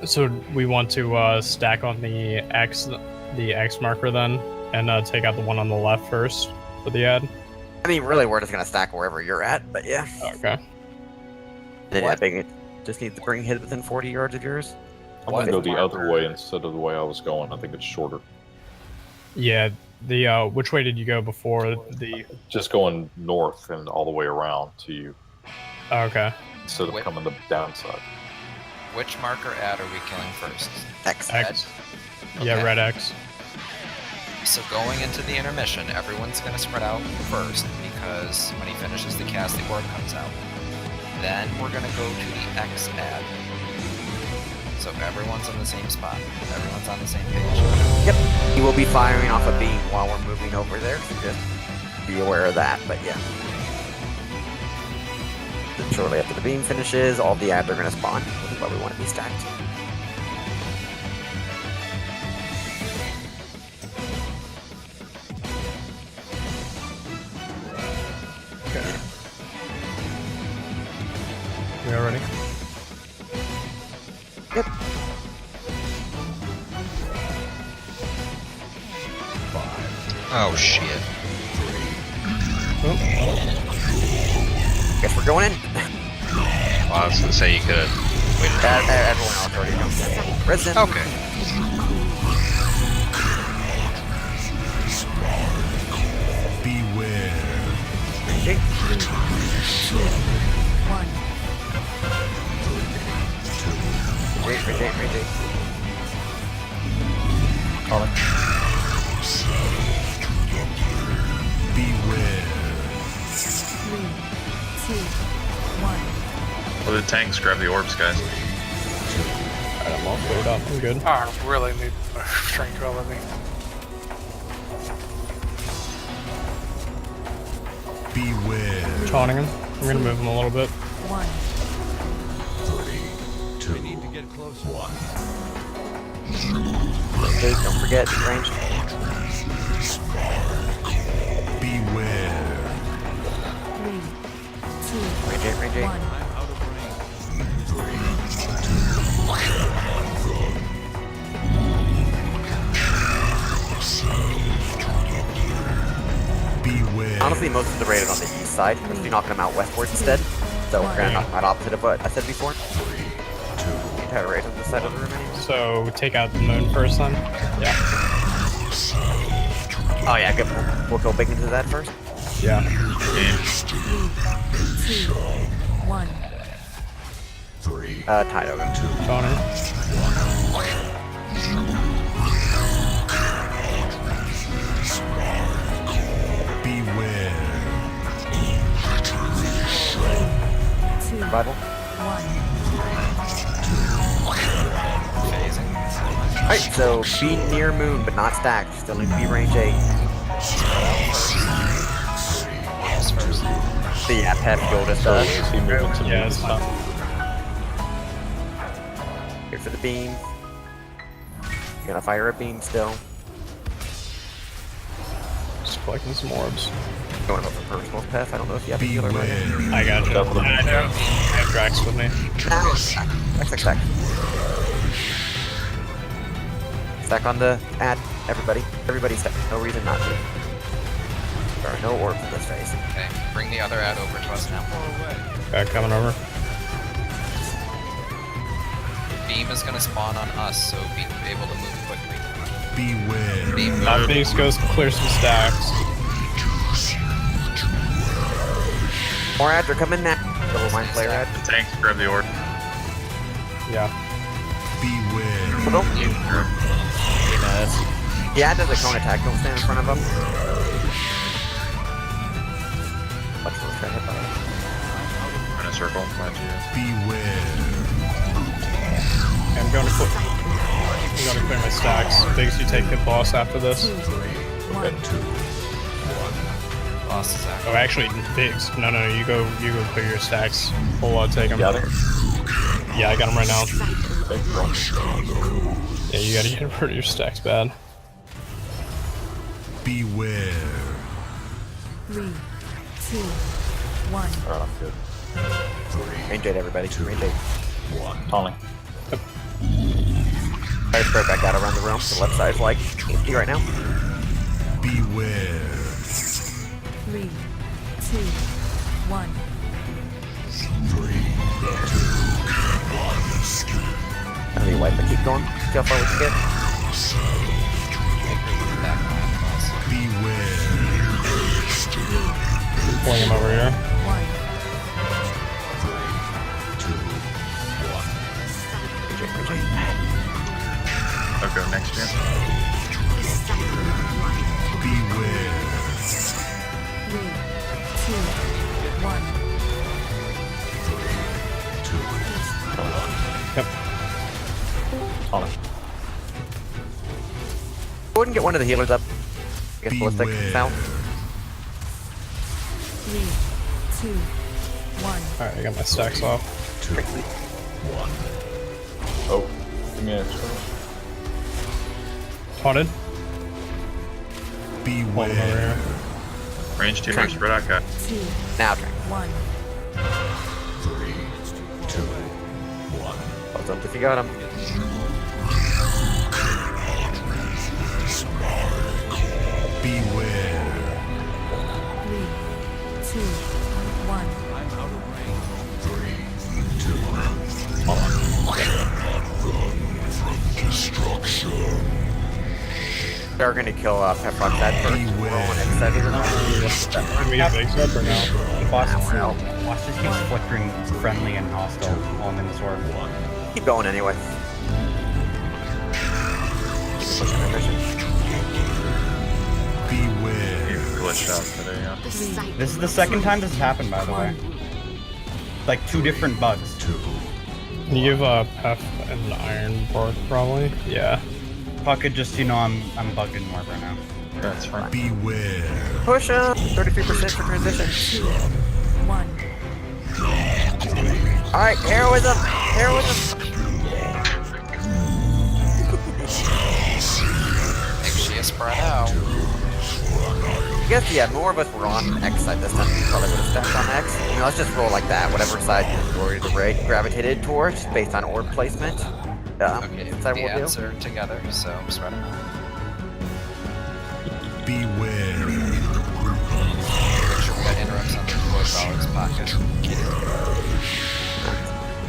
So we want to stack on the X marker then, and take out the one on the left first for the ad. I mean, really, we're just gonna stack wherever you're at, but yeah. Okay. Then yeah, it just needs to bring hit within 40 yards of yours. I'm gonna go the other way instead of the way I was going. I think it's shorter. Yeah. The which way did you go before the? Just going north and all the way around to you. Okay. Instead of coming the downside. Which marker ad are we killing first? X. X. Yeah, Okay. red X. So going into the intermission, everyone's going to spread out first, because when he finishes the cast, the orb comes out. Then we're going to go to the X ad. So everyone's in the same spot. Everyone's on the same page. Yep. He will be firing off a beam while we're moving over there, so just be aware of that, but yeah. Then shortly after the beam finishes, all the ads are going to spawn, which is why we want to be stacked. Okay. We all ready? Yep. Oh shit. Guess we're going in. Well, I was gonna say you could have waited. Everyone else already jumped in. Resident. Okay. Beware. Okay. 1. Retake. Beware. 3, 2, 1. Well, the tanks grab the orbs, guys. Alright, I'm all cleared up. I'm good. I really need tranquility. Beware. Taunting him. I'm gonna move him a little bit. 1. 3, 2, we need to get closer. 1. Okay, don't forget range. Beware. 3, 2, Range 8. 1. Beware. Honestly, most of the raid is on the east side. We're just knocking them out westwards instead. So we're gonna knock them out opposite of what I said before. The entire raid on this side of the room anyway. So take out the moon first then. Yeah. Oh yeah, good. We'll go big into that first. Yeah. 2, 1. Tide over. Taunting. Beware. 2, Survival. 1. Alright, so be near moon, but not stacked. Still need to be range 8. The pet fuel just So is he moving to Yeah, it's not. Here for the beam. Gonna fire a beam still. Just collecting some orbs. Going up for personal path. I don't know if you have a healer right now. I got you. Double them. I know. I have Drax with me. Stack. Stack on the ad. Everybody stack. No reason not to. There are no orbs in this phase. Okay, bring the other ad over to us now. Okay, coming over. Beam is gonna spawn on us, so be able to move quickly. Beware. Beam move. Phoenix goes clear some stacks. More ads are coming now. Double mind player ad. Tanks, grab the orb. Yeah. Beware. Well, don't you? Yeah, does a cone attack. Don't stand in front of him. Watch for hit by it. I'm in a circle. Mind you. Beware. I'm going to clear my stacks. Biggs, you take the boss after this. Boss is out. Oh, actually, Biggs. No, you go clear your stacks. Hold on, take them. Got it? Yeah, I got them right now. Thanks, bro. Yeah, you gotta get rid of your stacks bad. Beware. 3, 2, 1. Oh, good. Range 8, everybody. Range 8. Tony. Try to spread back out around the room. The left side's like empty right now. Beware. 3, 2, 1. How do you wipe it? Keep going. See how far we can get. Beware. Pulling him over here. 1. Okay, next turn. Beware. 3, 2, 1. Yep. Tony. Go ahead and get one of the healers up. I guess ballistic south. 3, 2, 1. Alright, I got my stacks off. Oh, give me an extra. Haunted. Beware. Over here. Range 2 versus Red Eye. 2, Now turn. 1. 3, 2, 1. Hold up if you got him. Beware. 3, 2, 1. I'm out of range. 3, 2, 1. Destruction. They're gonna kill Peprock's head first. We're rolling X7 even though. Can we get Biggs up or no? Watch this, we're out. watch this keep flickering friendly and hostile while I'm in this orb. Keep going anyway. Keep pushing the mission. Beware. You glitched out today, yeah. This is the second time this has happened, by the way. Like 2 different bugs. Can you give Pef an iron bark probably? Yeah. Puck it just, I'm bugged in warp right now. That's fine. Beware. Push up. 33% for transition. 2, 1. Alright, heroism. Heroism. Make sure you spread out. I guess, yeah, more of us were on X side this time. We probably would have stacked on X. Let's just roll like that. Whatever side the majority of the raid gravitated towards, based on orb placement. Okay, Inside the we'll ads do. are together, so spread them out. Beware. Make sure we got interrupts on the $4 pocket.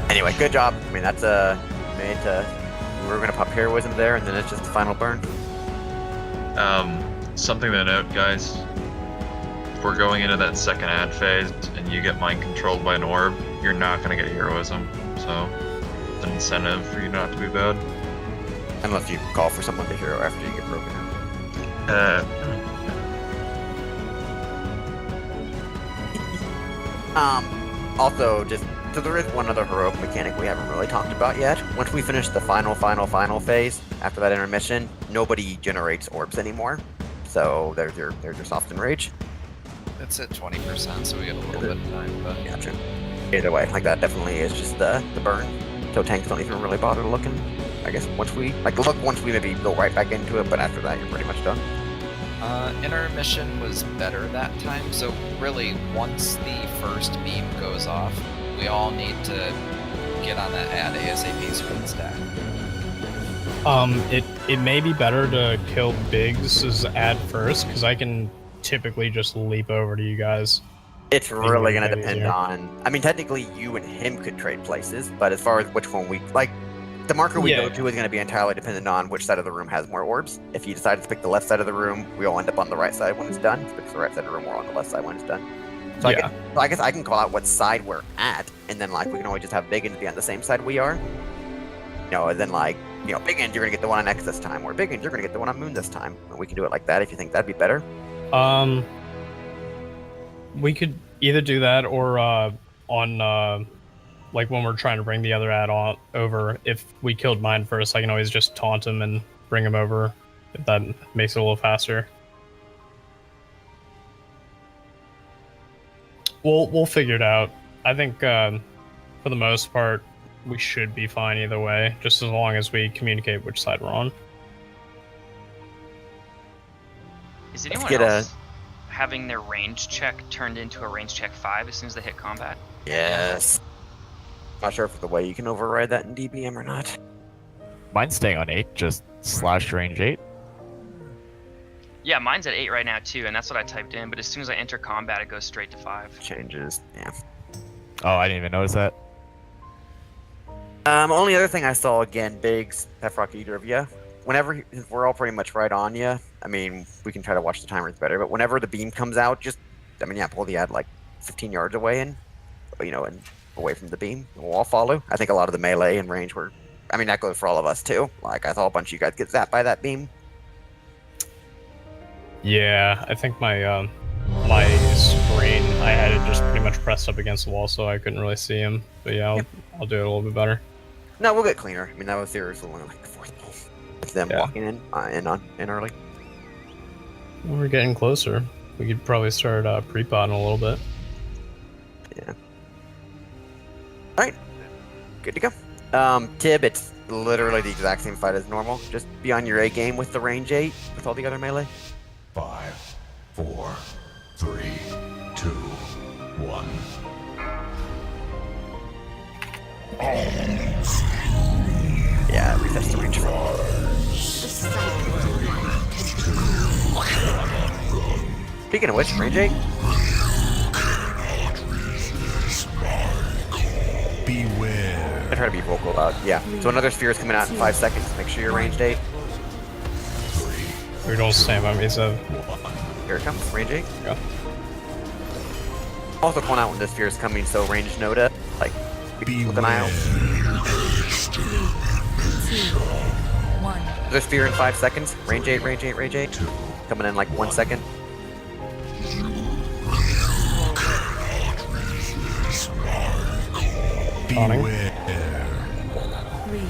Anyway, good job. I mean, that's made we were gonna pop heroism there, and then it's just the final burn. Something to note, guys. If we're going into that second ad phase and you get mind controlled by an orb, you're not gonna get heroism. So, it's an incentive for you not to be bad. Unless you call for someone to hero after you get broken out. Also, just so there is one other heroic mechanic we haven't really talked about yet. Once we finish the final phase, after that intermission, nobody generates orbs anymore. So there's your soft enrage. It's at 20%, so we get a little bit of time, but Gotcha. Either way, like that definitely is just the burn. So tanks don't even really bother looking. I guess once we maybe go right back into it, but after that you're pretty much done. Intermission was better that time, so really once the first beam goes off, we all need to get on that add ASAP screen stack. It may be better to kill Biggs' ad first, because I can typically just leap over to you guys. It's really gonna depend easier. on. I mean, technically you and him could trade places, but as far as which one we like, the marker we go to is going to be entirely dependent on which side of the room has more orbs. If you decide to pick the left side of the room, we all end up on the right side when it's done. If you pick the right side of the room, we're on the left side when it's done. So I guess I can call out what side we're at, and then like we can always just have Big End be on the same side we are. You know, and then like, you know, Big End, you're gonna get the one on X this time, or Big End, you're gonna get the one on Moon this time. And we can do it like that if you think that'd be better. We could either do that or on like when we're trying to bring the other ad on over, if we killed mine first, I can always just taunt him and bring him over, if that makes it a little faster. We'll figure it out. I think for the most part, we should be fine either way, just as long as we communicate which side we're on. Is anyone else having their range check turned into a range check 5 as soon as they hit combat? Yes. Not sure if the way you can override that in DBM or not. Mine's staying on 8, just slash range 8. Yeah, mine's at 8 right now too, and that's what I typed in, but as soon as I enter combat, it goes straight to 5. Changes, yeah. Oh, I didn't even notice that. Only other thing I saw, again, Biggs, Pefrock, either of you. Whenever we're all pretty much right on you, I mean, we can try to watch the timers better, but whenever the beam comes out, just, I mean, yeah, pull the ad like 15 yards away and, you know, and away from the beam. We'll all follow. I think a lot of the melee and range were, I mean, that goes for all of us too. Like, I saw a bunch of you guys get zapped by that beam. Yeah, I think my my screen, I had it just pretty much pressed up against the wall, so I couldn't really see him. But yeah, I'll do it a little bit better. No, we'll get cleaner. I mean, that was seriously only like the fourth pull. With them walking in early. Well, we're getting closer. We could probably start pre-potting a little bit. Yeah. Alright. Good to go. Tib, it's literally the exact same fight as normal. Just be on your A game with the range 8 with all the other melee. 5, 4, 3, 2, 1. Yeah, refresh the range. Speaking of which, range 8. Beware. I try to be vocal about it. Yeah. So another sphere is coming out in 5 seconds. Make sure you're ranged 8. We don't stand by me, so. Here it comes, range 8. Yeah. Also point out when this sphere is coming, so range Noda, like, keep an eye out. 3, 2, 1. There's sphere in 5 seconds. Range 8, range 8, range 8. Coming in like 1 second. Beware. 3,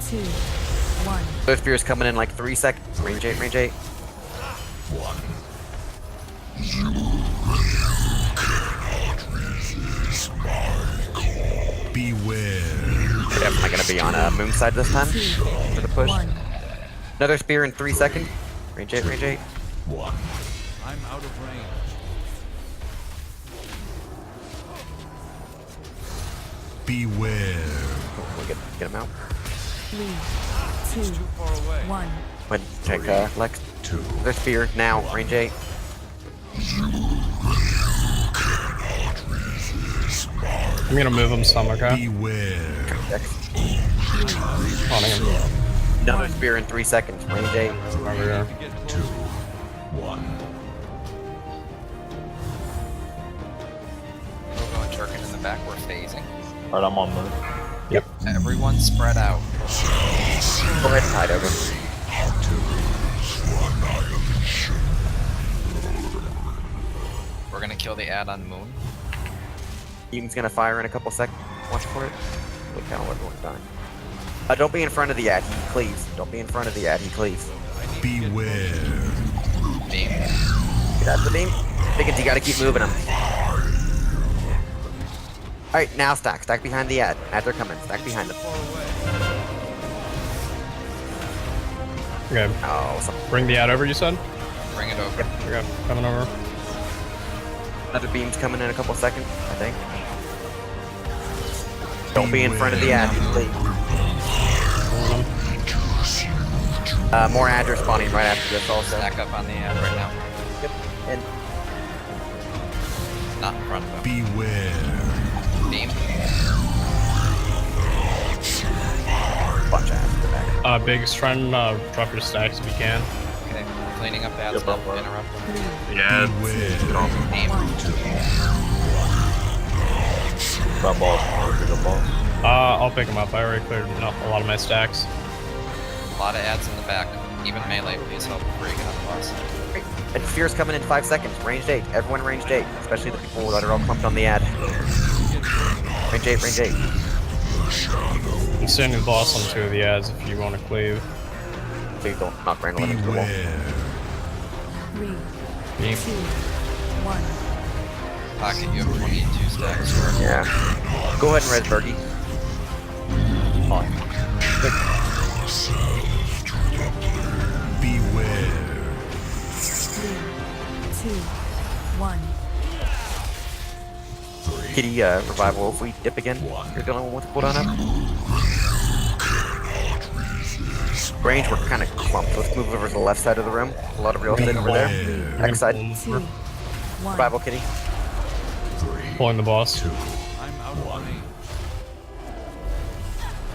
2, 1. Their spear is coming in like 3 seconds. Range 8, range 8. 1. Beware. We're definitely going to be on a moon side this time for the push. Another spear in 3 seconds. Range 8, range 8. 1. I'm out of range. Beware. Hopefully get him out. 3, 2, 1. But take Lex. 2. Their spear now. Range 8. I'm gonna move him some, okay? Beware. Taunting him. Another spear in 3 seconds. Range 8. Over here. 2, 1. Robo and Turkin in the back, we're phasing. Alright, I'm on moon. Yep. Everyone spread out. Go ahead and hide over. We're gonna kill the ad on Moon. Eden's gonna fire in a couple seconds. Watch for it. Look how everyone's dying. Don't be in front of the ad. He cleaves. Don't be in front of the ad. He cleaves. Beware. Beam. Get out the beam. Biggins, you gotta keep moving them. Alright, now stack. Stack behind the ad. Ads are coming. Stack behind them. Okay. Oh, bring the ad over, you said? Bring it over. Yep. Okay, coming over. Another beam's coming in a couple seconds, I think. Don't be in front of the ad, please. More ads are spawning right after this also. Stack up on the ad right now. Yep. And not in front of him. Beware. Beam. Bunch of ads in the back. Biggs, try and drop your stacks if you can. Okay, cleaning up ads now. Interrupt them. Yeah, Beam. Drop boss. Pick up boss. I'll pick them up. I already cleared a lot of my stacks. A lot of ads in the back. Even melee, please help before you get on the boss. And Fear's coming in 5 seconds. Ranged 8. Everyone ranged 8. Especially the people that are all clumped on the ad. Range 8, range 8. I'm sending the boss on 2 of the ads if you want to cleave. Please don't knock random into the wall. 3, Beam. 2, 1. Pocket, you have 22 stacks. Yeah. Go ahead and res Bergie. On. Beware. 3, 2, 1. Kitty, revival if we dip again. You're the only one with the cooldown up. Range, we're kind of clumped. Let's move over to the left side of the room. A lot of real estate over there. X side. 2, 1. Revival, Kitty. Pulling the boss.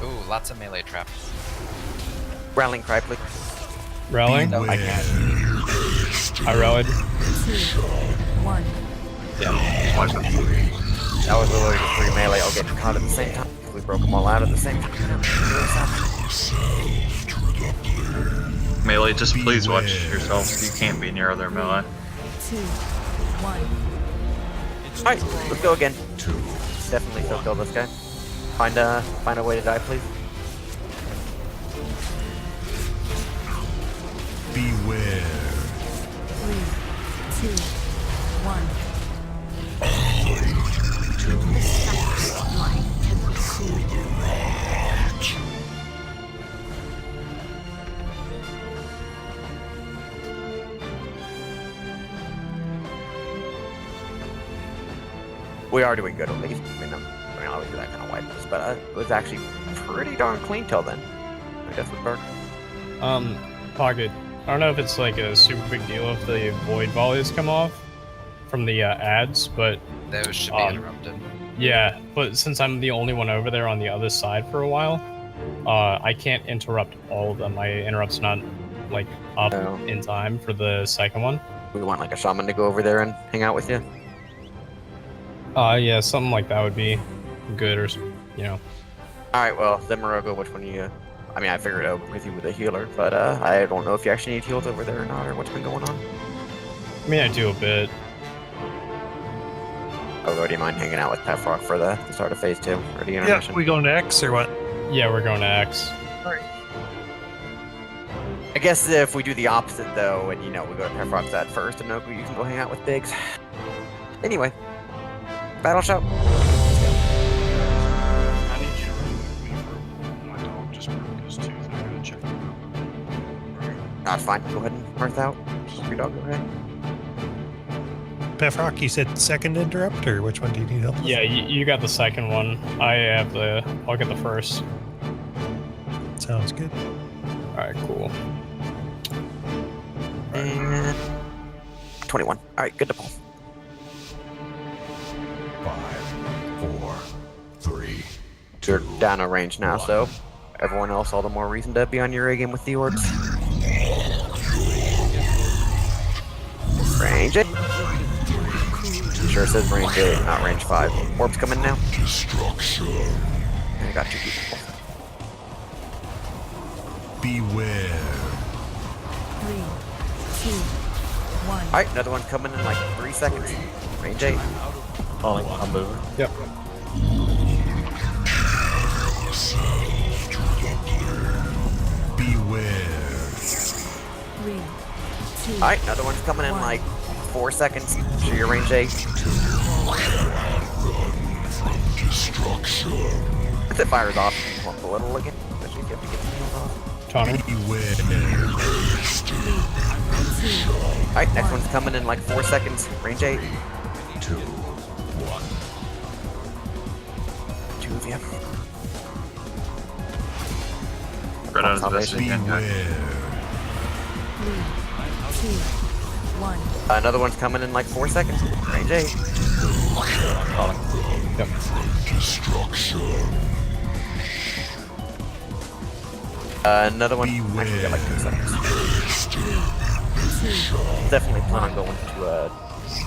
Ooh, lots of melee traps. Rallying cry, please. Rallying? No, I can't. I rallied. 2, 1. Yeah. That was literally just 3 melee all getting caught at the same time. We broke them all out at the same time. Melee, just please watch yourselves. You can't be near other melee. 2, 1. Alright, let's go again. Definitely still kill this guy. Find a way to die, please. Beware. 3, 2, 1. We are doing good at least. I mean, obviously that kind of wiped us, but it was actually pretty darn clean till then. I guess with Berg. Pocket. I don't know if it's like a super big deal if the void volleys come off from the ads, but those should be interrupted. Yeah, but since I'm the only one over there on the other side for a while, I can't interrupt all of them. My interrupt's not like up in time for the second one. We want like a shaman to go over there and hang out with you. Yeah, something like that would be good, or you know. All right, well, then Morogo, which one you? I mean, I figured out with you with a healer, but I don't know if you actually need healed over there or not, or what's been going on. I mean, I do a bit. Oh, do you mind hanging out with Pefrock for the start of phase 2 or the intermission? Yeah, we going to X or what? Yeah, we're going to X. Alright. I guess if we do the opposite though, and we go to Pefrock's at first, and Noku, you can go hang out with Biggs. Anyway, battle shout. I need you to remove me for my dog just broke his tooth. I'm gonna check. That's fine. Go ahead and Mirth out. Your dog, go ahead. Pefrock, you said second interrupt, or which one do you need help with? Yeah, you got the second one. I'll get the first. Sounds good. Alright, cool. And 21. Alright, good to pull. 5, 4, 3. You're down a range now, so everyone else all the more reason to be on your A game with the orbs. Range 8. Sure says range 8, not range 5. Orbs coming now. I got 2 people. Beware. 3, 2, 1. Alright, another one coming in like 3 seconds. Range 8. I'm moving. Yep. Beware. 3, 2. Alright, another one's coming in like 4 seconds. So your range 8. Once it fires off, you can pump a little again. Especially if you have to get some heals off. Tommy. Alright, next one's coming in like 4 seconds. Range 8. 2, 1. 2 of you. Spread out as best as you can, guys. 3, 2, 1. Another one's coming in like 4 seconds. Range 8. Yep. Another one. Actually, got like 2 seconds. Definitely plan on going to.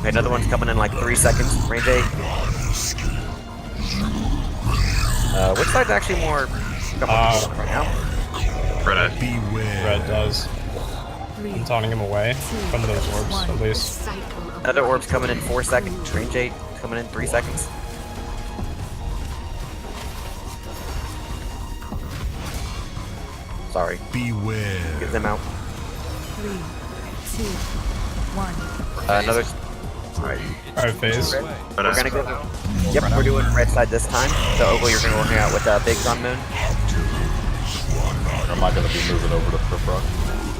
Okay, another one's coming in like 3 seconds. Range 8. Which side's actually more right now? Red. Red does. I'm taunting him away from those orbs, at least. Another orb's coming in 4 seconds. Range 8 coming in 3 seconds. Sorry. Beware. Get them out. 3, 2, 1. Another. Alright, phase. We're gonna go. Yep, we're doing red side this time. So Ogle, you're gonna go hang out with Biggs on Moon. Or am I gonna be moving over to Frog?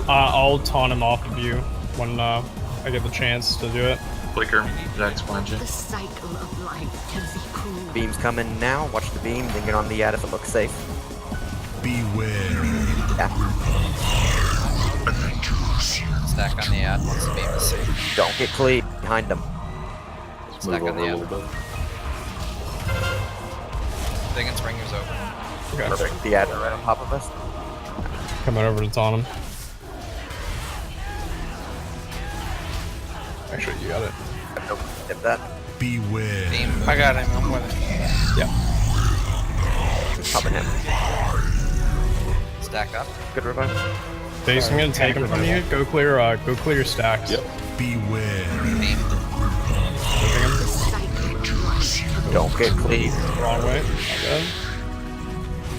I'll taunt him off of you when I get the chance to do it. Flicker, Zach's behind you. The cycle of life can be cruel. Beam's coming now. Watch the beam, then get on the ad if it looks safe. Beware. Yeah. Stack on the ad once the beam is safe. Don't get cleat behind them. Stack on the ad. Thing and springer's over. Okay. Perfect. The ad right on top of us. Coming over to taunt him. Actually, you got it. Nope. Hit that. Beware. I got him. I'm with it. Yeah. Popping him. Stack up. Good revive. Phase, I'm gonna take him from you. Go clear your stacks. Yep. Beware. Beam. Don't get cleat. Wrong way. Okay.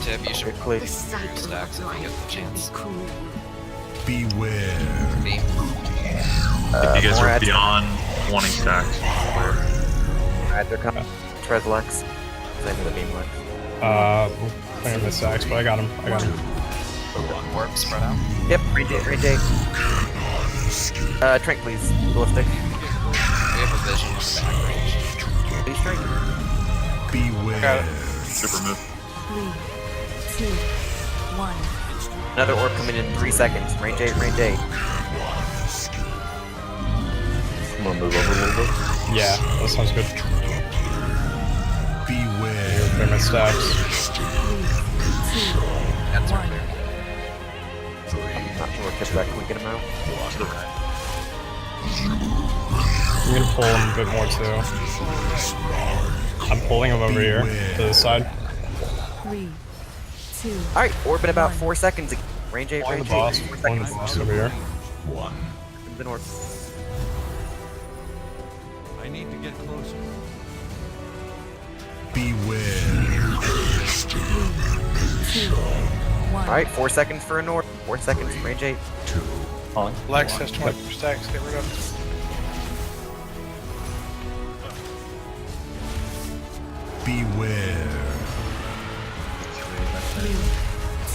Tip, you should Get cleat. stacks if you get the chance. Beware. Beam. If you guys more are ads. beyond wanting stacks, Ads are coming. Trezlex. Same with the beam lex. I'm gonna miss stacks, but I got him. Warp spread out. Yep, range 8, range 8. Trank, please. Ballistic. We have a vision in the back range. Please, Trank. Beware. super move. 3, 2, 1. Another orb coming in 3 seconds. Range 8, range 8. I'm gonna move over a little bit. Yeah, that sounds good. Beware. Clear my stacks. 3, 2, 1. Not sure where Tipback can we get him out. To the right. I'm gonna pull him a bit more too. I'm pulling him over here to the side. 3, 2. Alright, orb in about 4 seconds. Range 8, Pulling range the boss. 8. 4 Pulling the seconds. boss over here. An orb. I need to get closer. Beware. 3, 2, 1. Alright, 4 seconds for an orb. 4 seconds, range 8. Lex has 20 stacks. Get rid of it. Beware.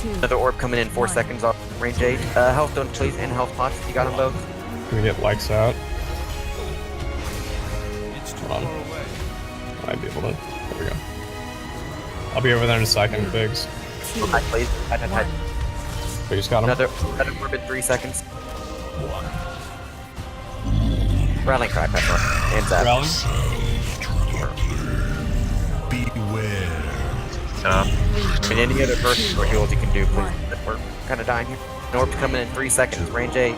3, 2. Another orb coming in 4 seconds off range 8. Health stone, please, and health pots. You got them both. Can we get Lex out? It's too Hold far on. away. Might be able to. There we go. I'll be over there in a second, Biggs. Hi, please. Hi. Biggs got him. Another orb in 3 seconds. Rallying cry, Pepper. And Zap. Rallying. Beware. And any other bursts or heals you can do, please. We're kind of dying here. An orb's coming in 3 seconds. Range 8.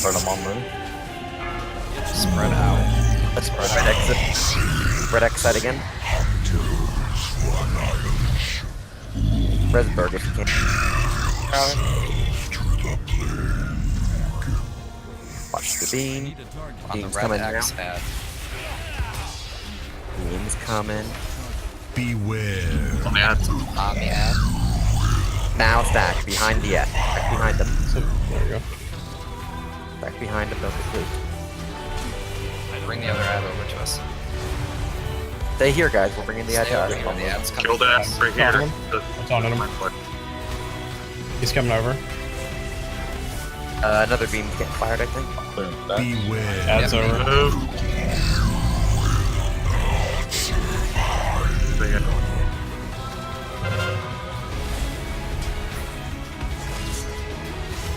Turn them on moon. Spread out. Let's red exit. Red X side again. Resberg if you can. Watch the beam. On the Beam's red coming X now. ad. Beam's coming. Beware. On the ad. On the ad. Now stack behind the ad. Back behind them. There we go. Back behind them, don't be Bring the other ad over to us. Stay here, guys. We're bringing the ad Stay to over us. here. The ad's coming. Kill that right here. It's on him. He's coming over. Another beam's getting fired, I think. Beware. Ad's over. Move.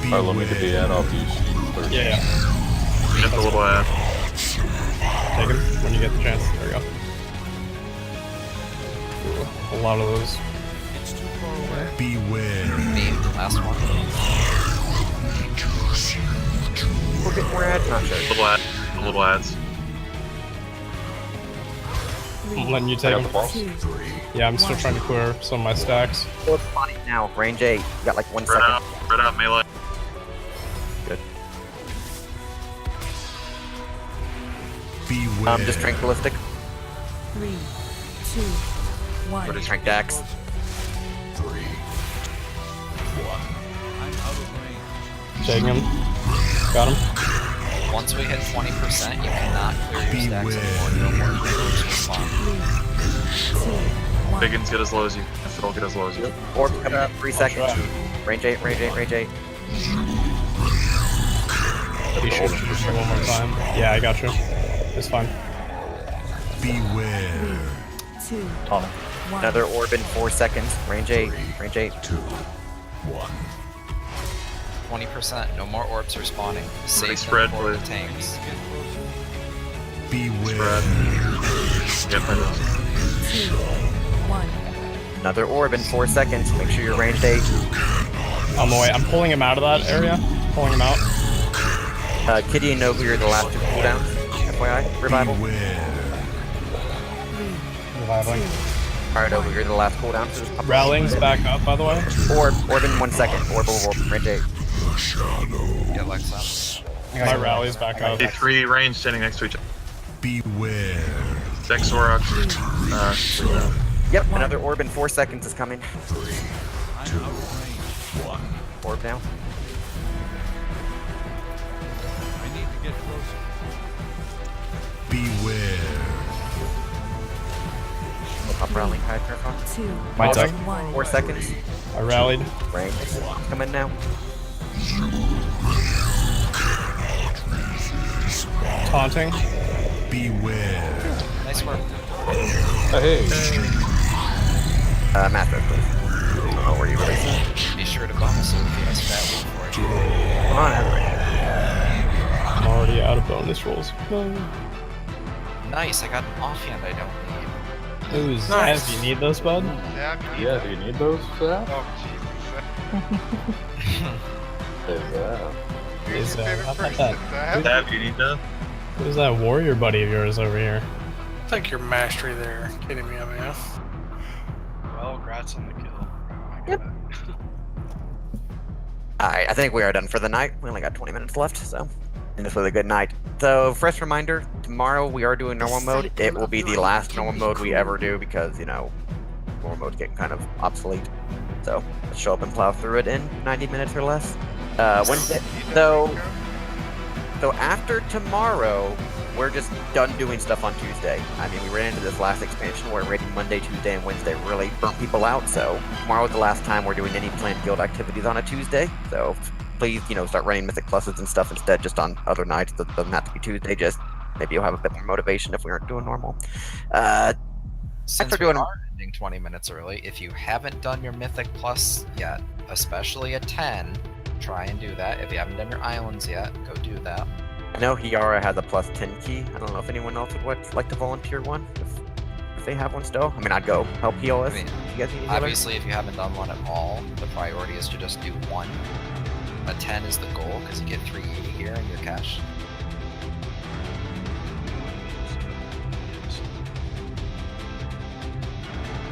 Alright, let me get the ad off you. Yeah. Get the little ad. Take him when you get the chance. There we go. Ooh, a lot of those. Beware. Beam, last one. We'll get more ads, not sure. Little ad. Little ads. I'm letting you take him. Yeah, I'm still trying to clear some of my stacks. Well, it's funny now. Range 8. You got like 1 Spread second. out. Spread out melee. Good. Beware. Just tranquilistic. 3, 2, 1. Or just trank dax. 3, 1. Taking him. Got him. Once we hit 20%, you cannot clear your stacks anymore. No more creatures spawn. 3, 2, 1. Biggins get as low as you. Phil get as low as you. Orb coming up. 3 seconds. Range 8, range 8, range 8. Be sure to push one more time. Yeah, I got you. It's fine. Beware. 2, Tonic. 1. Another orb in 4 seconds. Range 8, range 8. 2, 1. 20%. No more orbs are spawning. Save Spread, them for the please. tanks. Beware. Get by those. 2, 1. Another orb in 4 seconds. Make sure you're ranged 8. On the way. I'm pulling him out of that area. Pulling him out. Kitty and Nobu are the last 2 cooldowns. FYI. Revival. Reviving. Alright, Nobu, you're the last cooldown. So just pop- Rallying's back up, by the way. Orb in 1 second. Orb, range 8. Get Lex up. My rally's back up. The 3 range standing next to each other. Beware. Dex Sorok. Yep, another orb in 4 seconds is coming. 3, 2, 1. Orb now. Beware. Pop rallying high profile. 2, Mine's up. 1. 4 seconds. I rallied. Range. Come in now. Taunting. Beware. Nice work. Hey. Master, please. Oh, where you releasing? Be sure to bonus it if he has fat loot for it. Come on, Henry. I'm already out of bonus rolls. Nice, I got an offhand I don't need. Ooh, Zaz, do you need those, bud? Yeah, do you need those for that? Oh, Jesus. Is how about Person, that? Zab. Dab, you need that? Who's that warrior buddy of yours over here? I think your mastery there. Kidding me, I mean. Well, congrats on the kill. Yep. Alright, I think we are done for the night. We only got 20 minutes left, so. And this was a good night. So, fresh reminder, tomorrow we are doing normal mode. It will be the last normal mode we ever do because, you know, normal mode's getting kind of obsolete. So, let's show up and plow through it in 90 minutes or less. Wednesday, so after tomorrow, we're just done doing stuff on Tuesday. I mean, we ran into this last expansion where raiding Monday, Tuesday, and Wednesday really burnt people out. So tomorrow's the last time we're doing any planned guild activities on a Tuesday. So please, you know, start running Mythic Pluses and stuff instead, just on other nights. That doesn't have to be Tuesday. Just maybe you'll have a bit more motivation if we aren't doing normal. Since we're we doing- are ending 20 minutes early, if you haven't done your Mythic Plus yet, especially a 10, try and do that. If you haven't done your islands yet, go do that. I know Hiara has a plus 10 key. I don't know if anyone else would like to volunteer one. If they have one still. I mean, I'd go help heal us. I mean, if you guys need a healer. obviously, if you haven't done one at all, the priority is to just do one. A 10 is the goal because you get 380 here in your cash.